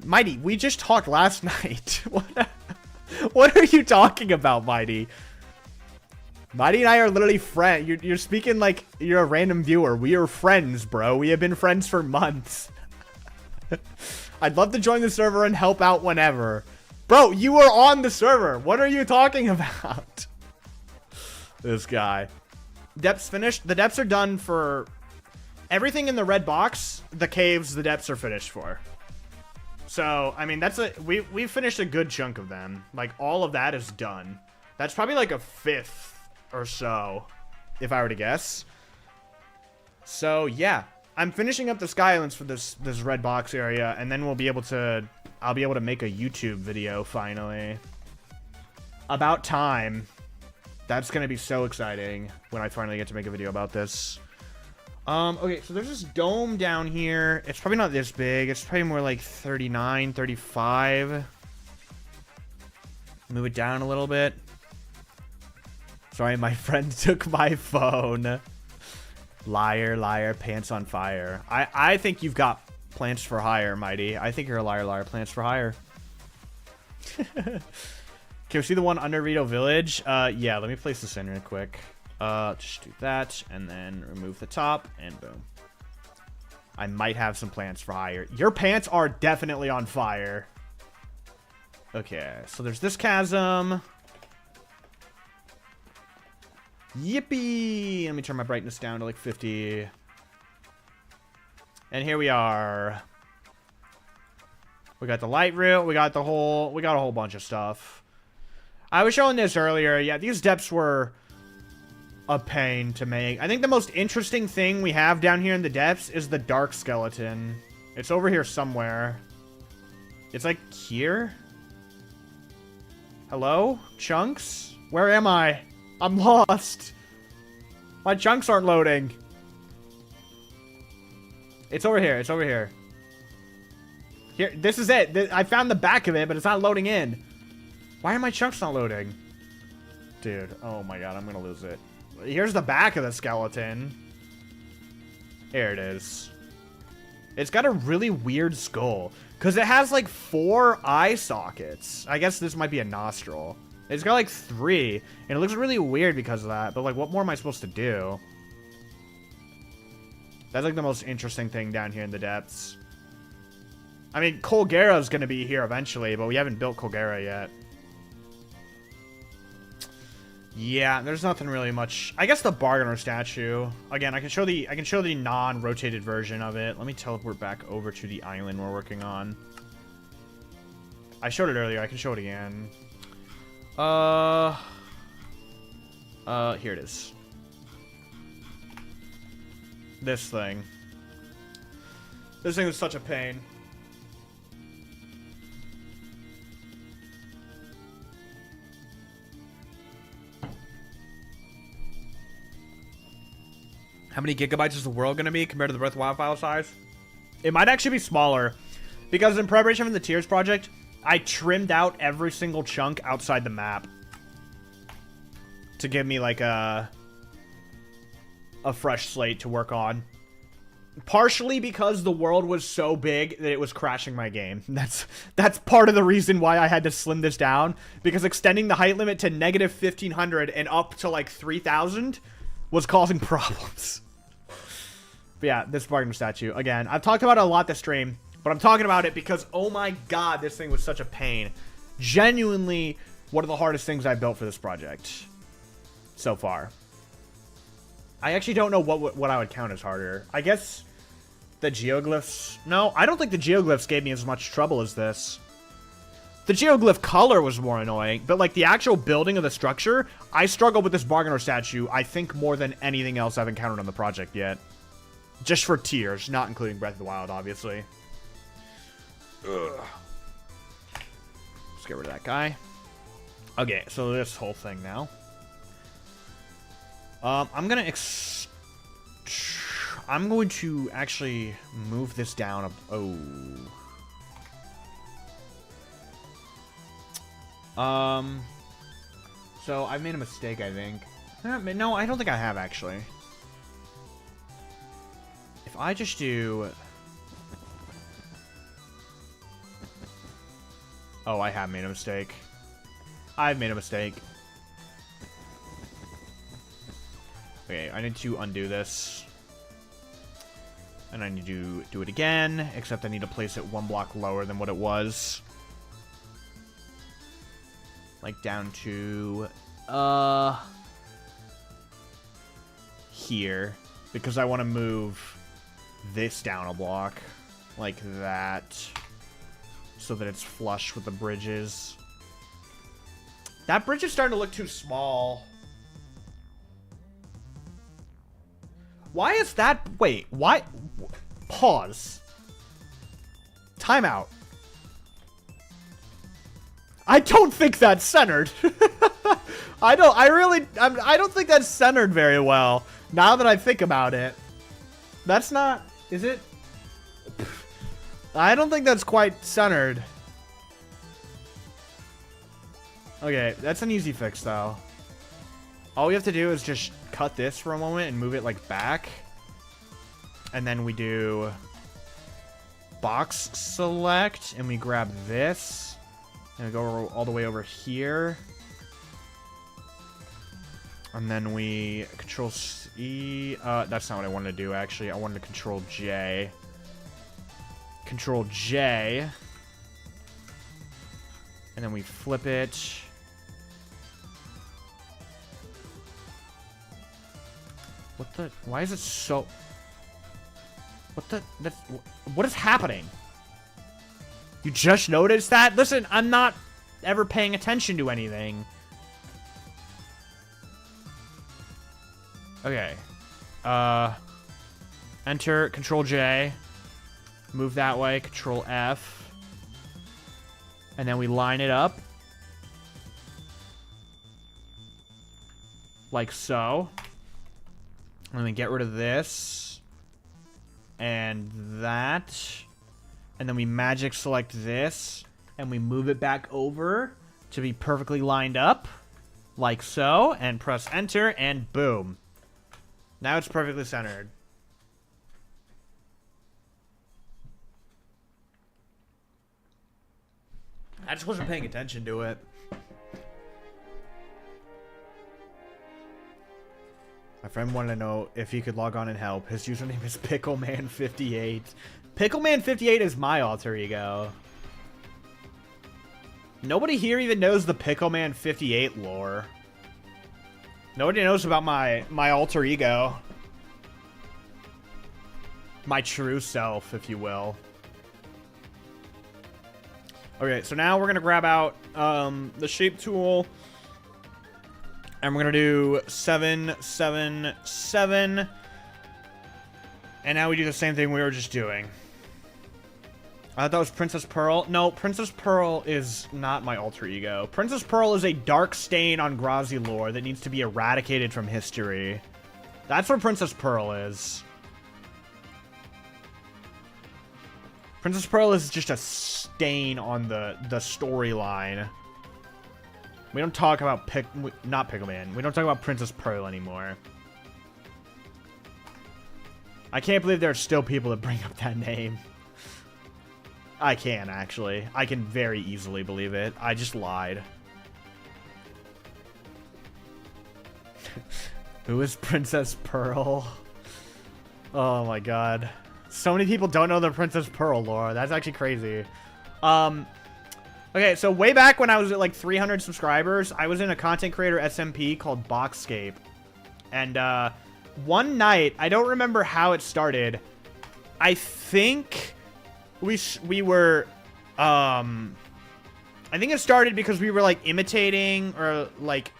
S1: Mighty, we just talked last night. What are you talking about, Mighty? Mighty and I are literally friends. You're speaking like you're a random viewer. We are friends, bro. We have been friends for months. I'd love to join the server and help out whenever. Bro, you are on the server. What are you talking about? This guy. Depths finished. The depths are done for everything in the red box. The caves, the depths are finished for. So, I mean, we've finished a good chunk of them. Like, all of that is done. That's probably like a fifth or so, if I were to guess. So, yeah. I'm finishing up the Sky Islands for this red box area, and then I'll be able to make a YouTube video, finally. About time. That's gonna be so exciting when I finally get to make a video about this. Okay, so there's this dome down here. It's probably not this big. It's probably more like 39, 35. Move it down a little bit. Sorry, my friend took my phone. Liar, liar, pants on fire. I think you've got plants for hire, Mighty. I think you're a liar, liar, plants for hire. Can we see the one under Rito Village? Yeah, let me place this in real quick. Just do that, and then remove the top, and boom. I might have some plants for hire. Your pants are definitely on fire. Okay, so there's this chasm. Yippee! Let me turn my brightness down to like 50. And here we are. We got the light route. We got a whole bunch of stuff. I was showing this earlier. Yeah, these depths were a pain to make. I think the most interesting thing we have down here in the depths is the dark skeleton. It's over here somewhere. It's like here. Hello? Chunks? Where am I? I'm lost. My chunks aren't loading. It's over here. It's over here. Here, this is it. I found the back of it, but it's not loading in. Why are my chunks not loading? Dude, oh my god, I'm gonna lose it. Here's the back of the skeleton. Here it is. It's got a really weird skull. Because it has like 4 eye sockets. I guess this might be a nostril. It's got like 3. And it looks really weird because of that. But like, what more am I supposed to do? That's like the most interesting thing down here in the depths. I mean, Colgera's going to be here eventually, but we haven't built Colgera yet. Yeah, there's nothing really much. I guess the bargainer statue. Again, I can show the non-rotated version of it. Let me teleport back over to the island we're working on. I showed it earlier. I can show it again. Here it is. This thing. This thing is such a pain. How many gigabytes is the world going to be compared to the Breath of the Wild file size? It might actually be smaller. Because in preparation for the Tears project, I trimmed out every single chunk outside the map. To give me like a fresh slate to work on. Partially because the world was so big that it was crashing my game. That's part of the reason why I had to slim this down. Because extending the height limit to negative 1500 and up to like 3000 was causing problems. But yeah, this bargain statue. Again, I've talked about it a lot this stream, but I'm talking about it because, oh my god, this thing was such a pain. Genuinely, one of the hardest things I've built for this project so far. I actually don't know what I would count as harder. I guess the geoglyphs. No, I don't think the geoglyphs gave me as much trouble as this. The geoglyph color was more annoying, but like the actual building of the structure, I struggled with this bargainer statue, I think, more than anything else I've encountered on the project yet. Just for Tears, not including Breath of the Wild, obviously. Ugh. Let's get rid of that guy. Okay, so this whole thing now. I'm going to actually move this down. So I've made a mistake, I think. No, I don't think I have, actually. If I just do... Oh, I have made a mistake. I've made a mistake. Okay, I need to undo this. And I need to do it again, except I need to place it 1 block lower than what it was. Like down to here, because I want to move this down a block like that, so that it's flush with the bridges. That bridge is starting to look too small. Why is that? Wait, why? Pause. Timeout. I don't think that's centered. I don't think that's centered very well. Now that I think about it. That's not, is it? I don't think that's quite centered. Okay, that's an easy fix though. All we have to do is just cut this for a moment and move it like back. And then we do box select and we grab this. And we go all the way over here. And then we control C. That's not what I wanted to do, actually. I wanted to control J. Control J. And then we flip it. What the? Why is it so... What the? What is happening? You just noticed that? Listen, I'm not ever paying attention to anything. Okay. Enter, Control J. Move that way, Control F. And then we line it up. Like so. And then get rid of this. And that. And then we magic select this. And we move it back over to be perfectly lined up. Like so. And press enter and boom. Now it's perfectly centered. I just wasn't paying attention to it. My friend wanted to know if he could log on and help. His username is Pickleman58. Pickleman58 is my alter ego. Nobody here even knows the Pickleman58 lore. Nobody knows about my alter ego. My true self, if you will. Okay, so now we're going to grab out the shape tool. And we're going to do 7, 7, 7. And now we do the same thing we were just doing. I thought that was Princess Pearl. No, Princess Pearl is not my alter ego. Princess Pearl is a dark stain on Grazzy lore that needs to be eradicated from history. That's what Princess Pearl is. Princess Pearl is just a stain on the storyline. We don't talk about not Pickleman. We don't talk about Princess Pearl anymore. I can't believe there are still people that bring up that name. I can, actually. I can very easily believe it. I just lied. Who is Princess Pearl? Oh my god. So many people don't know the Princess Pearl lore. That's actually crazy. Okay, so way back when I was at like 300 subscribers, I was in a content creator SMP called Boxscape. And one night, I don't remember how it started. I think we were I think it started because we were like imitating or like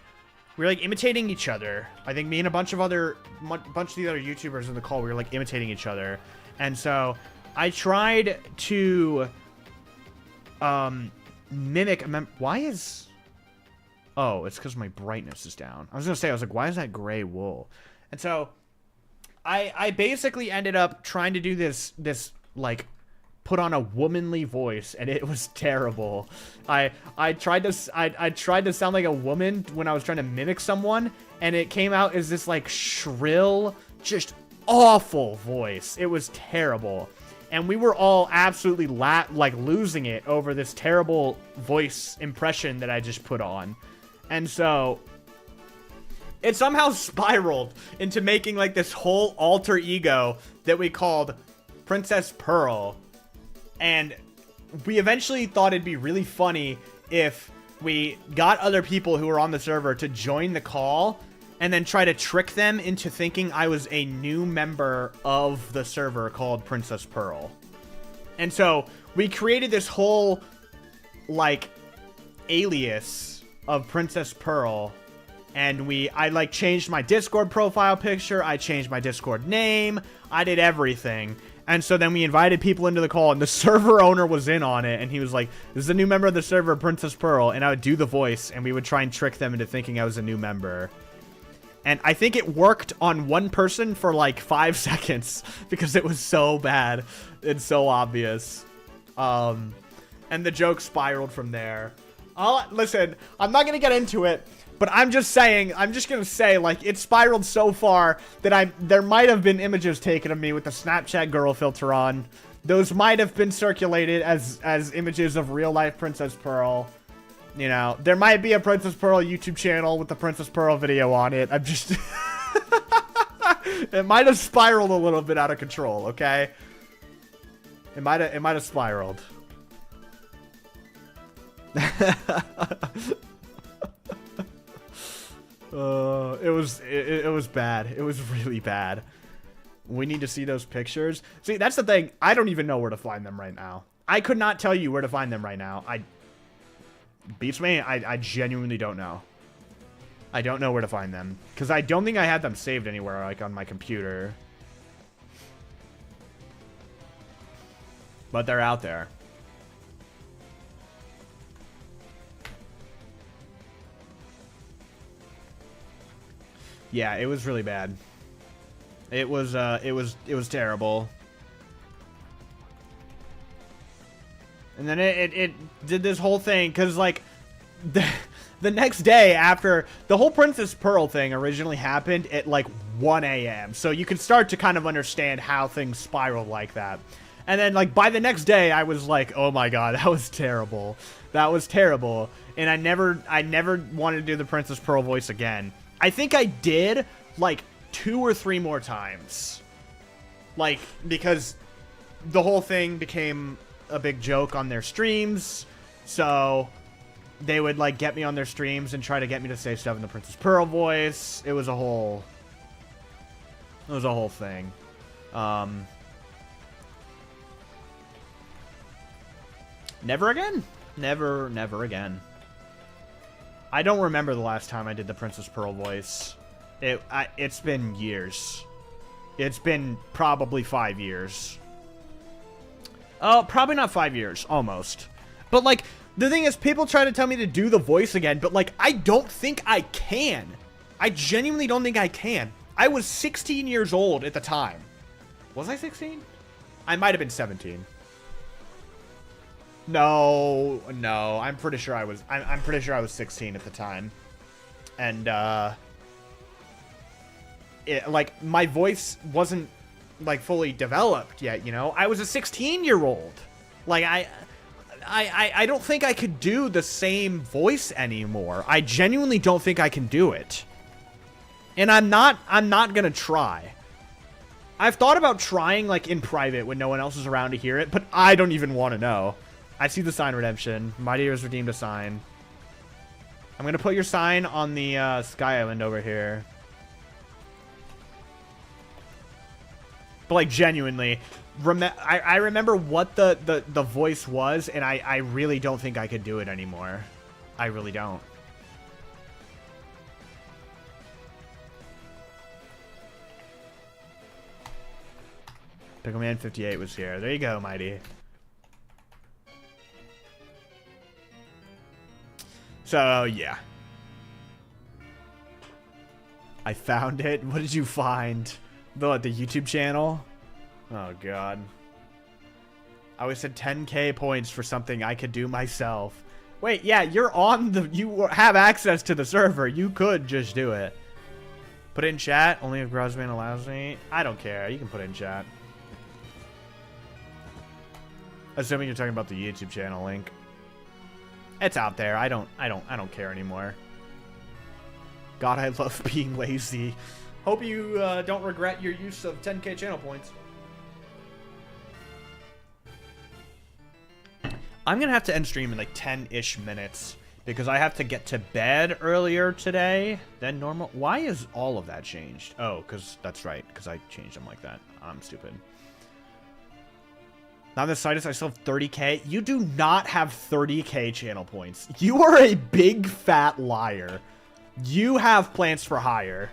S1: we were like imitating each other. I think me and a bunch of the other YouTubers in the call, we were like imitating each other. And so I tried to mimic why is... Oh, it's because my brightness is down. I was gonna say, I was like, why is that gray wool? And so I basically ended up trying to do this like put on a womanly voice, and it was terrible. I tried to sound like a woman when I was trying to mimic someone, and it came out as this like shrill, just awful voice. It was terrible. And we were all absolutely like losing it over this terrible voice impression that I just put on. And so it somehow spiraled into making like this whole alter ego that we called Princess Pearl. And we eventually thought it'd be really funny if we got other people who were on the server to join the call and then try to trick them into thinking I was a new member of the server called Princess Pearl. And so we created this whole, like, alias of Princess Pearl. And I, like, changed my Discord profile picture. I changed my Discord name. I did everything. And so then we invited people into the call, and the server owner was in on it. And he was like, this is a new member of the server, Princess Pearl. And I would do the voice, and we would try and trick them into thinking I was a new member. And I think it worked on one person for like 5 seconds because it was so bad and so obvious. And the joke spiraled from there. Listen, I'm not going to get into it, but I'm just saying, I'm just going to say, like, it spiraled so far that there might have been images taken of me with the Snapchat girl filter on. Those might have been circulated as images of real life Princess Pearl. You know, there might be a Princess Pearl YouTube channel with the Princess Pearl video on it. I'm just... It might have spiraled a little bit out of control, okay? It might have spiraled. It was bad. It was really bad. We need to see those pictures. See, that's the thing. I don't even know where to find them right now. I could not tell you where to find them right now. Beats me. I genuinely don't know. I don't know where to find them. Because I don't think I had them saved anywhere, like, on my computer. But they're out there. Yeah, it was really bad. It was terrible. And then it did this whole thing, because, like, the next day after the whole Princess Pearl thing originally happened at, like, 1 a.m. So you can start to kind of understand how things spiraled like that. And then, like, by the next day, I was like, oh my god, that was terrible. That was terrible. And I never wanted to do the Princess Pearl voice again. I think I did, like, 2 or 3 more times. Like, because the whole thing became a big joke on their streams, so they would, like, get me on their streams and try to get me to say stuff in the Princess Pearl voice. It was a whole thing. Never again. Never again. I don't remember the last time I did the Princess Pearl voice. It's been years. It's been probably 5 years. Oh, probably not 5 years. Almost. But, like, the thing is, people try to tell me to do the voice again, but, like, I don't think I can. I genuinely don't think I can. I was 16 years old at the time. Was I 16? I might have been 17. No. I'm pretty sure I was. I'm pretty sure I was 16 at the time, and like, my voice wasn't, like, fully developed yet. You know, I was a 16-year-old. Like, I don't think I could do the same voice anymore. I genuinely don't think I can do it, and I'm not gonna try. I've thought about trying, like, in private when no one else is around to hear it, but I don't even want to know. I see the sign redemption. Mighty has redeemed a sign. I'm going to put your sign on the Sky Island over here. But, like, genuinely, I remember what the voice was, and I really don't think I could do it anymore. I really don't. Pickleman 58 was here. There you go, Mighty. So, yeah. I found it. What did you find? The YouTube channel? Oh, God. I always said 10k points for something I could do myself. Wait, yeah, you're on the... You have access to the server. You could just do it. Put it in chat. Only if Grazzy allows me. I don't care. You can put it in chat. Assuming you're talking about the YouTube channel link. It's out there. I don't care anymore. God, I love being lazy. Hope you don't regret your use of 10k channel points. I'm gonna have to end stream in like 10-ish minutes because I have to get to bed earlier today than normal. Why is all of that changed? Oh, because that's right. Because I changed them like that. I'm stupid. Not the slightest, I still have 30k. You do not have 30k channel points. You are a big fat liar. You have plans for hire.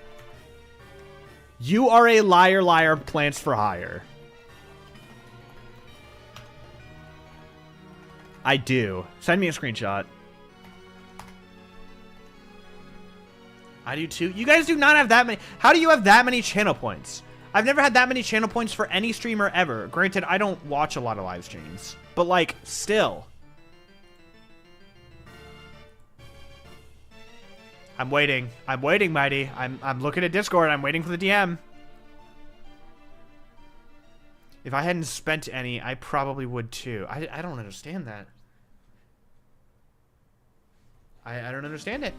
S1: You are a liar, plans for hire. I do. Send me a screenshot. I do too. You guys do not have that many. How do you have that many channel points? I've never had that many channel points for any streamer ever. Granted, I don't watch a lot of live streams, but, like, still. I'm waiting. I'm waiting, Mighty. I'm looking at Discord. I'm waiting for the DM. If I hadn't spent any, I probably would too. I don't understand that.
S3: I don't understand it.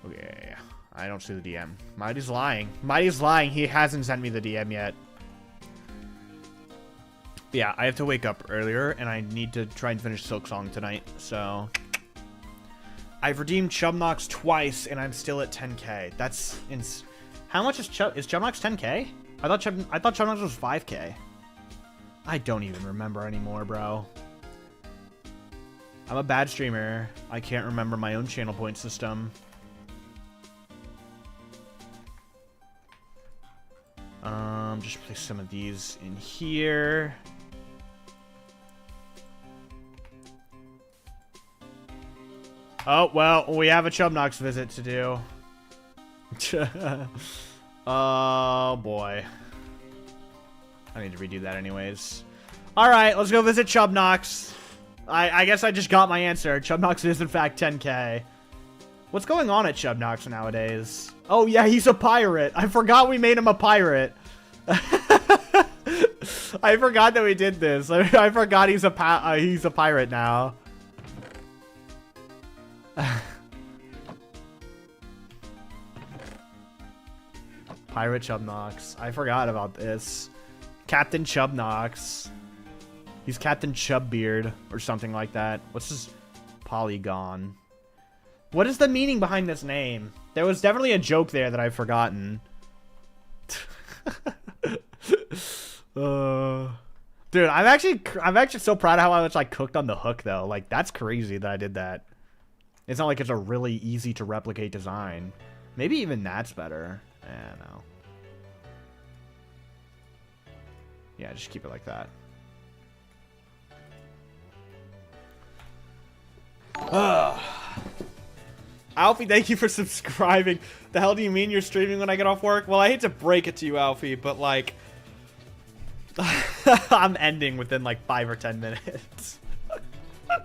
S3: Okay, I don't see the DM. Mighty's lying. Mighty's lying. He hasn't sent me the DM yet. Yeah, I have to wake up earlier, and I need to try and finish Silk Song tonight, so... I've redeemed Chubnox twice, and I'm still at 10k. That's... How much is Chubnox 10k? I thought Chubnox was 5k. I don't even remember anymore, bro. I'm a bad streamer. I can't remember my own channel point system. Just place some of these in here. Oh, well, we have a Chubnox visit to do. Oh, boy. I need to redo that anyways. Alright, let's go visit Chubnox. I guess I just got my answer. Chubnox is, in fact, 10k. What's going on at Chubnox nowadays? Oh, yeah, he's a pirate. I forgot we made him a pirate. I forgot that we did this. I forgot he's a pirate now. Pirate Chubnox. I forgot about this. Captain Chubnox. He's Captain Chubbeard or something like that. What's his polygon? What is the meaning behind this name? There was definitely a joke there that I've forgotten. Dude, I'm actually so proud of how much I cooked on the hook though. Like, that's crazy that I did that. It's not like it's a really easy to replicate design. Maybe even that's better. I don't know. Yeah, just keep it like that. Alfie, thank you for subscribing. The hell do you mean you're streaming when I get off work? Well, I hate to break it to you, Alfie, but like... I'm ending within like 5 or 10 minutes. I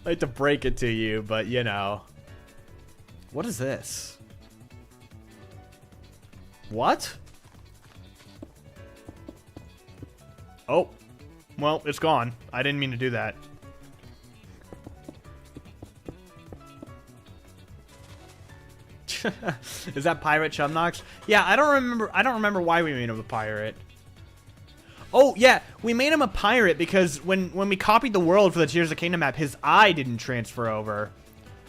S3: hate to break it to you, but you know. What is this? What? Oh. Well, it's gone. I didn't mean to do that. Is that Pirate Chubnox? Yeah, I don't remember why we made him a pirate. Oh, yeah, we made him a pirate because when we copied the world for the Tears of the Kingdom map, his eye didn't transfer over.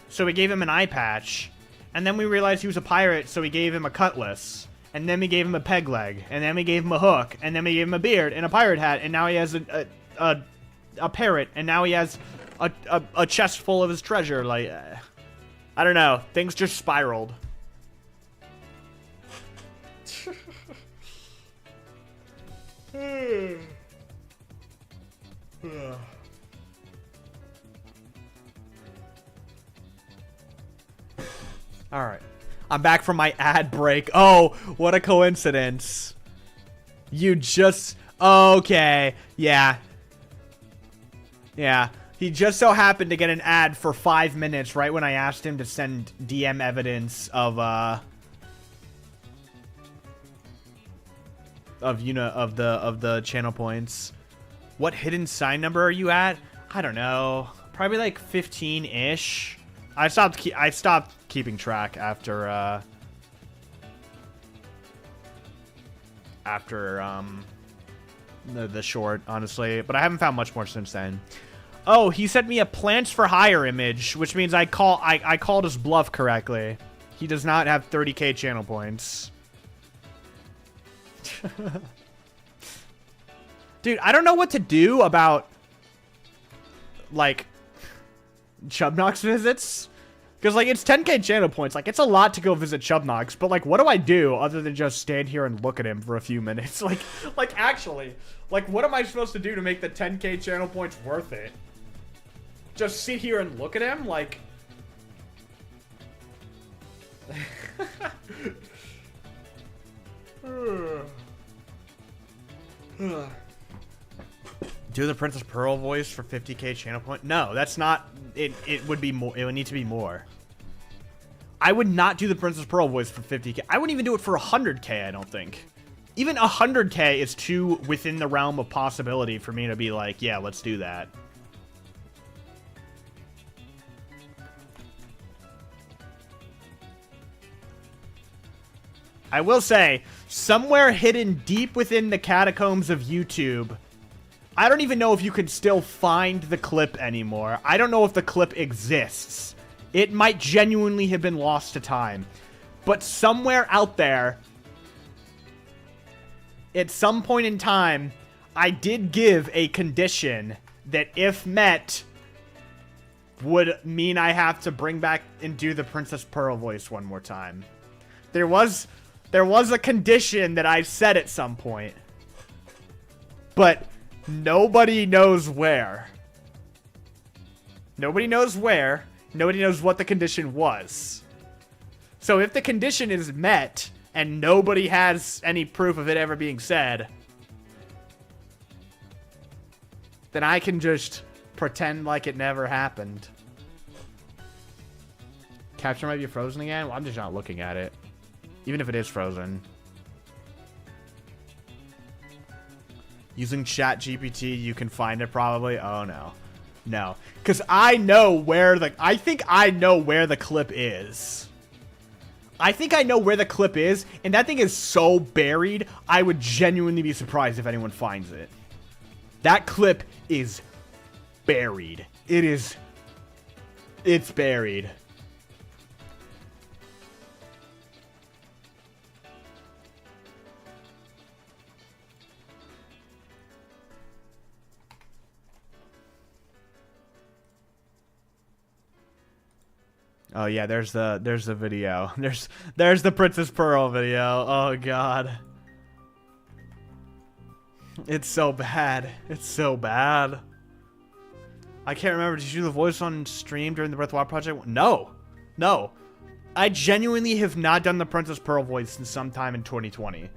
S3: So we gave him an eye patch. And then we realized he was a pirate, so we gave him a cutlass. And then we gave him a peg leg. And then we gave him a hook. And then we gave him a beard and a pirate hat. And now he has a parrot. And now he has a chest full of his treasure. Like, I don't know. Things just spiraled. Alright. I'm back from my ad break. Oh, what a coincidence. You just... Okay. Yeah. Yeah. He just so happened to get an ad for 5 minutes right when I asked him to send DM evidence of the channel points. What hidden sign number are you at? I don't know. Probably like 15-ish. I stopped keeping track after the short, honestly, but I haven't found much more since then. Oh, he sent me a plants for hire image, which means I called his bluff correctly. He does not have 30k channel points. Dude, I don't know what to do about, like, Chubnox visits. Because, like, it's 10k channel points. Like, it's a lot to go visit Chubnox. But, like, what do I do other than just stand here and look at him for a few minutes? Like, actually. Like, what am I supposed to do to make the 10k channel points worth it? Just sit here and look at him? Like...
S1: Do the Princess Pearl voice for 50k channel point? No, that's not... It would be more. It would need to be more. I would not do the Princess Pearl voice for 50k. I wouldn't even do it for 100k, I don't think. Even 100k is too within the realm of possibility for me to be like, yeah, let's do that. I will say, somewhere hidden deep within the catacombs of YouTube, I don't even know if you could still find the clip anymore. I don't know if the clip exists. It might genuinely have been lost to time. But somewhere out there, at some point in time, I did give a condition that, if met, would mean I have to bring back and do the Princess Pearl voice one more time. There was a condition that I said at some point. But nobody knows where. Nobody knows where. Nobody knows what the condition was. So if the condition is met and nobody has any proof of it ever being said, then I can just pretend like it never happened. Capture might be frozen again? Well, I'm just not looking at it. Even if it is frozen. Using ChatGPT, you can find it probably. Oh, no. No. Because I know where the... I think I know where the clip is. I think I know where the clip is, and that thing is so buried, I would genuinely be surprised if anyone finds it. That clip is buried. It is... It's buried. Oh yeah, there's the video. There's the Princess Pearl video. Oh god. It's so bad. It's so bad. I can't remember. Did you do the voice on stream during the Breath of the Wild project? No. No. I genuinely have not done the Princess Pearl voice since sometime in 2020.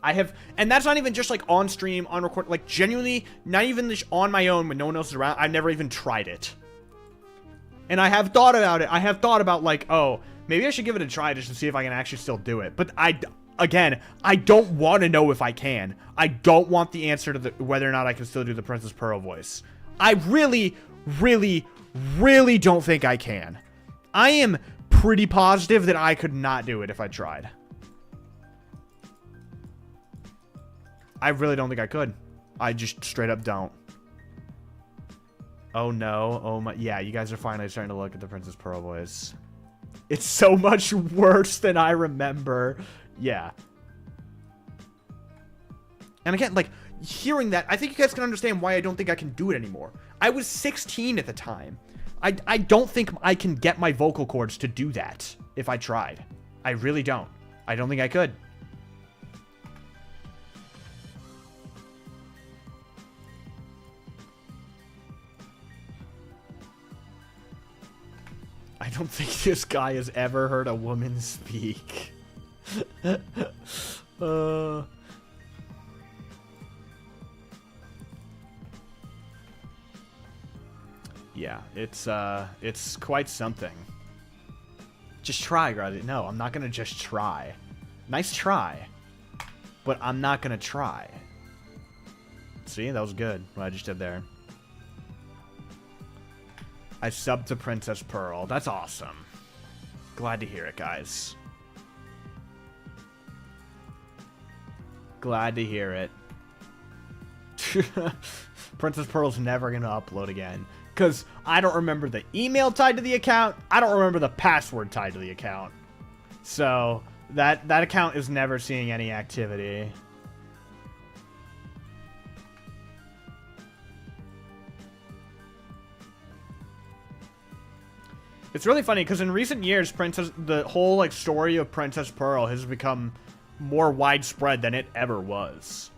S1: I have, and that's not even just like on stream, on record, like genuinely, not even on my own when no one else is around. I've never even tried it. And I have thought about it. I have thought about, like, oh, maybe I should give it a try just to see if I can actually still do it. But again, I don't want to know if I can. I don't want the answer to whether or not I can still do the Princess Pearl voice. I really, really, really don't think I can. I am pretty positive that I could not do it if I tried. I really don't think I could. I just straight up don't. Oh no, oh my, yeah, you guys are finally starting to look at the Princess Pearl voice. It's so much worse than I remember. Yeah. And again, like, hearing that, I think you guys can understand why I don't think I can do it anymore. I was 16 at the time. I don't think I can get my vocal cords to do that if I tried. I really don't. I don't think I could. I don't think this guy has ever heard a woman speak. Yeah, it's quite something. Just try, Grazzy. No, I'm not gonna just try. Nice try. But I'm not gonna try. See, that was good, what I just did there. I subbed to Princess Pearl. That's awesome. Glad to hear it, guys. Glad to hear it. Princess Pearl's never gonna upload again. Because I don't remember the email tied to the account. I don't remember the password tied to the account. So, that account is never seeing any activity. It's really funny because in recent years, the whole like story of Princess Pearl has become more widespread than it ever was.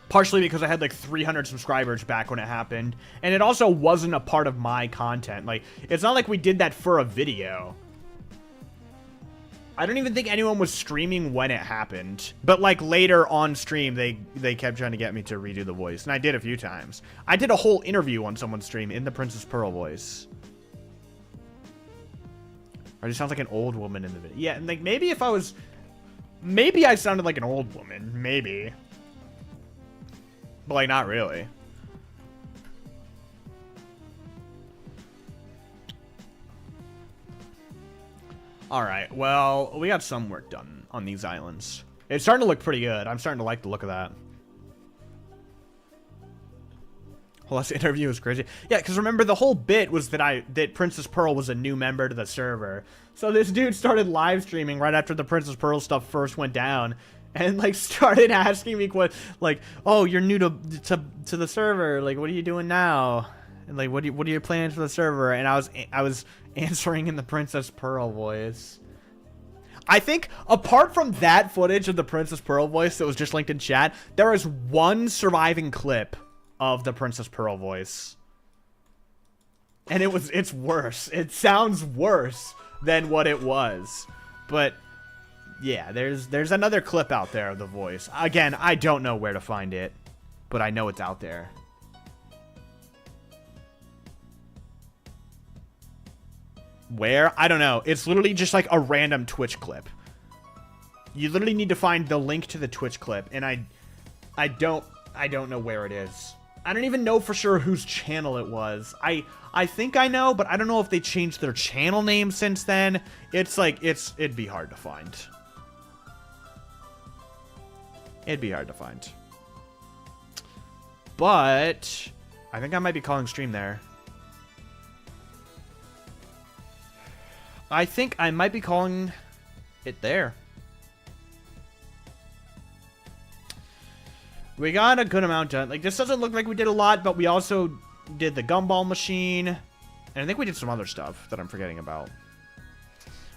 S1: Partially because I had like 300 subscribers back when it happened, and it also wasn't a part of my content. Like, it's not like we did that for a video. I don't even think anyone was streaming when it happened. But, like, later on stream, they kept trying to get me to redo the voice. And I did a few times. I did a whole interview on someone's stream in the Princess Pearl voice. Or it sounds like an old woman in the video. Yeah, and, like, maybe if I was... Maybe I sounded like an old woman. Maybe. But, like, not really. Alright, well, we got some work done on these islands. It's starting to look pretty good. I'm starting to like the look of that. Well, this interview was crazy. Yeah, because remember, the whole bit was that Princess Pearl was a new member to the server. So this dude started live streaming right after the Princess Pearl stuff first went down. And, like, started asking me, like, oh, you're new to the server. Like, what are you doing now? And, like, what are your plans for the server? And I was answering in the Princess Pearl voice. I think, apart from that footage of the Princess Pearl voice that was just linked in chat, there is one surviving clip of the Princess Pearl voice. And it's worse. It sounds worse than what it was. But, yeah, there's another clip out there of the voice. Again, I don't know where to find it, but I know it's out there. Where? I don't know. It's literally just like a random Twitch clip. You literally need to find the link to the Twitch clip, and I don't know where it is. I don't even know for sure whose channel it was. I think I know, but I don't know if they changed their channel name since then. It's like it'd be hard to find. It'd be hard to find. But I think I might be calling stream there. I think I might be calling it there. We got a good amount done. Like, this doesn't look like we did a lot, but we also did the gumball machine. And I think we did some other stuff that I'm forgetting about.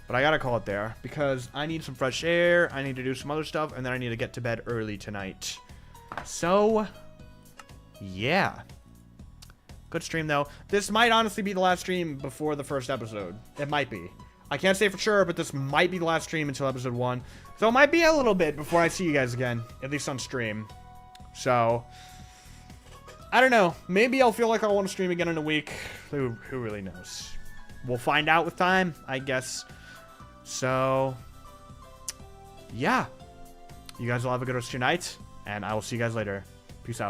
S1: But I gotta call it there, because I need some fresh air, I need to do some other stuff, and then I need to get to bed early tonight. So, yeah. Good stream, though. This might honestly be the last stream before the first episode. It might be. I can't say for sure, but this might be the last stream until episode 1. So it might be a little bit before I see you guys again, at least on stream. So, I don't know. Maybe I'll feel like I want to stream again in a week. Who really knows? We'll find out with time, I guess. So, yeah. You guys will have a good rest of your night, and I will see you guys later. Peace out.